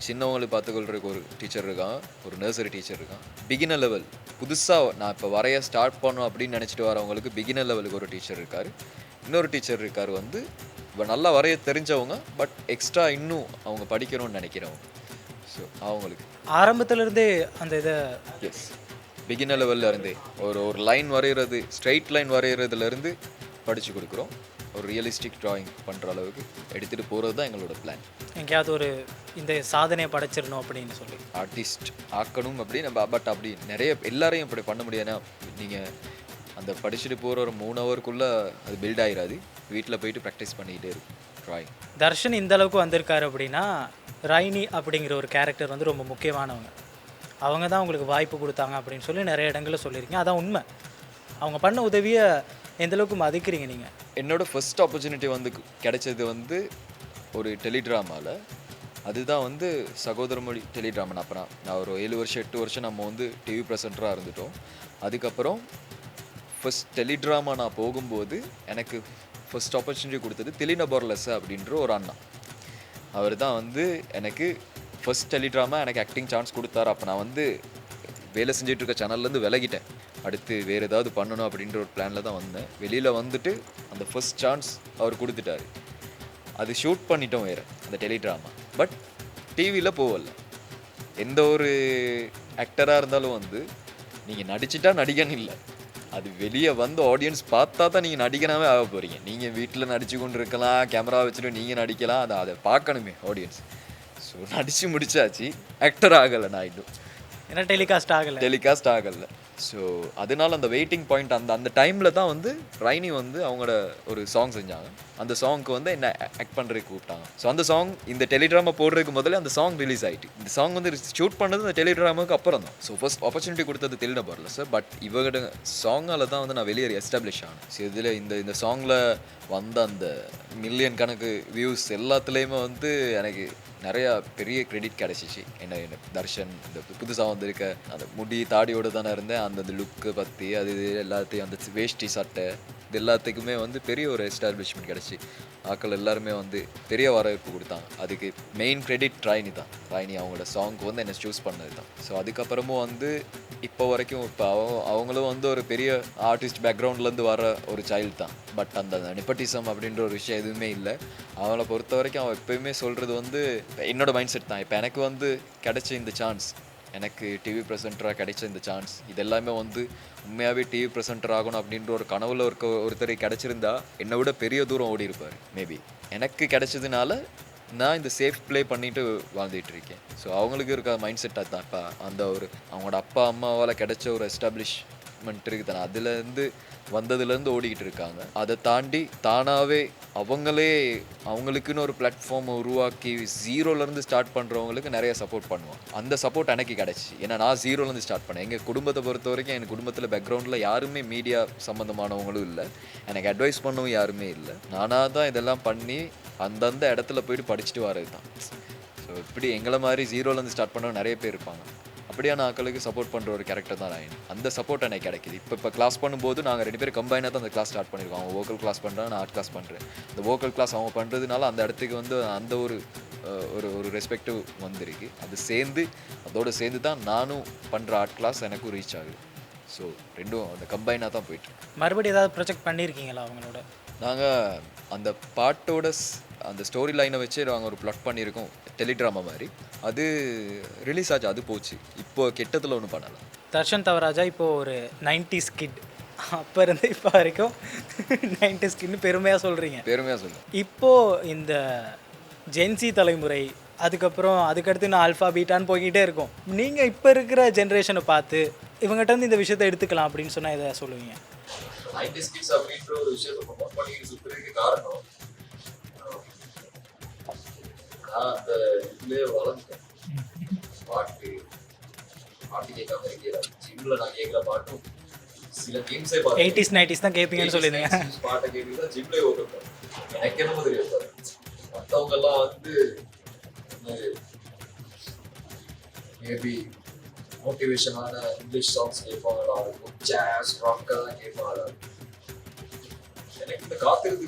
சின்னவங்களுக்கு பார்த்துக்கொள்றதுக்கு ஒரு டீச்சர் இருக்கான், ஒரு நர்சரி டீச்சர் இருக்கான். பிகினர் லெவல் புதுசாக நான் இப்போ வரைய ஸ்டார்ட் பண்ணணும் அப்படின்னு நினச்சிட்டு வரவங்களுக்கு பிகினர் லெவலுக்கு ஒரு டீச்சர் இருக்கார். இன்னொரு டீச்சர் இருக்கார் வந்து இப்போ நல்லா வரைய தெரிஞ்சவங்க, பட் எக்ஸ்ட்ரா இன்னும் அவங்க படிக்கணும்னு நினைக்கிறவங்க. ஸோ அவங்களுக்கு ஆரம்பத்துலேருந்தே அந்த இதை பிகினர் லெவலில் இருந்தே ஒரு லைன் வரைகிறது, ஸ்ட்ரைட் லைன் வரைகிறதுலேருந்து படித்து கொடுக்குறோம். ஒரு ரியலிஸ்டிக் ட்ராயிங் பண்ணுற அளவுக்கு எடுத்துகிட்டு போகிறது தான் எங்களோட பிளான். எங்கேயாவது ஒரு இந்த சாதனையை படைச்சிடணும் அப்படின்னு சொல்லி ஆர்டிஸ்ட் ஆக்கணும் அப்படி நம்ம, பட் அப்படி நிறைய எல்லாரையும் அப்படி பண்ண முடியாதுன்னா நீங்கள் அந்த படிச்சுட்டு போகிற ஒரு 3 ஹவருக்குள்ளே அது பில்ட் ஆகிடாது. வீட்டில் போயிட்டு ப்ராக்டிஸ் பண்ணிக்கிட்டே இருக்கும் ட்ராயிங். தர்ஷன் இந்த அளவுக்கு வந்திருக்காரு அப்படின்னா ரைனி அப்படிங்கிற ஒரு கேரக்டர் வந்து ரொம்ப முக்கியமானவங்க. அவங்க தான் உங்களுக்கு வாய்ப்பு கொடுத்தாங்க அப்படின்னு சொல்லி நிறைய இடங்களில் சொல்லியிருக்கீங்க. அதான் உண்மை. அவங்க பண்ண உதவியை எந்தளவுக்கு மதிக்கிறீங்க நீங்கள்? என்னோடய ஃபர்ஸ்ட் ஆப்பர்ச்சுனிட்டி வந்து கிடைச்சது வந்து ஒரு டெலிட்ராமாவில். அதுதான் வந்து சகோதரமொழி டெலிட்ராமா. அப்புறம் நான் ஒரு 7 வருஷம் 8 வருஷம் நம்ம வந்து டிவி ப்ரெசென்டராக இருந்துட்டோம். அதுக்கப்புறம் ஃபர்ஸ்ட் டெலிட்ராமா நான் போகும்போது எனக்கு ஃபர்ஸ்ட் ஆப்பர்ச்சுனிட்டி கொடுத்தது தெலினா பொர்லஸ் அப்படின்ற ஒரு அண்ணா. அவர் தான் வந்து எனக்கு ஃபர்ஸ்ட் டெலிட்ராமா எனக்கு ஆக்டிங் சான்ஸ் கொடுத்தாரு. அப்போ நான் வந்து வேலை செஞ்சுட்டு இருக்க சேனல்லேருந்து விலகிட்டேன். அடுத்து வேறு ஏதாவது பண்ணணும் அப்படின்ற ஒரு பிளானில் தான் வந்தேன். வெளியில் வந்துட்டு அந்த ஃபர்ஸ்ட் சான்ஸ் அவர் கொடுத்துட்டாரு. அது ஷூட் பண்ணிட்டோம் வேறு அந்த டெலிட்ராமா. பட் டிவியில் போகல. எந்த ஒரு ஆக்டராக இருந்தாலும் வந்து நீங்கள் நடிச்சிட்டா நடிகன்னு இல்லை, அது வெளியே வந்து ஆடியன்ஸ் பார்த்தா தான் நீங்கள் நடிகனாவே ஆக போகிறீங்க. நீங்கள் வீட்டில் நடிச்சு கொண்டு இருக்கலாம், கேமரா வச்சுட்டு நீங்கள் நடிக்கலாம், அதை பார்க்கணுமே ஆடியன்ஸ். ஸோ நடித்து முடிச்சாச்சு, ஆக்டர் ஆகலை நான் இன்னும், ஏன்னா டெலிகாஸ்ட் ஆகலை. ஸோ அதனால அந்த வெயிட்டிங் பாயிண்ட் அந்த டைமில் தான் வந்து ரைனி வந்து அவங்களோட ஒரு சாங் செஞ்சாங்க. அந்த சாங்க்கு வந்து என்ன ஆக்ட் பண்ணுறதுக்கு கூப்பிட்டாங்க. ஸோ அந்த சாங் இந்த டெலிட்ராமா போடுறதுக்கு முதல்ல அந்த சாங் ரிலீஸ் ஆகிட்டு, இந்த சாங் வந்து ஷூட் பண்ணது அந்த டெலிட்ராமாவுக்கு அப்புறம் தான். ஸோ ஃபர்ஸ்ட் ஆப்பர்ச்சுனிட்டி கொடுத்தது தெலினா பொர்லஸ். பட் இவங்க சாங்கால் தான் வந்து நான் வெளியே எஸ்டாப்ளிஷ் ஆனேன். ஸோ இதில் இந்த சாங்கில் வந்த அந்த மில்லியன் கணக்கு வியூஸ் எல்லாத்துலேயுமே வந்து எனக்கு நிறையா பெரிய கிரெடிட் கிடச்சிச்சு. என்ன தர்ஷன் இந்த புதுசாக வந்திருக்க அந்த முடி தாடியோடு தானே இருந்தேன், அந்த லுக்கு பற்றி அது எல்லாத்தையும் அந்த வேஷ்டி சட்டை இது எல்லாத்துக்குமே வந்து பெரிய ஒரு எஸ்டாப்ளிஷ்மெண்ட் கிடச்சி ஆக்கள் எல்லாருமே வந்து பெரிய வரவேற்பு கொடுத்தாங்க. அதுக்கு மெயின் கிரெடிட் ரைனி தான். ரைனி அவங்களோட சாங்க்கு வந்து என்னை சூஸ் பண்ணது தான். ஸோ அதுக்கப்புறமும் வந்து இப்போ வரைக்கும் இப்போ அவங்களும் வந்து ஒரு பெரிய ஆர்டிஸ்ட் பேக்ரவுண்ட்லேருந்து வர ஒரு சைல்டு தான். பட் அந்த நெப்போட்டிசம் அப்படின்ற ஒரு விஷயம் எதுவுமே இல்லை. அவளை பொறுத்த வரைக்கும் அவள் எப்போயுமே சொல்கிறது வந்து என்னோட மைண்ட் செட் தான். இப்போ எனக்கு வந்து கிடைச்ச இந்த சான்ஸ், எனக்கு டிவி ப்ரெசென்டராக கிடைச்ச இந்த சான்ஸ், இது எல்லாமே வந்து உண்மையாகவே டிவி ப்ரெசென்டர் ஆகணும் அப்படின்ற ஒரு கனவுல ஒருத்தர் கிடச்சிருந்தா என்னை விட பெரிய தூரம் ஓடி இருப்பார் மேபி. எனக்கு கிடைச்சதுனால நான் இந்த சேஃப் ப்ளே பண்ணிட்டு வாழ்ந்துட்டு இருக்கேன். ஸோ அவங்களுக்கு இருக்க மைண்ட் செட் அதுதான். இப்போ அந்த ஒரு அவங்களோட அப்பா அம்மாவால் கிடைச்ச ஒரு எஸ்டாப்ளிஷ்மெண்ட் இருக்குது தானே, அதுலேருந்து வந்ததுலேருந்து ஓடிக்கிட்டு இருக்காங்க. அதை தாண்டி தானாகவே அவங்களுக்குன்னு ஒரு பிளாட்ஃபார்மை உருவாக்கி ஜீரோலேருந்து ஸ்டார்ட் பண்ணுறவங்களுக்கு நிறைய சப்போர்ட் பண்ணுவோம். அந்த சப்போர்ட் எனக்கு கிடச்சி. ஏன்னா நான் ஜீரோலேருந்து ஸ்டார்ட் பண்ணேன். எங்கள் குடும்பத்தை பொறுத்த வரைக்கும் என் குடும்பத்தில் பேக்ரவுண்டில் யாருமே மீடியா சம்மந்தமானவங்களும் இல்லை, எனக்கு அட்வைஸ் பண்ணவும் யாருமே இல்லை. நானாக தான் இதெல்லாம் பண்ணி அந்தந்த இடத்துல போய்ட்டு படிச்சுட்டு வரது தான். ஸோ இப்படி எங்களை மாதிரி ஜீரோலேருந்து ஸ்டார்ட் பண்ணவங்க நிறைய பேர் இருப்பாங்க. அப்படியான ஆக்களுக்கு சப்போர்ட் பண்ணுற ஒரு கேரக்டர் தான் நான். அந்த சப்போர்ட் எனக்கு கிடைக்கிது. இப்போ கிளாஸ் பண்ணும்போது நாங்கள் 2 பேரும் கம்பைனாக தான் அந்த கிளாஸ் ஸ்டார்ட் பண்ணியிருக்கோம். அவங்க வோக்கல் கிளாஸ் பண்ணுறாங்க, நான் ஆர்ட் கிளாஸ் பண்ணுறேன். இந்த வோக்கல் கிளாஸ் அவங்க பண்ணுறதுனால அந்த இடத்துக்கு வந்து அந்த ஒரு ஒரு ரெஸ்பெக்டிவ் வந்திருக்கு. அதோடு சேர்ந்து தான் நானும் பண்ணுற ஆர்ட் கிளாஸ் எனக்கும் ரீச் ஆகுது. ஸோ ரெண்டும் அந்த கம்பைனாக தான் போயிட்டு. மறுபடியும் ஏதாவது ப்ரொஜெக்ட் பண்ணியிருக்கீங்களா அவங்களோட? நாங்கள் அந்த பாட்டோட அந்த ஸ்டோரி லைனை வச்சு நாங்கள் ஒரு ப்ளாட் பண்ணியிருக்கோம், டெலிட்ராமா மாதிரி. அது ரிலீஸ் ஆச்சு, அது போச்சு. இப்போ கெட்டத்தில் ஒன்றும் பண்ணலாம். தர்ஷன் தவராஜா இப்போது ஒரு 90s கிட், அப்போ இருந்து இப்போ வரைக்கும் 90s கிட்னு பெருமையாக சொல்கிறீங்க. இப்போது இந்த ஜென்சி தலைமுறை, அதுக்கப்புறம் அதுக்கடுத்து நான் ஆல்ஃபா பீட்டான்னு போய்கிட்டே இருக்கோம். நீங்கள் இப்போ இருக்கிற ஜென்ரேஷனை பார்த்து இவங்ககிட்ட இருந்து இந்த விஷயத்தை எடுத்துக்கலாம் அப்படின்னு சொன்னால் எதை சொல்லுவீங்க? 90s கிட்ஸ் அப்படின்ற ஒரு விஷயத்தை ப்ரொமோட் பண்ணி சுற்றுறதுக்கு காரணம் நான் அந்த இதுலேயே வளர்ந்தேன். பாட்டு கேட்காம இருக்கேன். ஜிம்ல நான் கேட்குற பாட்டும் சில கேம்ஸே 80s 90s தான் கேட்பீங்கன்னு சொல்லியிருந்தீங்க. பாட்டை கேட்டு தான் ஜிம்லேயே ஓடுறேன். எனக்கு என்னமோ தெரியாது. மற்றவங்க எல்லாம் வந்து மேபி மோட்டிவேஷனான இங்கிலீஷ் சாங்ஸ் கேட்பாங்களா, ஜாஸ் ராக்கா தான் கேட்பாங்களா. எனக்கு இந்த காத்திருந்து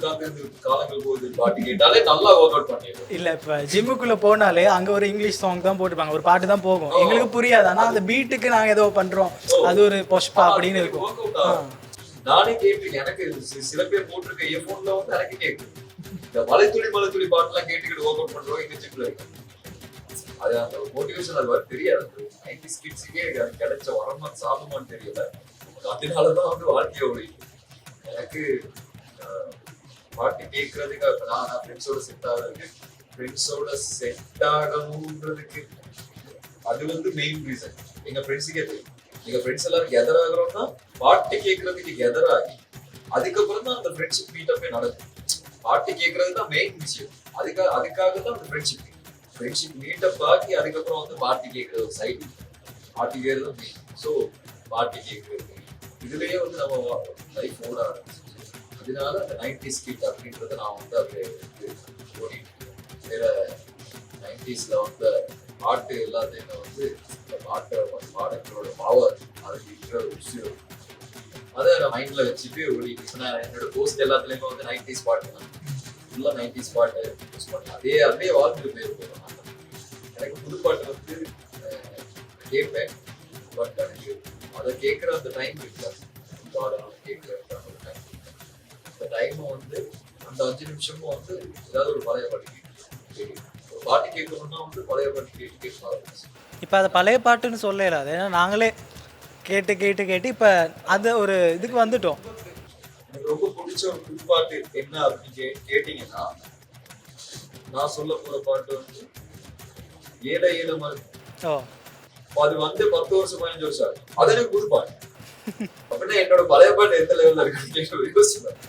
காலங்கள் போகுது பாட்டு கேட்டாலே நல்லா ஒர்க் அவுட் பண்ணிடுவோம். இல்லை, இப்போ ஜிம்முக்குள்ளே போனாலே அங்கே ஒரு இங்கிலீஷ் சாங் தான் போட்டுப்பாங்க, ஒரு பாட்டு தான் போகும். எங்களுக்கு புரியாது, ஆனால் அந்த பீட்டுக்கு நாங்கள் ஏதோ பண்ணுறோம், அது ஒரு பொஷ்பா அப்படின்னு இருக்கும். நானே கேட்டு எனக்கு சில பேர் போட்டிருக்க இயர்ஃபோன்ல வந்து எனக்கு கேட்குது. இந்த மலைத்துளி பாட்டுலாம் கேட்டுக்கிட்டு ஒர்க் அவுட் பண்ணுறோம் இந்த ஜிம்ல இருக்கு. அது அந்த மோட்டிவேஷன் அது வர தெரியாது. 90s கிட்ஸுக்கே கிடைச்ச வரமா சாப்பிடுமான்னு தெரியல. அதனாலதான் வந்து வாழ்க்கையை ஓடிட்டு எனக்கு பாட்டு கேட்கறதுக்கு இப்ப நான் ஃப்ரெண்ட்ஸோட செட் ஆகுறதுக்கு ஃப்ரெண்ட்ஸோட செட் ஆகணுன்றதுக்கு அது வந்து மெயின் ரீசன். எங்க ஃப்ரெண்ட்ஸுக்கே தெரியும். எங்க ஃப்ரெண்ட்ஸ் எல்லாரும் கெதர் ஆகுறோம்னா பாட்டு கேட்கறதுக்கு கெதர் ஆகி அதுக்கப்புறம் தான் அந்த ஃப்ரெண்ட்ஷிப் மீட்டப்பே நடக்கும். பாட்டு கேட்கறது தான் மெயின் விஷயம். அதுக்காக தான் அந்த ஃப்ரெண்ட்ஷிப் மீட்டப் ஆகி அதுக்கப்புறம் வந்து பாட்டு கேட்கறது ஒரு சைடு. பாட்டு கேட்கறது மெயின். ஸோ பாட்டு கேட்கறது இதுலயே வந்து நம்ம லைஃப் ஓட ஆரம்பிச்சு. அதனால அந்த 90s கிட் அப்படின்றத நான் வந்து அப்படியே ஓடிட்டு வேற 90sல வந்து பாட்டு எல்லாத்தையுமே வந்து பாடங்களோட பவர் அது இருக்கிற ஒரு விஷயம் அதை நான் மைண்ட்ல வச்சுட்டு ஓடிட்டு நான் என்னோட போஸ்ட் எல்லாத்துலயுமே வந்து 90s பாட்டு தான் ஃபுல்லா 90s பாட்டு யூஸ் பண்ணேன். அதே வாழ்ந்துட்டு போயிருக்கோம். எனக்கு புது பாட்டு வந்து கேட்பேன். பட் எனக்கு அதை கேட்குற அந்த டைம் இருக்காது. பாடலாம் கேட்குற டைம் அந்த டைமும் வந்து அந்த 5 நிமிஷமும் வந்து ஏதாவது ஒரு பழைய பாட்டு கேட்கும். ஒரு பாட்டு கேட்கணும்னா வந்து பழைய பாட்டு கேட்டு ஆரம்பிச்சு. இப்போ அதை பழைய பாட்டுன்னு சொல்லல, அது ஏன்னா நாங்களே கேட்டு கேட்டு கேட்டு இப்போ அது ஒரு இதுக்கு வந்துட்டோம். எனக்கு ரொம்ப பிடிச்ச ஒரு புது பாட்டு என்ன அப்படின்னு கேட்டீங்கன்னா நான் சொல்ல போற பாட்டு வந்து ஏழை மாதிரி. ஓ, அது வந்து 10 வருஷம் 15 வருஷம் ஆகும். அது எனக்கு புது பாட்டு. அப்படின்னா என்னோட பழைய பாட்டு எந்த லெவல்ல இருக்குன்னு யோசிப்பேன்.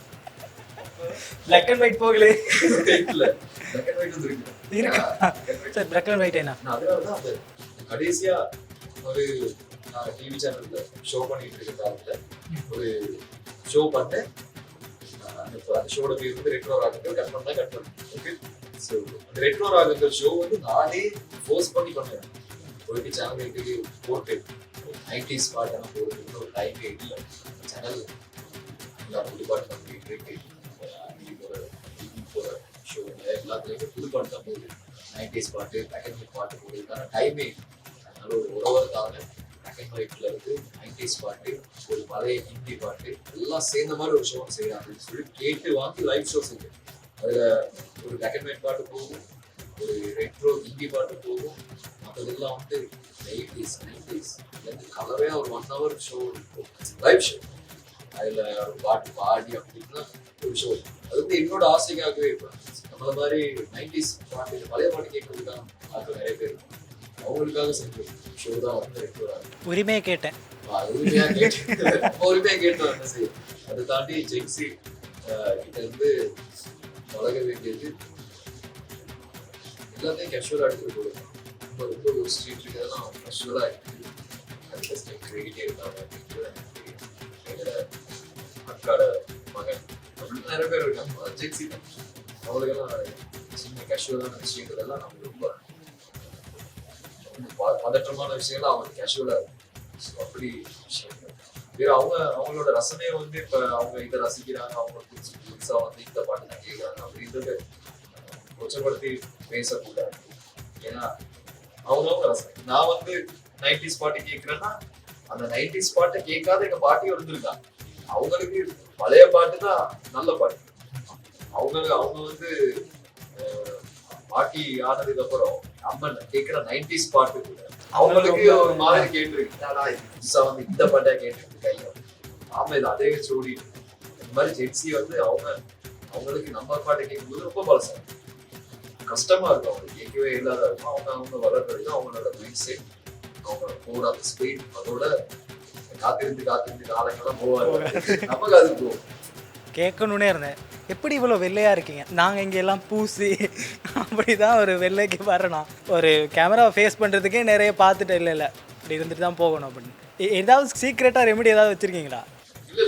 பிளாக் அண்ட் ஒயிட் போகலே இல்ல black and white வந்து இருக்கா? சரி, பிளாக் அண்ட் ஒயிட் என்ன? அதனாலதான் அது கடைசியா ஒரு டிவி சேனல்ல ஷோ பண்ணிட்டு இருக்க காலத்துல ஒரு ஷோ பண்ணேன். அந்த ஷோட பேர் வந்து ரெட்ரோ ராகங்கள் கட் ஓகே. ஸோ அந்த ரெட்ரோ ராகங்கள் ஷோ வந்து நானே ஃபோர்ஸ் பண்ணி பண்ணேன். போயிட்டு சேனலுக்கு போட்டு 90s பாட்டெல்லாம் போடுறதுக்கு ஒரு டைமே இல்லை. சேனல் எல்லா புது பாட்டு பண்ணிட்டு இருக்கு. போற ஷோ எல்லாத்துலேயுமே புது பாட்டு தான் போகுது. 90s பாட்டு black and white பாட்டு போடுறதுக்கான டைமே. அதனால ஒரு உறவருக்கான black and whiteல இருந்து 90s பாட்டு ஒரு பழைய ஹிந்தி பாட்டு எல்லாம் சேர்ந்த மாதிரி ஒரு ஷோ செய்யறாங்கன்னு சொல்லி கேட்டு வாங்கி லைவ் ஷோ செஞ்சேன். அதுல ஒரு black and white பாட்டு போகும், ஒரு ரெட்ரோ ஹிந்தி பாட்டு போகும், மற்றதெல்லாம் வந்து 80s 90s கலவையா ஒரு 1 hour ஷோ இருக்கும், லைவ் ஷோ. அதுல ஒரு பாட்டு பாடி அப்படின்னா ஒரு ஷோ. அது வந்து என்னோட ஆசைக்காகவே இருப்பேன். நம்மள மாதிரி 90s பாட்டு பழைய பாட்டு கேட்கறதுக்காக ஆட்கள் நிறைய பேர் இருக்கும். அவங்களுக்காக செஞ்ச ஷோ தான் வந்து ரெட்ரோ ராகங்கள். உரிமையை கேட்டேன். உரிமையா கேட்டு என்ன செய்யும். அதை தாண்டி ஜென்சி கிட்ட இருந்து பழக வேண்டியது எல்லாத்தையும் கேஷுவலா எடுத்துட்டு போடுவோம். ரொம்ப ஒரு ஸ்ட்ரீட் இருக்கிறதெல்லாம் கேஷுவலா இருக்குது. அது ஜஸ்ட் கிரெடிட்டே இருக்காங்க அப்படின்றது எனக்கு தெரியும். எங்களோட அக்காட மகன் அப்படின்னு நிறைய பேர் இருக்காங்க. ஜென்சி தான் அவங்களுக்கெல்லாம் சின்ன கேஷுவலான விஷயங்கள் எல்லாம் நம்ம ரொம்ப பதற்றமான விஷயங்கள் அவங்க கேஷுவலா இருக்கும். அப்படி விஷயங்கள் வேற அவங்களோட ரசமே வந்து இப்ப அவங்க இதை ரசிக்கிறாங்க, அவங்க புதுசா வந்து இந்த பாட்டு தான் கேட்கறாங்க அப்படின்றது கொச்சப்படுத்தி பேசக்கூடாது. ஏன்னா அவங்க ரசனை. நான் வந்து 90s பாட்டு கேட்கிறேன்னா அந்த 90s பாட்டை கேட்காத எங்க பாட்டியும் இருந்திருக்காங்க. அவங்களுக்கு பழைய பாட்டு தான் நல்ல பாட்டு. அவங்க வந்து பாட்டி ஆனதுக்கு அப்புறம் அம்மன் கேட்கிற 90s பாட்டு கூட அவங்களுக்கு ஒரு மாதிரி கேட்டுருக்கு. புதுசா வந்து இந்த பாட்டா கேட்டுருக்கு கையில. ஆமா, இது அதே வச்சு ஓடிட்டு இந்த மாதிரி ஜென்சி வந்து அவங்களுக்கு நம்ம பாட்டை கேட்கும்போது ரொம்ப பழசா கஷ்டமா இருக்கும். அவங்களுக்கு கேட்கவே இல்லாத இருக்கும். அவங்க வளர்றது அவங்களோட மைண்ட் செட், அவங்க போற அந்த ஸ்பீட், அதோட காத்திருந்து காலங்கள்லாம் போவாங்க. நமக்கு அது போகும். கேட்கணுன்னே இருந்தேன். எப்படி இவ்வளோ வெள்ளையாக இருக்கீங்க? நாங்கள் இங்கே எல்லாம் பூசி அப்படி தான் ஒரு வெள்ளைக்கு வரணும். ஒரு கேமராவை ஃபேஸ் பண்ணுறதுக்கே நிறைய பார்த்துட்டு இல்லை இப்படி இருந்துட்டு தான் போகணும் அப்படின்னு. ஏதாவது சீக்ரெட்டாக ரெமெடி ஏதாவது வச்சுருக்கீங்களா? இல்லை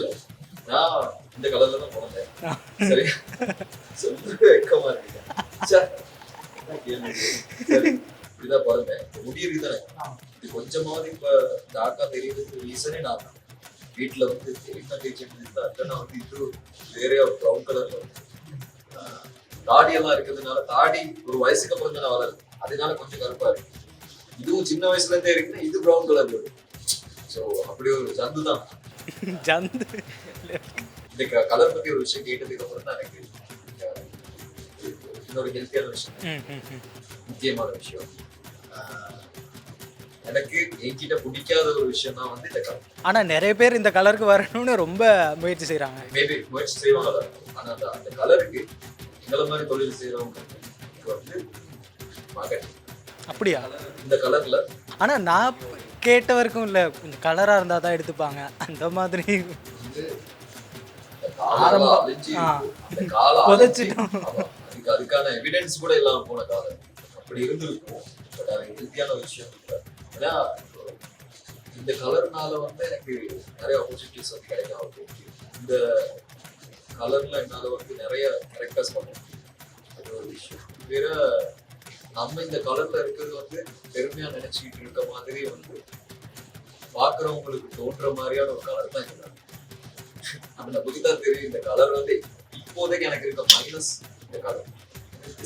நான் இந்த கலர்ல தான் போனேன். சரி சொல்றது வெக்கமா இருக்கு. இப்படிதான் பிறந்தேன். முடி இருக்குதானே, இது கொஞ்சமாவது இப்ப டாக்கா தெரியுதுக்கு ரீசனே நான் தான். வீட்டுல வந்து என்ன தேய்ச்சிட்டு வந்து இது வேற ப்ரௌன் கலர்ல தாடி எல்லாம் இருக்கிறதுனால தாடி ஒரு வயசுக்கு அப்புறம் தான் வளருது. அதனால கொஞ்சம் கருப்பா இருக்கு. இதுவும் சின்ன வயசுல இருந்தே இருக்குன்னா இது ப்ரௌன் கலர்ல இருக்கு. ஸோ அப்படி ஒரு ஜந்து தான். ஜந்து இந்த கலர் பத்தி ஒரு விஷயம் கேட்டதுக்கு அப்புறம் தான் எனக்கு இன்னொரு ஹெல்த்தியான விஷயம், முக்கியமான விஷயம். எனக்கு என்கிட்ட பிடிக்காத ஒரு விஷயம் தான் வந்து இந்த கலர். ஆனா நிறைய பேர் இந்த கலருக்கு வரணும்னு ரொம்ப முயற்சி செய்யறாங்க. மேபி முயற்சி செய்வாங்க. ஆனா அந்த கலருக்கு எங்களை மாதிரி தொழில் செய்யறவங்க வந்து மகன் அப்படியா? இந்த கலர்ல ஆனா நான் கேட்ட வரைக்கும் இல்ல, கொஞ்சம் கலரா இருந்தா தான் எடுத்துப்பாங்க அந்த மாதிரி. வந்து இந்த காலெல்லாம் அழிஞ்சு ஆ. அந்த காலை அழிஞ்சு புதைச்சிட்டோம். ஆமா, அதுக்கான எவிடன்ஸ் கூட இல்லாம போன காலம் அப்படி இருந்திருக்கும். பட் அது ஹெல்த்தியான விஷயம் இல்லை. ஏன்னா இந்த கலர்னால வந்து எனக்கு நிறைய ஆப்பர்ச்சுனிட்டிஸ் வந்து கிடைக்க ஆகும். இந்த கலர்ல என்னால வந்து நிறைய கேரக்டர்ஸ் பண்ணணும். அது ஒரு விஷயம். வேற நம்ம இந்த கலர்ல இருக்கிறது வந்து பெருமையா நினைச்சுக்கிட்டு இருக்க மாதிரி வந்து பாக்குறவங்களுக்கு தோன்ற மாதிரியான ஒரு கலர் தான் இந்த அந்த புதிதான் தெரியும். இந்த கலர் வந்து இப்போதைக்கு எனக்கு இருக்க மைனஸ் இந்த கலர்.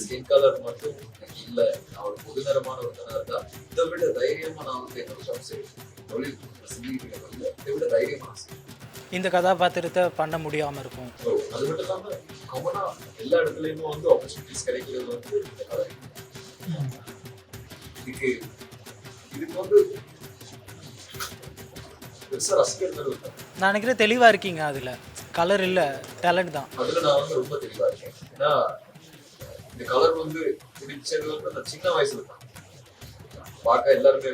ஸ்கின் கலர் மட்டும் எனக்கு இல்ல. நான் ஒரு பொது நிறமான ஒரு கலர் தான். இதை விட தைரியமா நான் வந்து என்னோட ஜாப் செய்வேன். தொழில் செஞ்சுக்கிட்டு இருக்க இதை விட தைரியமா செய்வேன். இந்த கதாபாத்திரத்தை பண்ண முடியாம இருக்கும். அது மட்டும் இல்லாம காமனா எல்லா இடத்துலயுமே வந்து ஆப்பர்ச்சுனிட்டிஸ் கிடைக்கிறது வந்து இந்த கலர். இதுக்கு வந்து பெருசா ரசிகர்கள் இருக்காங்க. நான் நினைக்கிறேன் தெளிவா இருக்கீங்க அதுல. கலர் இல்ல, டேலண்ட் தான். அதுல நான் வந்து ரொம்ப தெளிவா இருக்கேன். ஏன்னா இந்த கலர் வந்து பிடிச்சது வந்து அந்த சின்ன வயசுல தான் பார்க்க எல்லாருமே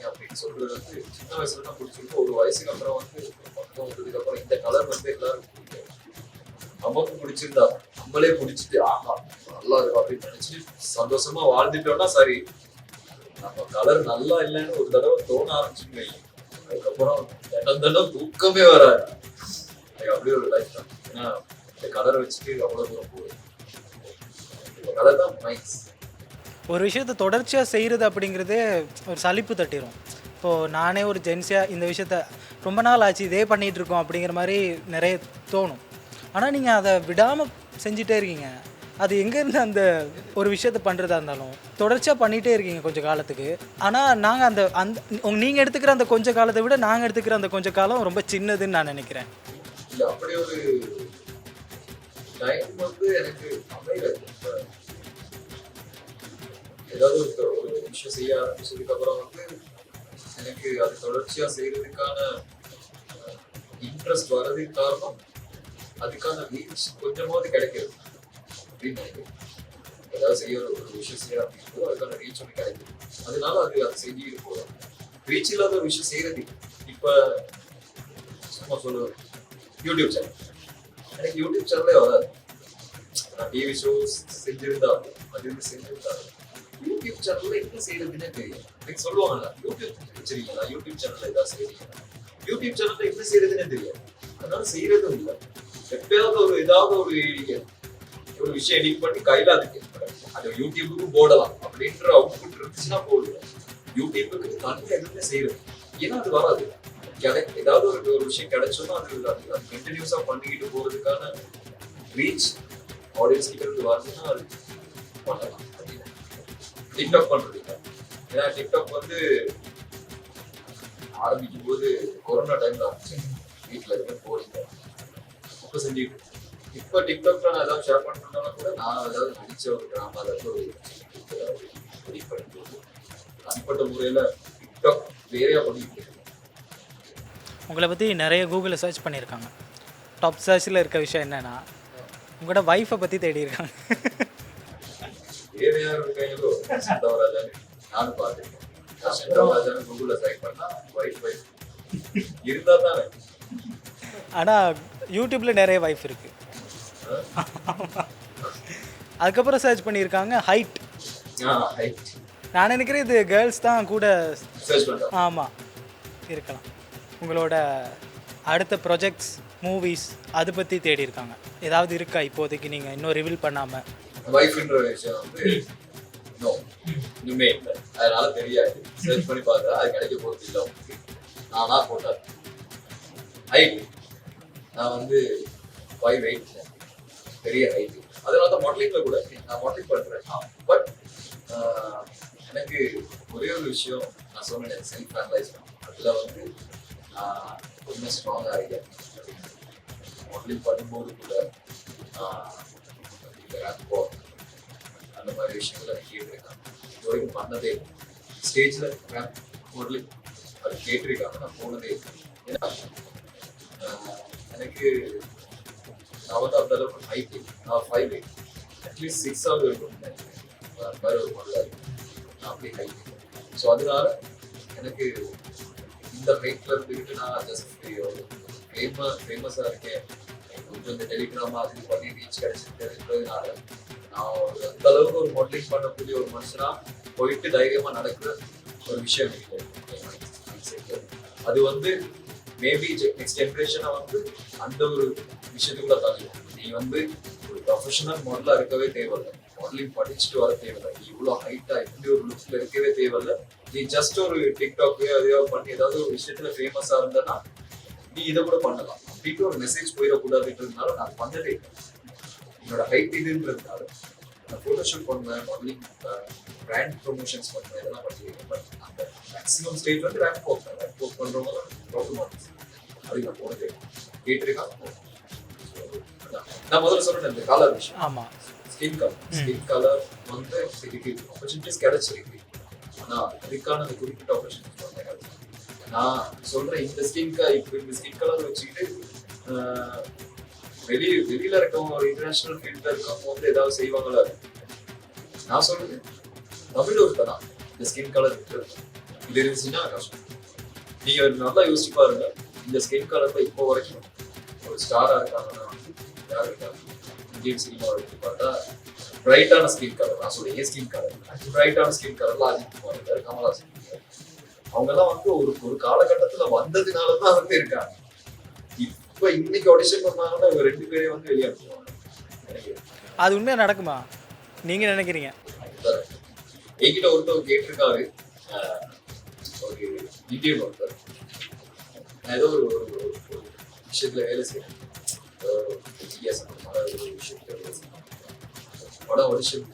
அப்படின்னு சொல்றது வந்து சின்ன வயசுல தான் பிடிச்சிருக்கு. ஒரு வயசுக்கு அப்புறம் வந்து பக்கம் வந்ததுக்கு அப்புறம் இந்த கலர் வந்து எல்லாரும் பிடிக்கும். நமக்கு பிடிச்சிருந்தா நம்மளே பிடிச்சிட்டு ஆஹா நல்லா இருக்கும் அப்படின்னு நினைச்சு சந்தோஷமா வாழ்ந்துட்டோம்னா சரி. நம்ம கலர் நல்லா இல்லைன்னு ஒரு தடவை தோண ஆரம்பிச்சுங்க, அதுக்கப்புறம் தினம் தூக்கமே வராது. அப்படி ஒரு லைஃப் தான். ஏன்னா இந்த கலர் வச்சுட்டு அவ்வளவு தூரம் போகுது. இந்த கலர் தான் நைஸ். ஒரு விஷயத்தை தொடர்ச்சியாக செய்கிறது அப்படிங்கிறதே ஒரு சலிப்பு தட்டிடும். இப்போது நானே ஒரு ஜென்ஸியாக இந்த விஷயத்த ரொம்ப நாள் ஆச்சு இதே பண்ணிகிட்டு இருக்கோம் அப்படிங்கிற மாதிரி நிறைய தோணும். ஆனால் நீங்கள் அதை விடாமல் செஞ்சிட்டே இருக்கீங்க. அது எங்கேருந்து அந்த ஒரு விஷயத்த பண்ணுறதா இருந்தாலும் தொடர்ச்சியாக பண்ணிகிட்டே இருக்கீங்க கொஞ்சம் காலத்துக்கு. ஆனால் நாங்கள் அந்த நீங்கள் எடுத்துக்கிற அந்த கொஞ்ச காலத்தை விட நாங்கள் எடுத்துக்கிற அந்த கொஞ்ச காலம் ரொம்ப சின்னதுன்னு நான் நினைக்கிறேன். இல்லை அப்படி ஒரு டைம் வந்து எனக்கு அமையல. ஏதாவது ஒரு விஷயம் செய்ய ஆரம்பிச்சதுக்கு அப்புறம் வந்து எனக்கு அது தொடர்ச்சியா செய்யறதுக்கான இன்ட்ரெஸ்ட் வர்றதுக்கு காரணம் அதுக்கான ரீச் கொஞ்சமாவது கிடைக்கிறது அப்படின்னு நினைக்கிறேன். ஏதாவது செய்ய ஒரு விஷயம் செய்ய ஆரம்பிக்கும் அதுக்கான ரீச் ஒன்று கிடைக்குது. அதனால அது செஞ்சுக்கிட்டு போதும். ரீச் இல்லாத ஒரு விஷயம் செய்யறது இப்ப சும்மா சொல்லுவேன் யூடியூப் சேனல். எனக்கு யூடியூப் சேனலே வராது. நான் டிவி ஷோ செஞ்சிருந்தாலும் அது செஞ்சிருந்தாலும் யூடியூப் சேனல்ல என்ன செய்யறதுன்னே தெரியும். எனக்கு சொல்லுவாங்க யூடியூப் வச்சிருக்கீங்களா, யூடியூப் சேனல்ல ஏதாவது செய்யறீங்களா, யூடியூப் சேனல்ல என்ன செய்யறதுன்னே தெரியும். அதனால செய்யறதும் இல்லை. எப்பயாவது ஏதாவது ஒரு விஷயம் எடிட் பண்ணி கையில அது யூடியூபுக்கு போடலாம் அப்படின்ற அவுட்புட் இருந்துச்சுன்னா போடுவேன். யூடியூபுக்கு தனியாக எதுவுமே செய்யறது ஏன்னா அது வராது. ஏதாவது ஒரு விஷயம் கிடைச்சோம்னா அது கண்டினியூஸா பண்ணிக்கிட்டு போறதுக்கான ரீச் ஆடியன்ஸ் கிட்ட இருந்து வருதுன்னா அது பண்ணலாம். டிக்டாக் பண்றது ஏன்னா டிக்டாக் வந்து ஆரம்பிக்கும் போது கொரோனா டைம்ல ஆரம்பிச்சு வீட்டுல இருக்க போறீங்க அப்ப செஞ்சுக்கிட்டு இப்ப டிக்டாக்ல நான் ஏதாவது ஷேர் பண்ணணும்னா கூட நான் ஏதாவது நடிச்ச ஒரு டிராமால இருந்து ஒரு தனிப்பட்ட முறையில டிக்டாக் வேறையா பண்ணிட்டு இருக்கேன். உங்களை பற்றி நிறைய கூகுளில் சர்ச் பண்ணியிருக்காங்க. டாப் சர்ச்சில் இருக்க விஷயம் என்னென்னா உங்களோட ஒய்ஃபை பற்றி தேடி இருக்காங்க. வேறையா இருக்கையிலோ செந்தவராஜன் நானும் பார்த்துருக்கேன். செந்தவராஜன் கூகுள்ல சர்ச் பண்ணா ஒய்ஃப் இருந்தா தானே. ஆனால் யூடியூப்பில் நிறைய வைஃப் இருக்குது. அதுக்கப்புறம் சர்ச் பண்ணியிருக்காங்க ஹைட். நான் நினைக்கிறேன் இது கேர்ள்ஸ் தான் கூட சர்ச் பண்றேன். ஆமாம் இருக்கலாம். உங்களோட அடுத்த ப்ராஜெக்ட்ஸ் மூவிஸ் அதை பற்றி தேடி இருக்காங்க. ஏதாவது இருக்கா இப்போதைக்கு நீங்கள் இன்னும் ரிவீல் பண்ணாமல்? வைஃப்ன்ற விஷயம் வந்து இன்னுமே இல்லை. அதனால தெரியாது. சர்ச் பண்ணி பார்த்தா அது கிடைக்க போகிறது இல்லை. நானா போட்டேன் ஹைட். நான் வந்து 5'8" பெரிய ஹைட். அதனால தான் மாடலிங்ல கூட நான் மாடலிங் பண்றேன். பட் எனக்கு ஒரே ஒரு விஷயம் நான் சொன்னேன், செல்ஃப் அனலைஸ் அதுல வந்து கொஞ்சம் ஸ்ட்ராங்காக இருக்கேன். மாடலிங் பண்ணும்போது கூட அந்த மாதிரி விஷயங்களை கேட்டிருக்காங்க. இது வரைக்கும் பண்ணதே ஸ்டேஜ்ல மாடலிங் அது கேட்டிருக்காங்க. நான் போனதே ஏன்னா எனக்கு நான் வந்து அந்த அளவுக்கு ஹைட் நான் 5'8", அட்லீஸ்ட் 6 இருக்கும் அது மாதிரி ஒரு மாடலாக இருக்கும். நான் அப்படியே ஹைட். ஸோ அதனால எனக்கு இந்த ஹைட்ல இருந்துக்கிட்டு நான் ஜஸ்ட் ஃபேமஸாக இருக்கேன், கொஞ்சம் இந்த டெலிகிராமா அது பண்ணி ரீச் கிடைச்சிட்டு இருக்கிறதுனால நான் அந்த அளவுக்கு ஒரு மாடலிங் பண்ணக்கூடிய ஒரு மனுஷனா போயிட்டு தைரியமா நடக்கிற ஒரு விஷயம் இருக்கு. அது வந்து மேபி நெக்ஸ்ட் ஜென்ரேஷனை வந்து அந்த ஒரு விஷயத்துக்குள்ள தள்ளும். நீ வந்து ஒரு ப்ரொஃபஷனல் மாடலா இருக்கவே தேவையில்லை, மாடலிங் படிச்சுட்டு வர தேவையில்லை, நீ இவ்வளோ ஹைட்டா இப்படி ஒரு லுக்ல இருக்கவே தேவையில்லை. நீ ஜஸ்ட் ஒரு டிக்டாக்லயோ அதையோ பண்ணி ஏதாவது ஒரு விஷயத்துல ஃபேமஸா இருந்தனா நீ இதை கூட பண்ணலாம் அப்படின்ட்டு ஒரு மெசேஜ் போயிடக்கூடாதுன்றதுனால நான் பண்ணதே இல்லை. என்னோட ஹைட் இதுன்றதுனால நான் ஃபோட்டோஷூட் பண்ணுவேன், மாடலிங், பிராண்ட் ப்ரொமோஷன்ஸ் பண்ணுவேன், இதெல்லாம் பண்ணிருக்கேன். பட் அந்த மேக்ஸிமம் ஸ்டேஜ் வந்து ரேங்க் பண்றவங்க ப்ராப்ளம் அதுக்கு நான் போனதே கேட்டிருக்கான். நான் முதல்ல சொன்னேன் இந்த காலர் விஷயம். ஆமா, ஸ்கின் கலர் வந்து இதுக்கு ஆப்பர்ச்சுனிட்டிஸ் கிடைச்சிருக்கு. ஆனா அதுக்கான அந்த குறிப்பிட்ட ஆப்பர்ச்சுனிட்டிஸ் வந்து கிடையாது. நான் சொல்றேன் இந்த ஸ்கின் கலர் வச்சுக்கிட்டு வெளியில இருக்கவங்க ஒரு இன்டர்நேஷனல் ஃபீல்ட்ல இருக்கவங்க வந்து ஏதாவது செய்வாங்களா? நான் சொல்றேன் தமிழ் ஒருத்தனா இந்த ஸ்கின் கலர் இது இருந்துச்சுன்னா கஷ்டம். நீங்க நல்லா யோசிச்சு பாருங்க, இந்த ஸ்கின் கலர்ல இப்போ வரைக்கும் ஒரு ஸ்டாரா இருக்காங்கன்னா யார் இருக்காங்க இந்தியன் சினிமா எடுத்து பார்த்தா பிரைட்டான ஸ்கின் கலர். நான் சொல்றேன் ஏன் ஸ்கின் கலர் பிரைட்டான ஸ்கின் கலர்ல அஜித் குமார் இருக்காரு, கமல்ஹாசன் இருக்காரு. அவங்க எல்லாம் வந்து ஒரு காலகட்டத்துல வந்ததுனாலதான் வந்து இருக்காங்க. இப்ப இன்னைக்கு ஆடிஷன் பண்ணாங்கன்னா இவங்க 2 பேரையும் வந்து வெளியாடுவாங்க. அது உண்மையா நடக்குமா நீங்க நினைக்கிறீங்க? என்கிட்ட ஒருத்தவங்க கேட்டிருக்காரு, ஒரு இந்தியன் ஒருத்தர், நான் ஏதோ ஒரு விஷயத்துல வேலை செய்யறேன், ஒரு விஷயத்துல வேலை செய்யறேன், படம் ஆடிஷன்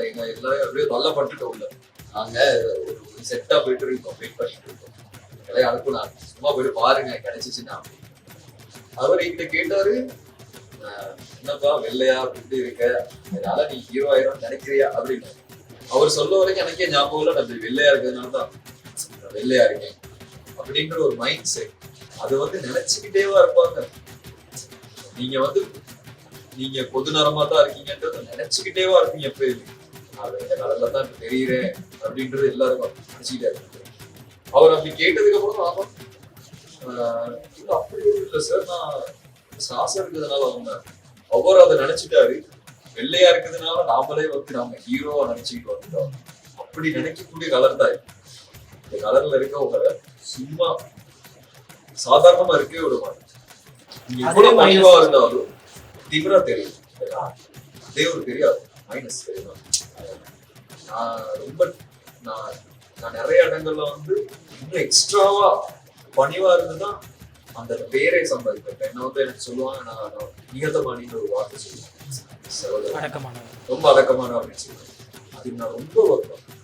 எங்க எல்லாரும் அப்படியே தள்ளப்பட்டுட்டோம். உள்ள நாங்க ஒரு செட்டா போயிட்டு இருக்கோம், வெயிட் பண்ணிட்டு இருக்கோம், எல்லாம் அனுப்புனாங்க சும்மா போயிட்டு பாருங்க கிடைச்சிச்சுன்னா. அவர் என்கிட்ட கேட்டாரு, என்னப்பா வெள்ளையா அப்படி இருக்க, அதனால நீ ஹீரோ ஆயிரம் நினைக்கிறியா அப்படின்னு. அவர் சொல்ல வரைக்கும் எனக்கே ஞாபகம் இல்லை, நான் வெள்ளையா இருக்கிறதுனாலதான் வெள்ளையா இருக்கேன் அப்படின்ற ஒரு மைண்ட் செட். அது வந்து நினைச்சுக்கிட்டேவா இருப்பாங்க. நீங்க வந்து நீங்க பொது நரமா தான் இருக்கீங்கன்றத நினைச்சுக்கிட்டேவா இருப்பீங்க. எப்ப அது இந்த கலர்ல தான் தெரியுறேன் அப்படின்றது எல்லாருக்கும் நினைச்சுக்கிட்டே இருக்கு. அவர் அப்படி கேட்டதுக்கு அப்புறம் ஆமா அப்படி இல்லை சார், நான் சாசம் இருக்கிறதுனால வந்தேன். அவர் அதை நினைச்சிட்டாரு, வெள்ளையா இருக்கிறதுனால நாமளே வந்து நாம ஹீரோவா நினைச்சுக்கிட்டு வந்துட்டோம். அப்படி நினைக்கக்கூடிய கலர் தான் இந்த கலர்ல இருக்கவங்க சும்மா சாதாரணமா இருக்கவே விட மாட்டேன். நீங்க எவ்வளவு மணிவா இருந்தாலும் திமிரா தெரியும், அதே ஒரு பெரிய மைனஸ் தெரியும். நான் நிறைய இடங்கள்ல வந்து இன்னும் எக்ஸ்ட்ராவா பணிவா இருந்துதான் அந்த பேரை சம்பாதிப்பேன். என்ன வந்து எனக்கு சொல்லுவாங்க, நான் நிகழ்த்தமானின்னு ஒரு வார்த்தை சொல்லுவேன், ரொம்ப அடக்கமான அப்படின்னு சொல்லுவேன். அதுக்கு நான் ரொம்ப ஒர்க் பண்ணேன்,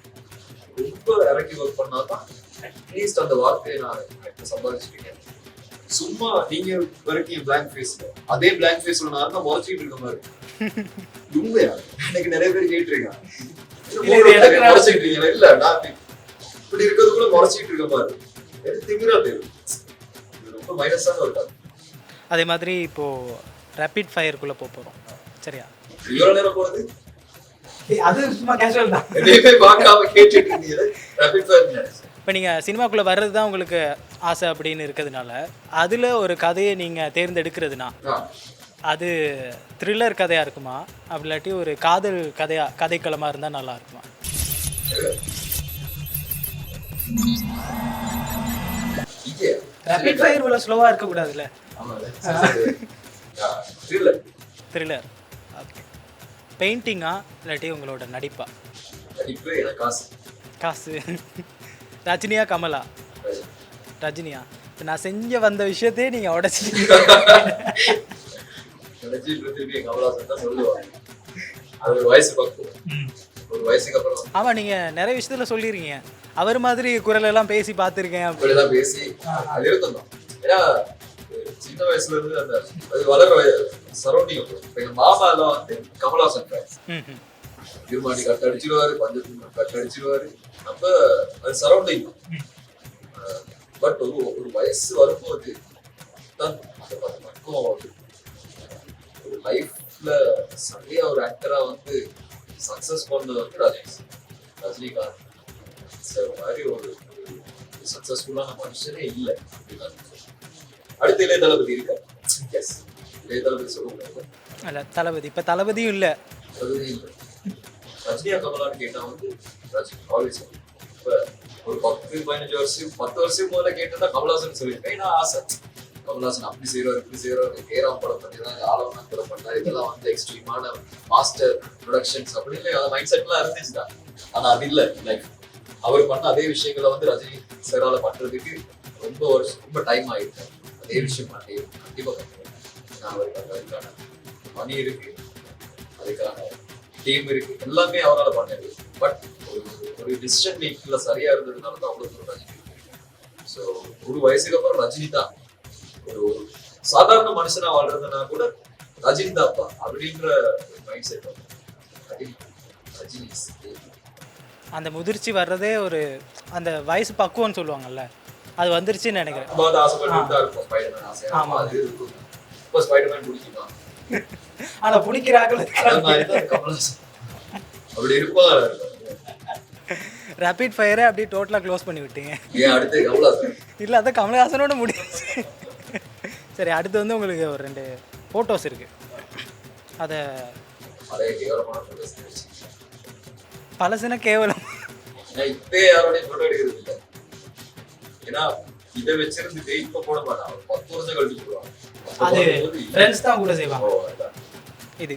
ரொம்ப இறக்கி ஒர்க் பண்ணாதான் அட்லீஸ்ட் அந்த வார்த்தையை நான் சம்பாதிச்சிருக்கேன். சும்மா நீங்க வரைக்கும் பிளாங்க் ஃபேஸ்ல அதே பிளாங்க் ஃபேஸ்ல நான் தான் முறைச்சிட்டு இருக்க மாதிரி உண்மையா எனக்கு நிறைய பேர் கேட்டிருக்காங்க, முறைச்சிட்டு இருக்கீங்க. இல்ல நான் இப்படி இருக்கிறதுக்குள்ள முறைச்சிட்டு இருக்க மாதிரி எனக்கு திமிரா தெரியும். ரொம்ப மைனஸான ஒரு கதை. அதே மாதிரி இப்போ ரேபிட் ஃபயருக்குள்ள போறோம் சரியா? இவ்வளவு நேரம் போறது அது சும்மா கேஷுவல் தான், எதையுமே பார்க்காம கேட்டுட்டு இருந்தீங்க. ரேபிட் ஃபயர் இப்போ நீங்கள் சினிமாக்குள்ளே வர்றது தான் உங்களுக்கு ஆசை அப்படின்னு இருக்கிறதுனால அதில் ஒரு கதையை நீங்கள் தேர்ந்தெடுக்கிறதுனா அது த்ரில்லர் கதையாக இருக்குமா, அப்படி இல்லாட்டி ஒரு காதல் கதைக்களமாக இருந்தால் நல்லா இருக்குமா? ரேபிட் ஃபயர் இவ்வளோ ஸ்லோவாக இருக்கக்கூடாதுல்ல. த்ரில்லர். ஓகே. பெயிண்டிங்கா இல்லாட்டி உங்களோட நடிப்பா? காசு. ரஜினியா கமலா? ரஜினியா. இப்போ நான் செஞ்ச வந்த விஷயத்தையே நீங்கள் உடச்சிட்டு ஆமாம், நீங்கள் நிறைய விஷயத்துல சொல்லிருக்கீங்க, அவர் மாதிரி குரல் எல்லாம் பேசி பார்த்துருக்கேன் அப்படிதான் பேசி அது இருந்தோம். ஏன்னா சின்ன வயசுல இருந்து அந்த அது வளர சரௌண்டிங். எங்க மாமா எல்லாம் வந்து கமல்ஹாசன் திருமாடி கட் அடிச்சிருவாரு, பஞ்சத்து கட் அடிச்சிருவாரு. அப்ப அது சரௌண்டிங். பட் ஒரு வயசு வரும்போது தான் அந்த பக்கம் ஒரு லைஃப்ல சரியா ஒரு ஆக்டரா வந்து சக்சஸ் பண்ணது வந்து ரஜினிகாந்த் சார் மாதிரி ஒரு சக்சஸ்ஃபுல்லான மனுஷனே இல்லை. அடுத்து இளைய தளபதி இருக்காரு. எஸ், இளைய தளபதி சொல்ல முடியாது. அல்ல தளபதி இப்போ தளபதியும் இல்லை. தளபதி இல்லை. ரஜினியா கமலான்னு கேட்டா வந்து ரஜினி ஆல்வேஸ். இப்ப ஒரு 10-15 வருஷம் 10 வருஷம் முதல்ல கேட்டா கமல்ஹாசன் சொல்லியிருக்கேன். ஏன்னா ஆசை கமல்ஹாசன் அப்படி செய்யறாரு இப்படி செய்யறாரு, கேராம் படம் பண்ணிதான் ஆலவனம் படம் பண்ணாரு, இதெல்லாம் வந்து எக்ஸ்ட்ரீமான மாஸ்டர் ப்ரொடக்ஷன்ஸ் அப்படின்னு அந்த மைண்ட் செட்லாம் இருந்துச்சுதான். ஆனா அது இல்லை லைஃப். அவர் பண்ண அதே விஷயங்களை வந்து ரஜினி சாரால பண்றதுக்கு ரொம்ப டைம் ஆயிருக்கு. அதே விஷயம் பண்ணி கண்டிப்பா பண்ணுவேன். அவருக்கு அதுக்கான மணி இருக்கு, அதுக்கான டீம் இருக்கு, எல்லாமே அவரால் பண்ணது. பட் ஒரு டிசிஷன் மேக்கிங்ல சரியா இருந்ததுனால தான் அவ்வளவு தூரம் ரஜினி. ஸோ ஒரு வயசுக்கு அப்புறம் ரஜினி தான் ஒரு சாதாரண மனுஷனா வாழ்றதுனா கூட ரஜினி தான்ப்பா அப்படின்ற மைண்ட் செட் ரஜினி. அந்த முதிர்ச்சி வர்றதே ஒரு அந்த வயசு பக்குவம்னு சொல்லுவாங்கல்ல, அது வந்துருச்சுன்னு நினைக்கிறேன். ஆனா பிடிக்கிறாங்க அப்படி இருப்பா. ரேபிட் ஃபயரை அப்படியே டோட்டலாக க்ளோஸ் பண்ணி விட்டீங்க. அடுத்து கமல்ஹாசன் இல்லை, அதான் கமல்ஹாசனோட முடிஞ்சிச்சு. சரி, அடுத்து வந்து உங்களுக்கு ஒரு 2 ஃபோட்டோஸ் இருக்கு. அதை பழசுனா கேவலம் இப்பே யாரோடய போட்டோ எடுக்கிறது இல்லை. ஏன்னா இதை வச்சிருந்துட்டு இப்ப போட மாட்டாங்க, 10 வருஷம் கழிச்சு போடுவாங்க. அது ஃப்ரெண்ட்ஸ் தான் கூட செய்வாங்க. இது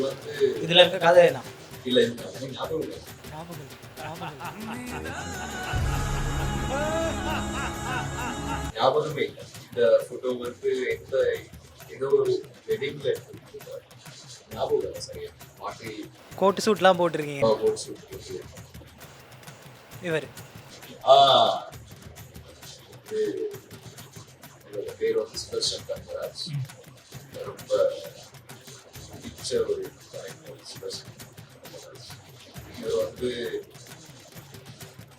வந்து இதுல இருக்க கதை என்ன இல்ல ஞாபகம் இல்லை. ஞாபகமே இல்லை. இந்த போட்டோ வந்து ஏதோ ஒரு வெட்டிங்ல ஞாபகம் இல்லை சரியா. மாட்டி கோட் சூட்லாம் போட்டிருக்கீங்க. கோட் சூட் இவர் பேர் வந்து சுதர்ஷன் தங்கராஜ். ரொம்ப பிடிச்ச ஒரு சுதர்ஷன் தங்கராஜ். இவர் வந்து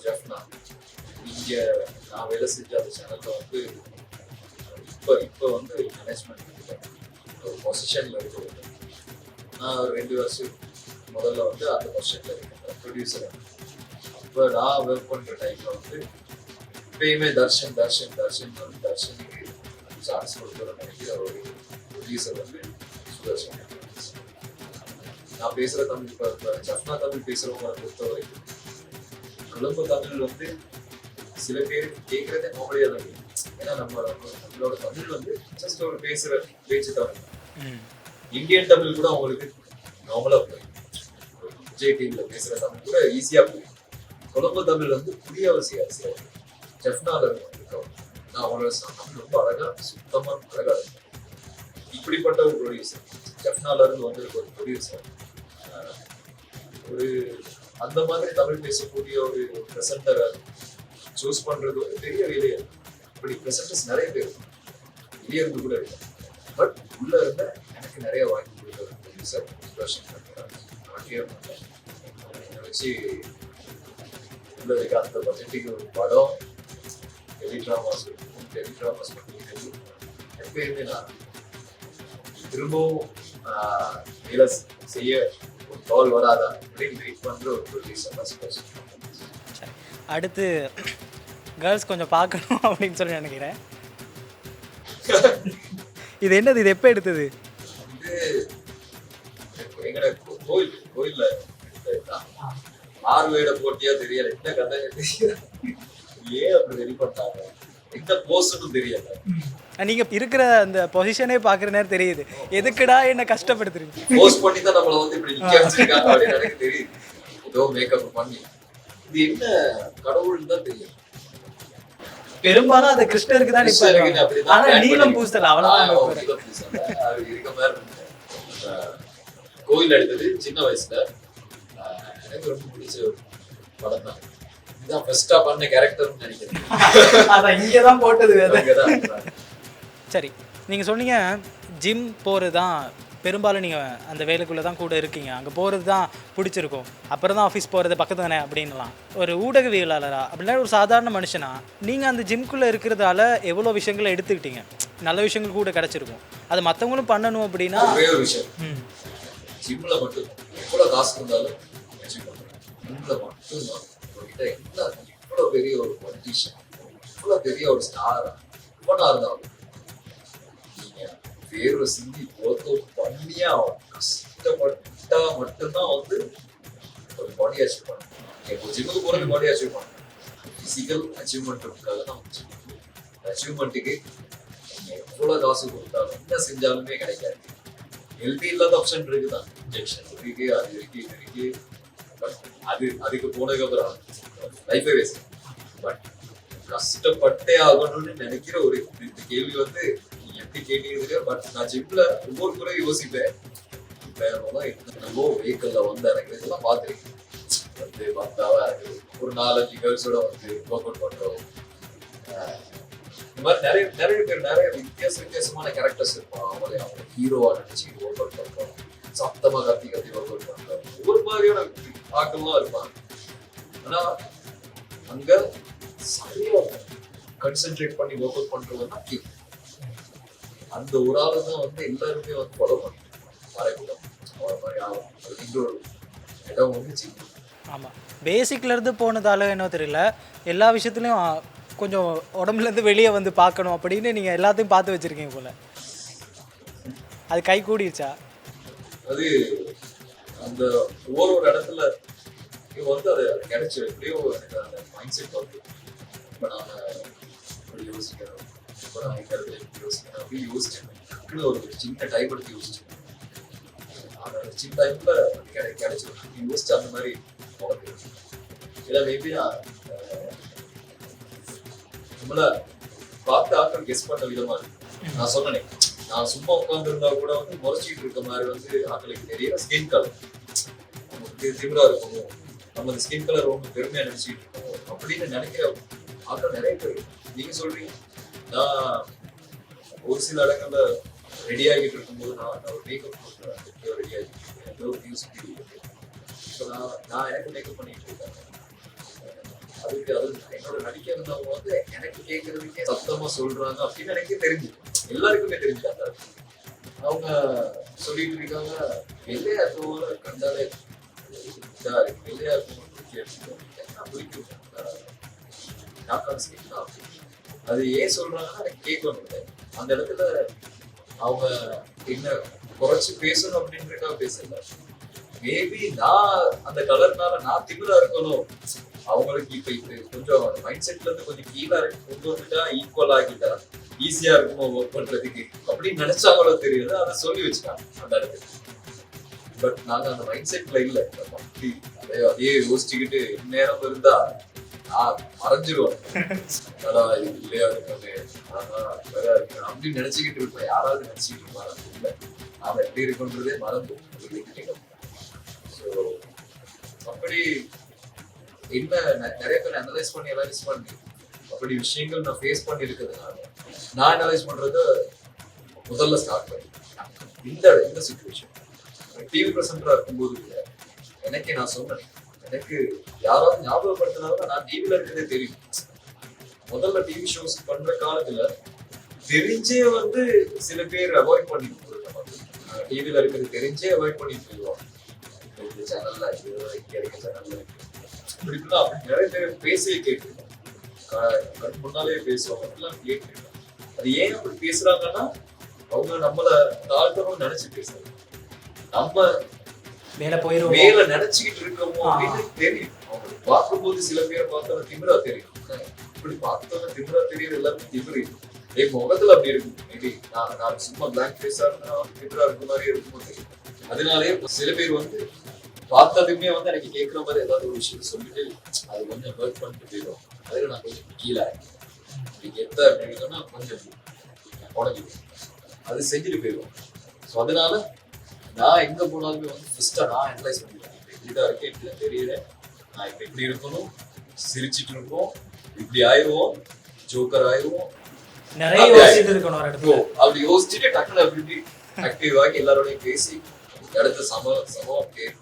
ஜெஃப்னா இங்க நான் வேலை செஞ்ச அந்த சேனல்ல வந்து இப்போ வந்து மேனேஜ்மெண்ட் ஒரு பொசிஷன்ல இருக்கிறது. நான் ஒரு 2 வருஷம் முதல்ல வந்து அந்த பொசிஷன்ல இருக்கேன், ப்ரொடியூசர். அப்போ நான் ஒர்க் பண்ற டைம்ல வந்து எப்பயுமே தர்ஷனுக்கு சான்ஸ் கொடுக்குற நினைக்கிற ஒரு ப்ரொடியூசர் வந்து சுதர்ஷன். நான் பேசுற தமிழ் இப்போ ஜஃப்னா தமிழ் பேசுறவங்க பொறுத்த வரைக்கும் கொழும்பு தமிழ் வந்து சில பேருக்கு கேட்கறதே காமெடியா தான் இருக்கு. ஏன்னா நம்மளோட தமிழ் வந்து ஜஸ்ட் ஒரு பேசுற பேச்சு தமிழ். இந்தியன் தமிழ் கூட அவங்களுக்கு நார்மலா போயிடும். விஜய் டிவில பேசுற தமிழ் கூட ஈஸியா போயிடும். கொழும்பு தமிழ் வந்து புரிய அவசியம். சில ஜெஃப்னால இருக்கவங்க நான் அவங்களோட தமிழ் ரொம்ப அழகா சுத்தமா அழகா இருக்கும். இப்படிப்பட்ட ஒரு ப்ரொடியூசர் ஜெஃப்னால இருந்து வந்திருக்க ஒரு ப்ரொடியூசர் ஒரு அந்த மாதிரி தமிழ் பேசக்கூடிய ஒரு ப்ரெசென்டரை சூஸ் பண்றது ஒரு பெரிய வேலையா. இப்படி ப்ரெசென்டர்ஸ் நிறைய பேர் வெளியே இருந்து கூட இருக்கு. பட் உள்ள இருந்த எனக்கு நிறைய வாங்கி கொடுத்த ப்ரொடியூசர் வச்சு உள்ள இருக்க அந்த பட்ஜெட்டுக்கு ஒரு படம் டெலிட்ராமாஸ் பண்ணி எப்பயுமே நான் திரும்பவும் வேலை செய்ய ஒரு கால் வராதா அப்படின்னு வெயிட் பண்ற ஒரு ப்ரொடியூசர். அடுத்து கேர்ள்ஸ் கொஞ்சம் பார்க்கணும் அப்படின்னு சொல்லி நினைக்கிறேன். இது என்னது, இது எப்போ எடுத்தது? வந்து எங்கட கோயில்ல ஆர்வேட போட்டியா தெரியல, என்ன கதை தெரியல, ஏன் அப்படி ரெடி பண்ணாங்க, எந்த போஸ்ட்னு தெரியல. நீங்க இருக்கிற அந்த பொசிஷனே பாக்குற நேரம் தெரியுது, எதுக்குடா என்ன கஷ்டப்படுத்துறீங்க. போஸ்ட் பண்ணி தான் நம்மள வந்து இப்படி நிக்க வச்சிருக்காங்க அப்படின்னு எனக்கு தெரியுது. ஏதோ மேக்கப் பண்ணி இது என்ன கடவுள்னு தான் தெரியும். பெரும்பாலும் அது கிருஷ்ணருக்கு தான் நிப்பாங்க. ஆனா நீலம் பூசல அவ்வளவுதான் இருக்க மாதிரி. கோயில் எடுத்தது சின்ன வயசுல எனக்கு ரொம்ப பிடிச்ச ஒரு படம் தான். இதுதான் ஃபர்ஸ்டா பண்ண கேரக்டர்னு நினைக்கிறேன். அதான் இங்கதான் போட்டது. சரி, நீங்க சொன்னீங்க ஜிம் போறது தான் பெரும்பாலும் நீங்கள் அந்த வேலைக்குள்ளே தான் கூட இருக்கீங்க, அங்கே போகிறது தான் பிடிச்சிருக்கும், அப்புறம் தான் ஆஃபீஸ் போகிறது பக்கத்து தானே அப்படின்லாம். ஒரு ஊடகவியலாளரா அப்படின்னா ஒரு சாதாரண மனுஷனா நீங்கள் அந்த ஜிம்குள்ளே இருக்கிறதால எவ்வளோ விஷயங்களை எடுத்துக்கிட்டீங்க, நல்ல விஷயங்கள் கூட கிடச்சிருக்கும், அது மற்றவங்களும் பண்ணணும் அப்படின்னா. ஒரே ஒரு விஷயம், ஜிம்ல மட்டும் எவ்வளோ காசு இருந்தாலும் ஜிம்ல மட்டும்தான் உங்ககிட்ட என்ன இவ்வளோ பெரிய ஒரு பொலிட்டிஷியன், இவ்வளோ பெரிய ஒரு ஸ்டார் இவ்வளோ இருந்தாலும் நீங்க வேர்வை சிந்தி ஒர்க் அவுட் பண்ணியா கஷ்டப்பட்டா மட்டும்தான் வந்து ஒரு பாடி அச்சீவ் பண்ணணும். இப்போ ஜிம்முக்கு போறது பாடி அச்சீவ் பண்ணணும், பிசிக்கல் அச்சீவ்மெண்ட்டுக்காக தான் அச்சீவ்மெண்ட்டுக்கு நீங்க எவ்வளவு காசு கொடுத்தாலும் என்ன செஞ்சாலுமே கிடைக்காது. ஹெல்தி இல்லாத ஆப்ஷன் இருக்குதான், இன்ஜெக்ஷன் இருக்கு, அது இருக்கு, இது இருக்கு. பட் அதுக்கு போனதுக்கு அப்புறம் லைஃபே வேஸ்ட். பட் கஷ்டப்பட்டே ஆகணும்னு நினைக்கிற ஒரு இந்த கேள்வி வந்து நீங்க எப்படி கேட்டீங்க. பட் நான் ஜிம்ல ஒவ்வொரு முறை யோசிப்பேன், என்னமோ வெஹிக்கல்ல வந்து இறங்குறதெல்லாம் பார்த்துருக்கேன். வந்து பக்காவா இருக்கு, ஒரு 4-5 கேர்ள்ஸோட வந்து ஒர்க் அவுட் பண்றோம். இந்த மாதிரி நிறைய பேர் நிறைய வித்தியாசமான கேரக்டர்ஸ் இருப்பாங்க. அவங்க ஹீரோவா நினைச்சு ஒர்க் அவுட் பண்றோம், சத்தமா கத்தி ஒர்க் அவுட் பண்றோம், ஒவ்வொரு மாதிரியான ஆக்கம்லாம் இருப்பாங்க. ஆனா அங்க சரியா கான்சென்ட்ரேட் பண்ணி ஒர்க் அவுட் பண்றதுன்னா அந்த ஒரு ஆளு தான் வந்து எல்லாருமே வந்து ஃபாலோ பண்ணிட்டு மறைக்கூடம் மாதிரி ஆகும். இன்னொரு இடம் வந்துச்சு. ஆமாம், பேசிக்லேருந்து போனதால என்ன தெரியல, எல்லா விஷயத்துலையும் கொஞ்சம் உடம்புலேருந்து வெளியே வந்து பார்க்கணும் அப்படின்னு நீங்கள் எல்லாத்தையும் பார்த்து வச்சுருக்கீங்க போல். அது கை கூடிருச்சா? அது அந்த ஒவ்வொரு இடத்துல வந்து அது கிடைச்சி எப்படியோ எனக்கு அந்த மைண்ட் செட் வந்து இப்போ நான் இப்படி யோசிக்கிறேன், இப்போ நான் இந்த இடத்துல இப்படி யோசிக்கிறேன் அப்படின்னு யோசிச்சேன். டக்குன்னு ஒரு சின்ன டைம் எடுத்து யோசிச்சேன். அந்த சின்ன டைம்ல கிடைச்சி யோசிச்சு அந்த மாதிரி போகிறது இல்லை. மேபி நான் நம்மள பார்த்து ஆட்கள் கெஸ் பண்ண விதமா இருக்கு. நான் சொன்னேன், நான் சும்மா உட்கார்ந்து இருந்தா கூட வந்து முறைச்சிட்டு இருக்க மாதிரி வந்து ஆட்களுக்கு தெரியல. ஸ்கின் கலர் நமக்கு திமிரா இருக்கணும், நம்ம அந்த ஸ்கின் கலர் ரொம்ப பெருமையா நினைச்சிட்டு இருக்கோம் அப்படின்னு நினைக்கிற ஆட்கள் நிறைய பேர். நீங்க சொல்றீங்க, நான் ஒரு சில இடங்கள்ல ரெடி ஆகிட்டு இருக்கும்போது நான் ஒரு மேக்கப் ரெடி ஆகிட்டு நான் எனக்கு மேக்கப் பண்ணிட்டு இருக்கேன். அதுக்கு அது என்னோட நடிக்க இருந்தவங்க வந்து எனக்கு கேட்கறதுக்கே சத்தமா சொல்றாங்க அப்படின்னு எனக்கே தெரிஞ்சு, எல்லாருக்குமே தெரிஞ்சாங்க. அவங்க சொல்லிட்டு இருக்காங்க, வெள்ளையா இருக்கவங்க கண்டாலே இதா இருக்கு, வெள்ளையா இருக்கவங்க பிடிக்கும், அது ஏன் சொல்றாங்கன்னா எனக்கு கேட்கணும். அந்த இடத்துல அவங்க என்ன குறைச்சு பேசணும் அப்படின்றதுக்காக பேசல. மேபி நான் அந்த கலர்னால நான் திமிரா இருக்கணும், அவங்களுக்கு இப்ப கொஞ்சம் மைண்ட் செட்ல இருந்து கொஞ்சம் கீழா இருக்கு, கொண்டு வந்துட்டா ஈக்குவல் ஆகிட்டா ஈஸியா இருக்குமோ ஒர்க் பண்றதுக்கு அப்படின்னு நினைச்சாங்களோ தெரியுது. அதை சொல்லி வச்சுட்டாங்க அந்த இடத்துல. பட் நாங்க அந்த மைண்ட் செட்ல இல்ல. அப்படி அதே யோசிச்சுக்கிட்டு நேரம் இருந்தா நான் மறைஞ்சிருவேன். அதான் இது இல்லையா இருக்காது, அப்படின்னு நினைச்சுக்கிட்டு இருப்பேன். யாராவது நினைச்சுக்கிட்டு இருப்பாங்க இல்லை, நாம எப்படி இருக்குன்றதே மறந்து. ஸோ அப்படி என்ன நிறைய பேர் அனலைஸ் பண்ணி அப்படி விஷயங்கள் நான் ஃபேஸ் பண்ணி இருக்கிறதுனால நான் அனலைஸ் பண்றத முதல்ல ஸ்டார்ட் பண்ணி இந்த சிச்சுவேஷன் டிவி பிரசன்டரா இருக்கும்போது எனக்கே நான் சொன்னேன், எனக்கு யாராவது ஞாபகப்படுத்தினாலும் நான் டிவில இருக்கிறதே தெரியும். முதல்ல டிவி ஷோஸ் பண்ற காலத்துல தெரிஞ்சே வந்து சில பேர் அவாய்ட் பண்ணி டிவில இருக்கிறது தெரிஞ்சே அவாய்ட் பண்ணி போயிடுவாங்க. இந்த சேனல்ல இங்க இருக்க சேனல்ல இப்படிலாம் அப்படி நிறைய பேர் பேசியே கேட்டுருக்கோம். கண் முன்னாலே பேசுவாங்க, அப்படிலாம் கேட்டுருக்கோம். அது ஏன் அப்படி பேசுறாங்கன்னா அவங்க நம்மள தாழ்த்தணும்னு நினைச்சு பேசுறாங்க. நம்ம மேல நினைச்சுக்கிட்டு இருக்கோமோ அப்படின்னு தெரியும். அவங்க பார்க்கும்போது சில பேர் பார்த்தோம் திமிரா தெரியும். இப்படி பார்த்தோம் திமிரா தெரியுது, எல்லாருக்கும் திமிரு என் முகத்துல அப்படி இருக்கும். மேபி நான் சும்மா பிளாக் ஃபேஸா இருந்தா திமிரா இருக்க மாதிரி இருக்குமோ தெரியும். அதனாலே சில பேர் வந்து பார்த்ததுமே வந்து எனக்கு கேட்கிற மாதிரி ஏதாவது ஒரு விஷயம் சொல்லிட்டு அது கொஞ்சம் ஹர்ட் பண்ணிட்டு போயிடும். அதுல நான் கொஞ்சம் கீழே எத்த அப்படின்னா கொஞ்சம் உடஞ்சிடும், அது செஞ்சுட்டு போயிடுவோம். ஸோ அதனால நான் எங்க போனாலுமே வந்து ஃபர்ஸ்டா நான் அனலைஸ் பண்ணிடுவேன். இப்படிதான் இருக்கேன், இப்படிதான் தெரியல, நான் இப்ப இப்படி இருக்கணும், சிரிச்சிட்டு இருப்போம், இப்படி ஆயிடுவோம், ஜோக்கர் ஆயிடுவோம், நிறைய யோசிச்சுட்டு இருக்கணும். அப்படி யோசிச்சுட்டு டக்குனு அப்படி ஆக்டிவாகி எல்லாரோடையும் பேசி இடத்த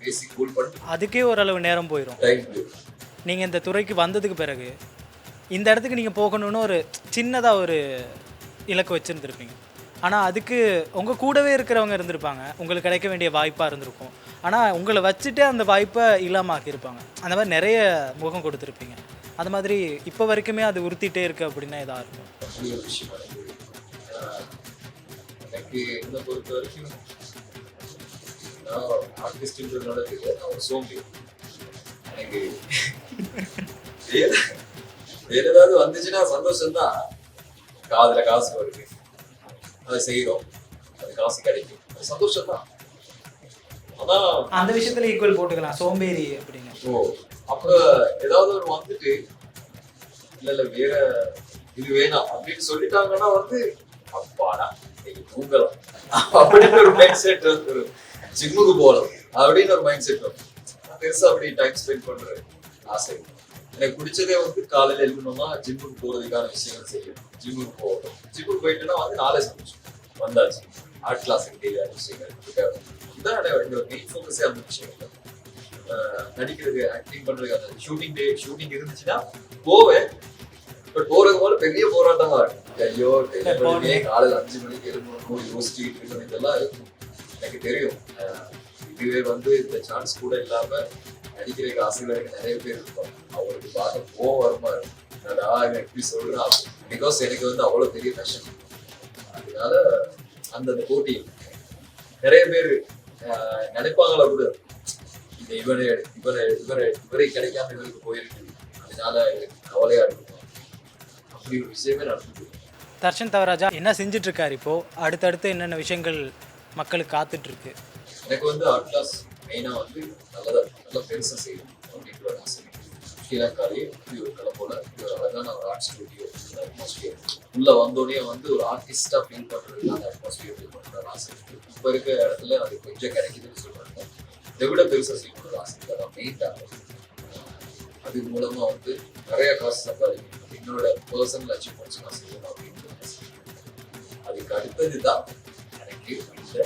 பேசி கூல் பண்ணி அதுக்கே ஓரளவு நேரம் போயிடும். டைம் நீங்கள் இந்த துறைக்கு வந்ததுக்கு பிறகு இந்த இடத்துக்கு நீங்கள் போகணுன்னு ஒரு சின்னதாக ஒரு இலக்கு வச்சுருந்துருப்பீங்க. ஆனால் அதுக்கு உங்கள் கூடவே இருக்கிறவங்க இருந்திருப்பாங்க, உங்களுக்கு கிடைக்க வேண்டிய வாய்ப்பாக இருந்திருக்கும். ஆனால் உங்களை வச்சுட்டு அந்த வாய்ப்பை இல்லாமல் ஆக்கியிருப்பாங்க. அந்த மாதிரி நிறைய முகம் கொடுத்துருப்பீங்க. அது மாதிரி இப்போ வரைக்குமே அது உறுத்திட்டே இருக்குது அப்படின்னா இதாக இருக்கும். அப்படி ஒரு விஷயம் எனக்கு என்னை பொறுத்த வரைக்கும் நான் ஆர்டிஸ்ட்ன்றதுனால நான் ஒரு சோம்பி. எனக்கு வேற ஏதாவது வந்துச்சுன்னா சந்தோஷம்தான். காதுல காசு வருது, அதை செய்யறோம், அது காசு கிடைக்கும், அது சந்தோஷம்தான். ஆனா அந்த விஷயத்துல ஈக்குவல் போட்டுக்கலாம் சோம்பேறி அப்படின்னு. ஓ அப்ப ஏதாவது ஒரு வந்துட்டு இல்ல வேற இது வேணாம் அப்படின்னு சொல்லிட்டாங்கன்னா வந்து அப்பாடா நீங்க தூங்கலாம் அப்படின்னு ஒரு மைண்ட் செட் வந்து ஜிம்முக்கு போகலாம் அப்படின்னு ஒரு மைண்ட் செட் வரும். பெருசா அப்படி டைம் ஸ்பெண்ட் பண்ற ஆசை. எனக்கு பிடிச்சதே வந்து காலையில எழுதணும்னா ஜிம்முக்கு போறதுக்கான விஷயங்கள் செய்யணும். ஜிம்முக்கு போகணும், ஜிம்முக்கு போயிட்டுன்னா வந்து நாளே சமைச்சு வந்தாச்சு ஆர்ட் கிளாஸுக்கு தேவையான விஷயங்கள் இதான் என்னோட மெயின் ஃபோக்கஸே அந்த விஷயங்கள். நடிக்கிறது, ஆக்டிங் பண்றது, அந்த ஷூட்டிங் இருந்துச்சுன்னா போவேன். பட் போறது போல பெரிய போராட்டமா இருக்கும். ஐயோ காலையில 5 மணிக்கு எழுதணும், யோசிச்சுக்கிட்டு இருக்கணும், இதெல்லாம் இருக்கும். எனக்கு தெரியும். இதுவே வந்து இந்த சான்ஸ் கூட இல்லாம நடிக்கிறதுக்கு ஆசைகளுக்கு நிறைய பேர் இருப்பாங்க. அவங்களுக்கு பார்க்க வருமா இருக்கும், நான் எப்படி சொல்றேன். பிகாஸ் எனக்கு வந்து அவ்வளவு பெரிய கஷ்டம். அதனால அந்த போட்டி நிறைய பேர் நினைப்பாங்களா கூட, இந்த இவரை கிடைக்காம இவருக்கு போயிருக்கு, அதனால எனக்கு கவலையா இருக்கும். அப்படி ஒரு விஷயமே நடக்குது. தர்ஷன் தவராஜா என்ன செஞ்சுட்டு இருக்காரு இப்போ? அடுத்தடுத்து என்னென்ன விஷயங்கள் மக்களுக்கு காத்துட்டு இருக்கு? எனக்கு வந்து ஆர்ட் கிளாஸ் மெயினா வந்து நல்லா பெருசா செய்யணும் அப்படின்ற ஒரு ஆசை. ஸ்ரீலங்காலே இப்படி ஒரு கலை போல ஒரு அழகான ஒரு ஆர்ட் ஸ்டுடியோ அட்மாஸ்பியர் உள்ள வந்தோடனே வந்து ஒரு ஆர்டிஸ்டா ஃபீல் பண்றதுக்கான அட்மாஸ்பியர் ஃபீல் பண்ற ஆசை இருக்கு. இப்ப இருக்க இடத்துல அது கொஞ்சம் கிடைக்குதுன்னு சொல்றாங்க. இதை விட பெருசா செய்யணும்னு ஆசை. அதான் மெயின் டார்கெட். அது மூலமா வந்து நிறைய காசு சம்பாதிக்கணும், என்னோட பர்சனல் அச்சீவ்மெண்ட்ஸ் நான் செய்யணும் அப்படின்னு ஆசை. அதுக்கு அடுத்ததுதான் எனக்கு இந்த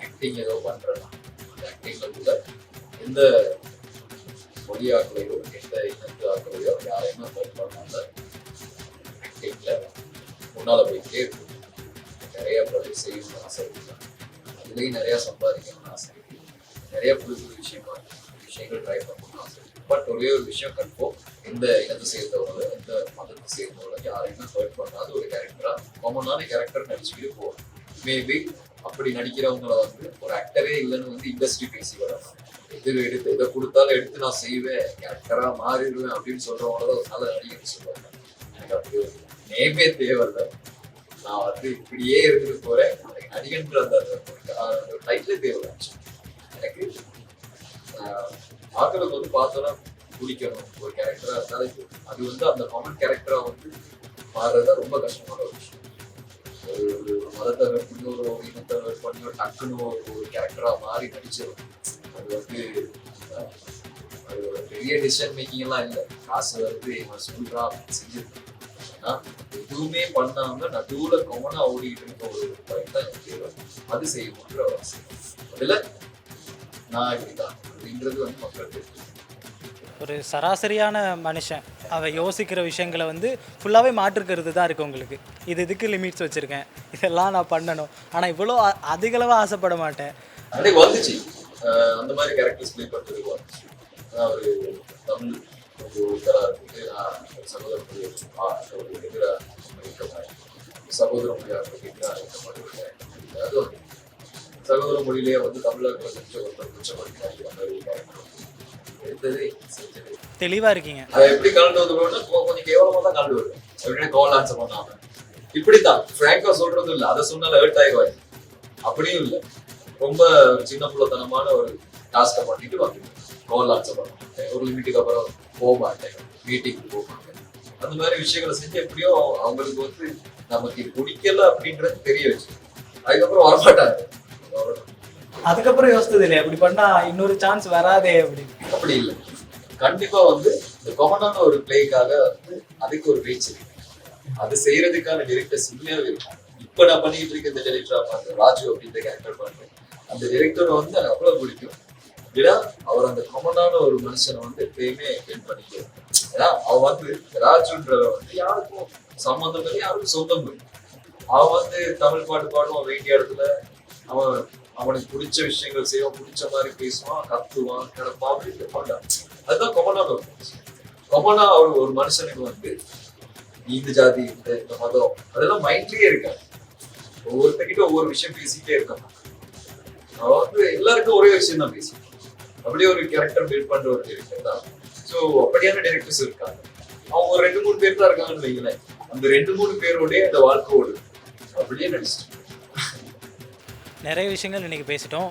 ஆக்டிங் ஏதோ பண்றேன்னா அந்த ஆக்டிங்ல கூட எந்த மொழியாக்களையோ எந்த இனத்து ஆக்களையோ யாரையுமே ஹெல்ப் பண்ணாம ஆக்டிங்ல முன்னால போயிட்டே இருக்கும். நிறைய ப்ராஜெக்ட் செய்யணும்னு ஆசை இருக்கு. அதுலேயும் நிறைய சம்பாதிக்கணும்னு ஆசை இருக்கு. நிறைய புது விஷயங்கள் ட்ரை பண்ணணும்னு ஆசை இருக்கு. பட் ஒரே ஒரு விஷயம் கன்ஃபார்ம், எந்த இனத்தை சேர்ந்தவங்களோ எந்த மதத்தை சேர்ந்தவங்களோ யாரையுமே ஹெல்ப் பண்ணாத ஒரு கேரக்டரா காமனான கேரக்டர் நடிச்சுக்கிட்டு போகணும். மேபி அப்படி நடிக்கிறவங்கள வந்து ஒரு ஆக்டரே இல்லைன்னு வந்து இண்டஸ்ட்ரி பேசி வரணும். எதை கொடுத்தாலும் எடுத்து நான் செய்வேன், கேரக்டரா மாறிடுவேன் அப்படின்னு சொல்றவங்கள ஒரு நல்ல நடிகர் சொல்லுவாங்க. எனக்கு அப்படி ஒரு நேமே தேவையில்லை. நான் வந்து இப்படியே இருந்துட்டு போறேன், எனக்கு நடிகன்ற அந்த டைட்டிலே தேவையில்லை. எனக்கு ஆக்களுக்கு வந்து பார்த்தோன்னா பிடிக்கணும் ஒரு கேரக்டரா இருந்தாலும் அது வந்து அந்த காமன் கேரக்டரா வந்து மாறுறதா ரொம்ப கஷ்டமான ஒரு விஷயம். ஒரு மதத்தை பண்ணி ஒரு இனத்தை பண்ணி ஒரு டக்குன்னு ஒரு கேரக்டரா மாறி நடிச்சிடும். அது வந்து அது ஒரு பெரிய டிசிஷன் மேக்கிங் எல்லாம் இல்லை. காசு வந்து இவன் சொல்றான் செஞ்சிருக்கேன். ஆனா எதுவுமே பண்ணாம நடுவுல கவனா ஓடிட்டு இருக்க ஒரு பாயிண்ட் தான் எனக்கு தேவை. அது செய்யணுன்ற அவசியம். அதுல நான் இப்படிதான் அப்படின்றது வந்து மக்களுக்கு ஒரு சராசரியான மனுஷன் அவன் யோசிக்கிற விஷயங்களை வந்து ஃபுல்லாகவே மாற்றுக்கிறது தான் இருக்குது உங்களுக்கு. இதுக்கு லிமிட்ஸ் வச்சுருக்கேன், இதெல்லாம் நான் பண்ணணும், ஆனால் இவ்வளோ அதிகளவாக ஆசைப்பட மாட்டேன். அன்னைக்கு வந்துச்சு அந்த மாதிரி கேரக்டர்ஸ் ப்ளே பண்ணுறதுக்கு வந்துச்சு. ஒரு தமிழ் ஒரு இதராக இருக்குது, சகோதர மொழி ஒரு எதிராக இருக்க மாதிரி, சகோதர மொழியாக எதிராக இருக்க மாதிரி. அதாவது சகோதர மொழியிலேயே வந்து தமிழர்கள் குற்றப்படுத்தி அந்த ஒரு கேரக்டர் எடுத்தது செஞ்சது. தெளிவாக இருக்கீங்க. அதை எப்படி கலந்து வந்து கொஞ்சம் கேவலமாக தான் கலந்து வருது. எப்படின்னா கால் ஆன்சர் பண்ணாம இப்படித்தான் ஃப்ராங்கா சொல்றதும் இல்லை, அதை சொன்னால ஹர்ட் ஆயிடுவாங்க. அப்படியும் இல்லை, ரொம்ப சின்ன பிள்ளைத்தனமான ஒரு டாஸ்கை பண்ணிட்டு வந்து கால் ஆன்சர் பண்ண மாட்டேன், ஒரு லிமிட்டுக்கு அப்புறம் போக மாட்டேன், மீட்டிங்க்கு போக மாட்டேன். அந்த மாதிரி விஷயங்களை செஞ்சு எப்படியோ அவங்களுக்கு வந்து நமக்கு இது பிடிக்கல அப்படின்றது தெரிய வச்சு அதுக்கப்புறம் வரமாட்டாங்க. அதுக்கப்புறம் யோசித்தது இல்லையா இப்படி பண்ணா இன்னொரு சான்ஸ் வராதே அப்படின்னு? அப்படி இல்லை, கண்டிப்பா வந்து இந்த காமனான ஒரு பிளேக்காக வந்து அதுக்கு ஒரு ரீச் இருக்கு. அது செய்யறதுக்கான டிரெக்டர்ஸ் உண்மையாவே இருக்கும். இப்ப நான் பண்ணிட்டு இருக்க இந்த டைரக்டரா பாருங்க ராஜு அப்படின்ற கேரக்டர் பாருங்க, அந்த டைரக்டரை வந்து எனக்கு அவ்வளவு பிடிக்கும். ஏன்னா அவர் அந்த காமனான ஒரு மனுஷனை வந்து எப்பயுமே ஹெல்ப் பண்ணிக்குவார். ஏன்னா அவன் வந்து ராஜுன்றவன் வந்து யாருக்கும் சம்பந்தம் இல்லை, யாருக்கும் சொந்தம் இல்லை. அவன் வந்து தமிழ் பாட்டு பாடுவான், வேண்டிய இடத்துல அவன் அவனுக்கு பிடிச்ச விஷயங்கள் செய்வான், பிடிச்ச மாதிரி பேசுவான், கத்துவான், கிடப்பான், அப்படி பண்ணான். அதுதான் கொமனான ஒரு மனுஷன். கொமனா ஒரு மனுஷனுக்கு வந்து இந்த ஜாதி இந்த மதம் அதெல்லாம் மைண்ட்லயே இருக்காது. ஒவ்வொருத்தர்கிட்ட ஒவ்வொரு விஷயம் பேசிட்டே இருக்கான். அவன் வந்து எல்லாருக்கும் ஒரே விஷயம் தான் பேசுவான். அப்படியே ஒரு கேரக்டர் பில்ட் பண்ற ஒரு டைரக்டர் தான். ஸோ அப்படியான டைரக்டர்ஸ் இருக்காங்க. அவங்க ஒரு 2-3 பேர் தான் இருக்காங்கன்னு வைங்களேன். அந்த 2-3 பேரோடய அந்த வாழ்க்கை ஓடு அப்படியே நடிச்சிட்டு நிறைய விஷயங்கள் இன்னைக்கு பேசிட்டோம்.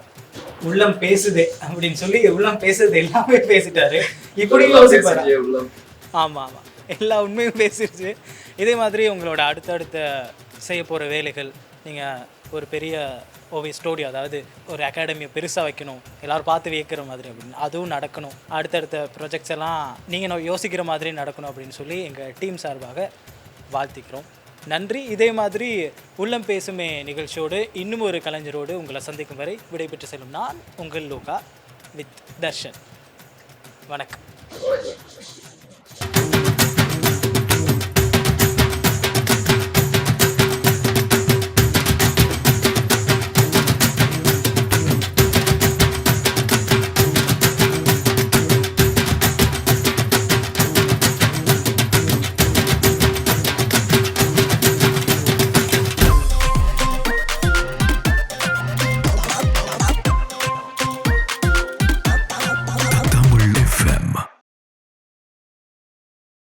உள்ளம் பேசுதே அப்படின்னு சொல்லி உள்ளம் பேசுறது எல்லாமே பேசிட்டாரு. இப்படி யோசிப்பாரு. ஆமாம் ஆமாம், எல்லா உண்மையும் பேசிடுச்சு. இதே மாதிரி உங்களோட அடுத்தடுத்த செய்ய போகிற வேலைகள், நீங்கள் ஒரு பெரிய ஓவிய ஸ்டூடியோ, அதாவது ஒரு அகாடமியை பெருசாக வைக்கணும், எல்லோரும் பார்த்து வியக்கிற மாதிரி அப்படின்னு, அதுவும் நடக்கணும். அடுத்தடுத்த ப்ராஜெக்ட்ஸ் எல்லாம் நீங்கள் யோசிக்கிற மாதிரி நடக்கணும் அப்படின்னு சொல்லி எங்கள் டீம் சார்பாக வாழ்த்திக்கிறோம். நன்றி. இதே மாதிரி உள்ளம் பேசுமே நிகழ்ச்சியோடு இன்னும் ஒரு கலைஞரோடு உங்களை சந்திக்கும் வரை விடைபெற்று செல்லும் நான் உங்கள் லோகா வித் தர்ஷன். வணக்கம்.